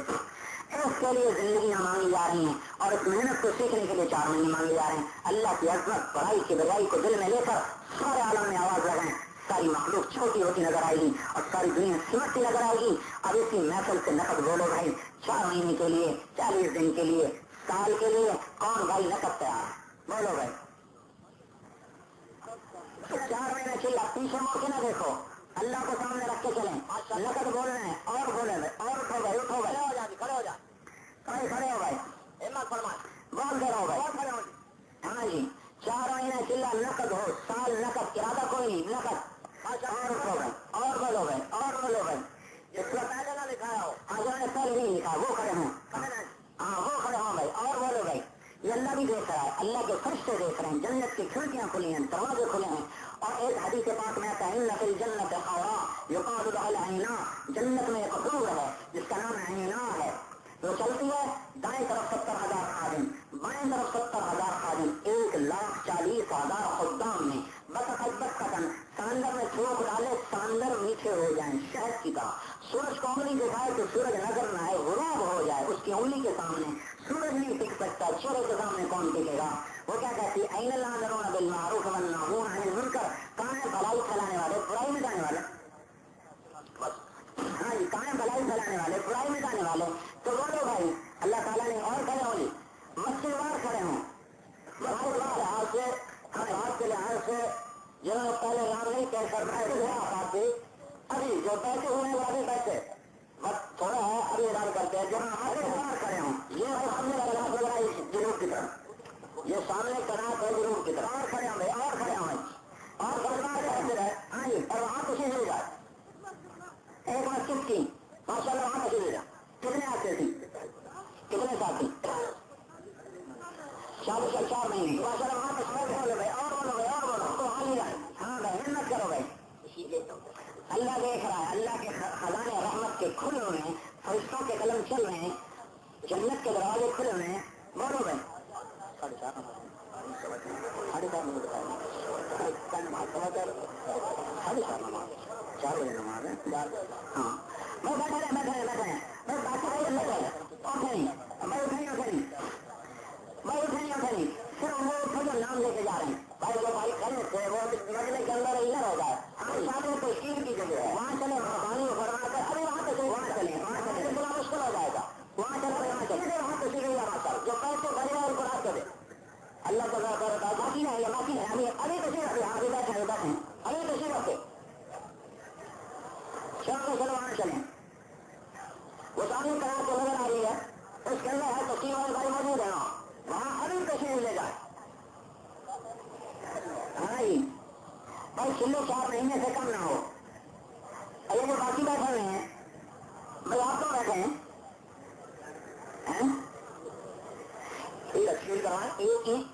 Speaker 2: اس کے لیے زندگیاں مانگی جا رہی ہیں اور اس محنت کو سیکھنے کے لیے 4 مہینے مانگے جا رہے ہیں. اللہ کی عظمت بڑائی کی بڑائی کو دل میں لے کر سارے عالم میں آواز لگائیں. ساری مخلوق چھوٹی ہوتی نظر آئے گی اور ساری دنیا سمٹتی نظر آئے گی. اب اسی محفل سے نقد بولو بھائی، 4 مہینے کے لیے، 40 دن کے لیے، سال کے لیے کون بھائی نقد تیار ہے؟ بولو بھائی. 4 مہینے چلا پیچھے موڑ کے نہ دیکھو، اللہ کو سامنے رکھ کے چلیں. نقد بولنا ہے اور بولے بھائی، اور اٹھو بھائی، اٹھو بھائی، کھڑے ہو جا، کھڑے ہو بھائی، بول دے رہا ہو بھائی. ہاں جی 4 مہینے چلا نقد ہو، سال نقد، ارادہ کوئی نہیں، نقد. اور اٹھو بھائی، اور بولو بھائی، اور بولو بھائی. اس کو پہلے نہ لکھایا ہو، ہاں جو نے پہلے نہیں لکھا وہ کھڑے ہوں، ہاں وہ کھڑے ہوں بھائی، اور بولو بھائی. یہ اللہ بھی دیکھ رہا ہے، اللہ کے فرشتے دیکھ رہے ہیں، جنت کی کھڑکیاں کھلی ہیں، دروازے کھلے ہیں. اور ایک حدیث پاک میں آتا ہے ان فی الجنت حورا یقال لها العینا، جنت میں ایک حور ہے جس کا نام عینا ہے. وہ چلتی ہے دائیں طرف 70,000 خادم، بائیں طرف 70,000 خادم، 1,40,000 خدام میں. بس سمندر میں تھوک ڈالے سمندر میٹھے ہو جائیں شہد کی طرح. سورج کو انگلی دکھائے تو سورج نظر نہ آئے، غروب ہو جائے اس کی انگلی کے سامنے. سورج نہیں ٹک سکتا، چہرے کے سامنے کون ٹکے گا؟ وہ کیا کہتی ہے این الناظرون بالمعروف والناهون عن المنکر، کہاں ہے بھلائی پھیلانے والے، برائی مٹانے والے. ہاں جی کہاں ہے بھلائی پھیلانے والے، برائی مٹانے والے. تو بولو بھائی اللہ تعالیٰ نے اور کھڑے ہوں، مسجد وار کھڑے ہوں، ہاتھ کے لحاظ سے جنہوں نے پہلے نام نہیں طے کرنا ہے ابھی جو بیٹھے ہوئے ہیں وہ ابھی بیٹھے بس تھوڑا ہے ابھی اعلان کرتے ہیں جہاں ہمارے باہر کھڑے ہوں. یہ سامنے کراط لگ رہا ہے جنوب کی طرف، یہ سامنے کراط ہے جنوب کی طرف. اور کھڑے ہوں بھائی، اور کھڑے ہوں اور کھڑے رہے. ہاں جی اور وہاں کسی مل جائے ایک مسجد کی ماشاء اللہ وہاں کسی مل جائے. کتنے آتے تھے، کتنے ساتھی؟ 4 مہینے ماشاء اللہ وہاں پہ بولو بھائی، اور بولو بھائی، اور بولو تو وہاں مل جائے. ہاں بھائی ہمت کرو بھائی، اللہ دیکھ رہا ہے، اللہ کے خزانے رحمت کے کھلے ہوئے ہیں، فرشتوں کے قلم چل رہے ہیں، جنت کے دروازے کھلے ہوئے ہیں. بولو بھائی 4:30 نماز 4 بجے نماز ہے. ہاں میں بیٹھے رہے بیٹھے رہے بیٹھے ہیں میں باقی اٹھے نہیں بھائی، اٹھے نہیں اٹھے نہیں بھائی، اٹھے نہیں اٹھے نہیں. صرف وہ اٹھو جو نام لے کے جا رہے ہیں بھائی. وہ بھائی کھڑے تھے وہ مجلے کے اندر ہی نہ ہو جائے. ہم سامنے تشکیل کی جگہ ہے وہاں چلے پانی فرما کر ابھی وہاں تک وہاں چلے بڑا مشکل ہو جائے گا. وہاں چلے وہاں چلے وہاں تشکیل جو پیسے بھرے ان کو راستے دے اللہ کا باقی ہے یا باقی ہے ابھی تشکیل رکھے ابھی بیٹھے بیٹھے ابھی تشکیل رکھے چلو وہاں چلیں. وہ سامنے کراط کو نظر آ رہی ہے اس کے اندر ہے تشکیل والے بھائی موجود ہے وہاں ابھی تشکیل لے جائے. ہاں جی بھائی چلو 4 مہینے سے کم نہ ہو. اگر جو باقی بیٹھے ہوئے ہیں بھائی آپ تو بیٹھے ہیں تشکیل کروائیں.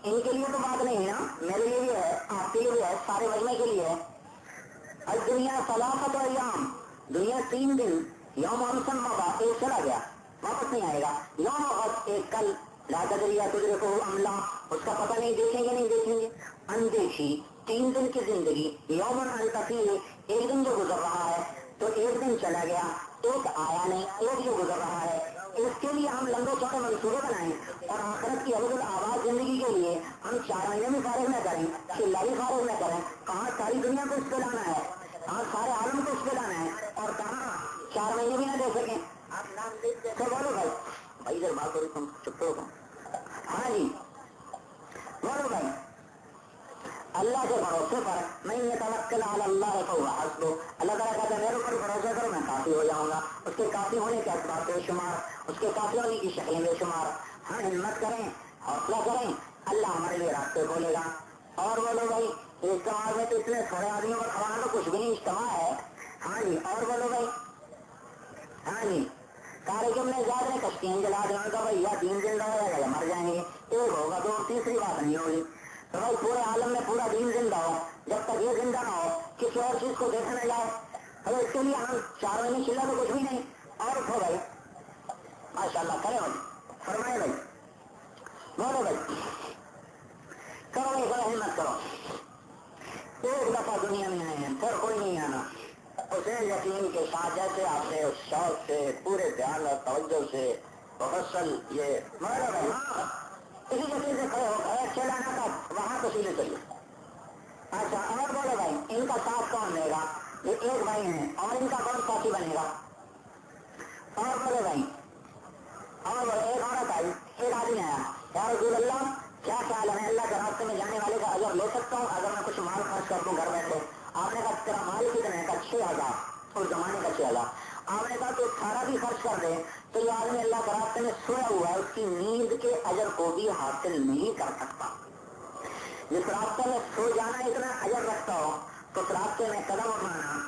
Speaker 2: ان کے لیے تو بات نہیں ہے نا، میرے لیے بھی ہے، آپ کے لیے بھی ہے، سارے مجمع کے لیے ہے. اب دنیا ثلاثت ایام، دنیا 3 دن یوم امسن موقع ایک چلا گیا واپس نہیں آئے گا. یوم وقت ایک کل لا تدری تجرے کو عملہ اس کا پتہ نہیں دیکھیں گے نہیں دیکھیں گے. اندیکھی 3 دن کی زندگی یومن التفیل، ایک دن جو گزر رہا ہے تو ایک دن چلا گیا ایک آیا نہیں، ایک جو گزر رہا ہے، اس کے لیے ہم لمبے چوڑے منصوبے بنائیں اور آخرت کی ابد الآباد زندگی کے لیے ہم 4 مہینے بھی فارغ نہ کریں، چلا بھی فارغ نہ کریں. کہاں ساری دنیا کو اس پہ لانا ہے، کہاں سارے عالم کو اس پہ لانا ہے، اور کہاں 4 مہینے بھی نہ دے سکیں. آپ نام دیکھ کے بولو بھائی جب بات ہو رہی تم چپ ہو. ہاں جی بولو بھائی. اللہ کے بھروسے پر میں یہ توکل علی اللہ فہو حسبہ. اللہ تعالیٰ کہتا ہے میرے اوپر بھروسہ کرو میں کافی ہو جاؤں گا. اس کے کافی ہونے کے اسباب بے شمار، اس کے کافی ہونے کی شکلیں بے شمار. ہاں ہمت کریں، حوصلہ کریں، اللہ ہمارے لیے راستے کھولے گا. اور بولو بھائی اجتماع میں تو اتنے تھوڑے آدمیوں کا کھڑا تو کچھ بھی نہیں اجتماع ہے. ہاں جی اور بولو بھائی. ہاں جی کارکم میں زیادہ نہیں کشتیں جلا دینا کا بھائی یا 3 زندہ ہو جائے گا مر جائیں گے، ایک ہوگا تو تیسری بات نہیں ہوگی. تو بھائی پورے عالم میں پورا دین زندہ ہو، جب تک یہ زندہ نہ ہو کسی اور چیز کو دیکھنے جاؤ. ارے اس کے لیے ہم 4 مہینے چلا تو کچھ بھی نہیں. اور اٹھو بھائی ماشاء اللہ کرے بھائی، فرمائے بھائی، بولو بھائی، کرو بھائی بڑا ہمت کرو. ایک دفعہ دنیا میں آئے ہیں پھر کوئی نہیں آنا. اسے یقین کے ساتھ جیسے آپ نے شوق سے پورے دھیان اور توجہ سے مفصل یہ بولو بھائی ہاں اسی یقین سے کھڑے ہو گئے چلانا تھا وہاں تو سیدھے چلیے. اچھا اور بولو بھائی ان کا ساتھ کون لے گا؟ یہ ایک بھائی ہیں اور ان کا کون ساتھی بنے گا؟ اور بولو بھائی اور بولو. ایک عورت آئی، ایک آدمی آیا، یا رسول اللہ کیا خیال ہے میں اللہ کے راستے میں جانے والے کا اجر لے سکتا ہوں اگر میں کچھ مال خرچ کر دوں گھر بیٹھے؟ آپ نے کہا تیرا مال کتنے کا؟ 6,000. اس زمانے کا 6,000. آپ نے کہا تو سارا بھی خرچ کر دے تو یہ آدمی اللہ کے راستے میں سویا ہوا ہے، اس کی نیند کے اجر کو بھی حاصل نہیں کر سکتا. جس راستے میں سو جانا اتنا اجر رکھتا ہو تو اس راستے میں قدم اٹھانا،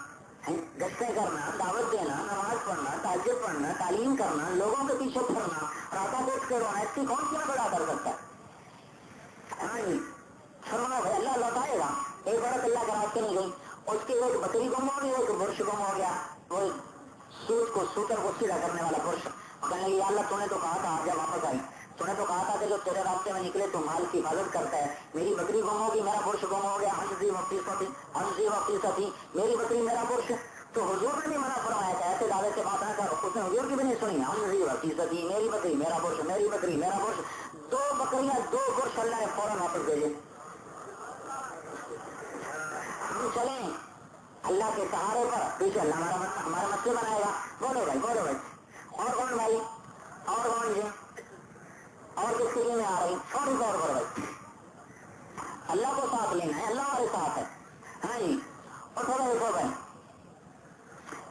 Speaker 2: گشتیں کرنا، دعوت دینا، نماز پڑھنا، تہجد پڑھنا، تعلیم کرنا، لوگوں کے پیچھے پھرنا، راتوں کو اٹھ کے رونا، اس کی کون سی بڑا کر سکتا ہے؟ ہاں جی فرما بھائی اللہ لوٹائے گا. ایک عورت اللہ کے راستے میں گئی، اس کی ایک بکری گم ہو گئی، ایک برش گم ہو گیا. وہ سوٹر کو سیدھا کرنے والا برش کہنے لگی اللہ تو نے تو کہا تھا جب واپس آئی تو نے تو کہا تھا کہ جو تیرے راستے میں نکلے تو مال کی حفاظت کرتا ہے. میری بکری گم ہوگی، میرا برش گم ہو گیا، ہنسی وقتی ساتھی میری بکری میرا برش. تو حضور نے بھی منع فرمایا تھا ایسے دعوے سے بات نہ کرو. اس نے حضور کی بھی نہیں سنی. ہنسی وقتی ساتھی میری بکری میرا برش، میری بکری میرا برش. 2 بکریاں 2 برش اللہ نے فوراً واپس بھیجے. ہم چلیں اللہ کے سہارے پر، پیچھے اللہ ہمارا مسئلہ بنائے گا. بولو بھائی بولو بھائی. اور کون بھائی اور کون جی اور کس کے میں آ رہی فوری طور پر بھائی اللہ کو ساتھ لینا ہے، اللہ ہمارے ساتھ ہے. ہاں جی اور تھوڑا دیکھو بھائی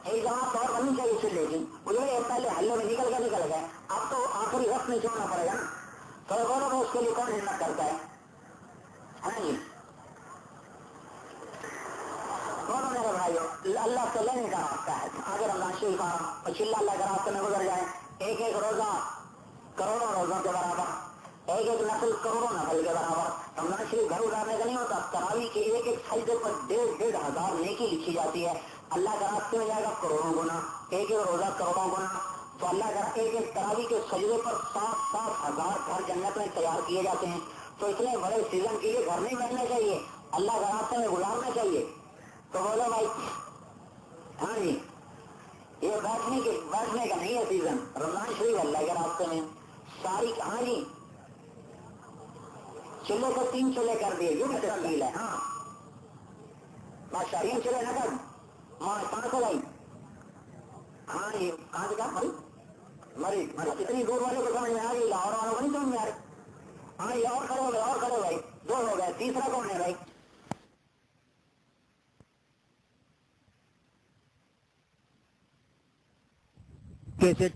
Speaker 2: ایک جماعت اور بننی چاہیے چلے کی مجھے پہلے ہلے میں نکل گئے اب تو آخری وقت نہیں چھوڑنا پڑے گا نا. تو بولو بھائی اس کے لیے کون ہمت کرتا ہے؟ ہاں جی بولو میرے بھائیو اللہ سے لینے کا راستہ ہے. آگے رمضان شریف آ رہا اور چلا اللہ کے راستے میں گزر جائے. ایک ایک روزہ کروڑوں روزوں کے برابر، ایک ایک نسل کروڑوں نسل کے برابر. رمضان شریف گھر اجارنے کا نہیں ہوتا، تراویح کے ایک ایک سجدے پر 1,500 نیکی لکھی جاتی ہے. اللہ کے راستے میں جائے گا کروڑوں گنا، ایک ایک روزہ کروڑوں گنا. تو اللہ کا ایک ایک تراویح کے سجدے پر 7,000 گھر جنت میں تیار کیے جاتے ہیں. تو اتنے بڑے سیزن کے لیے گھر نہیں بیٹھنا چاہیے، اللہ کے راستے میں گزارنا چاہیے. تو بولو بھائی ہاں جی یہ بیٹھنے کا نہیں ہے سیزن. رمضان شریف اللہ کے راستے میں ساری ہاں جی چلے کو 3 چلے کر دیے یہ بھی تفصیل ہے. ہاں بادشاہ 3 چلے نہ کر 500 لائی. ہاں جی کہاں سے کہا مری اتنی دور والے کو سمجھ میں آ گئی، لاہور والوں کو نہیں سمجھ میں آ رہی. ہاں یہ اور کھڑے بھائی 2 ہو گئے، تیسرا کون ہے بھائی؟ کیسے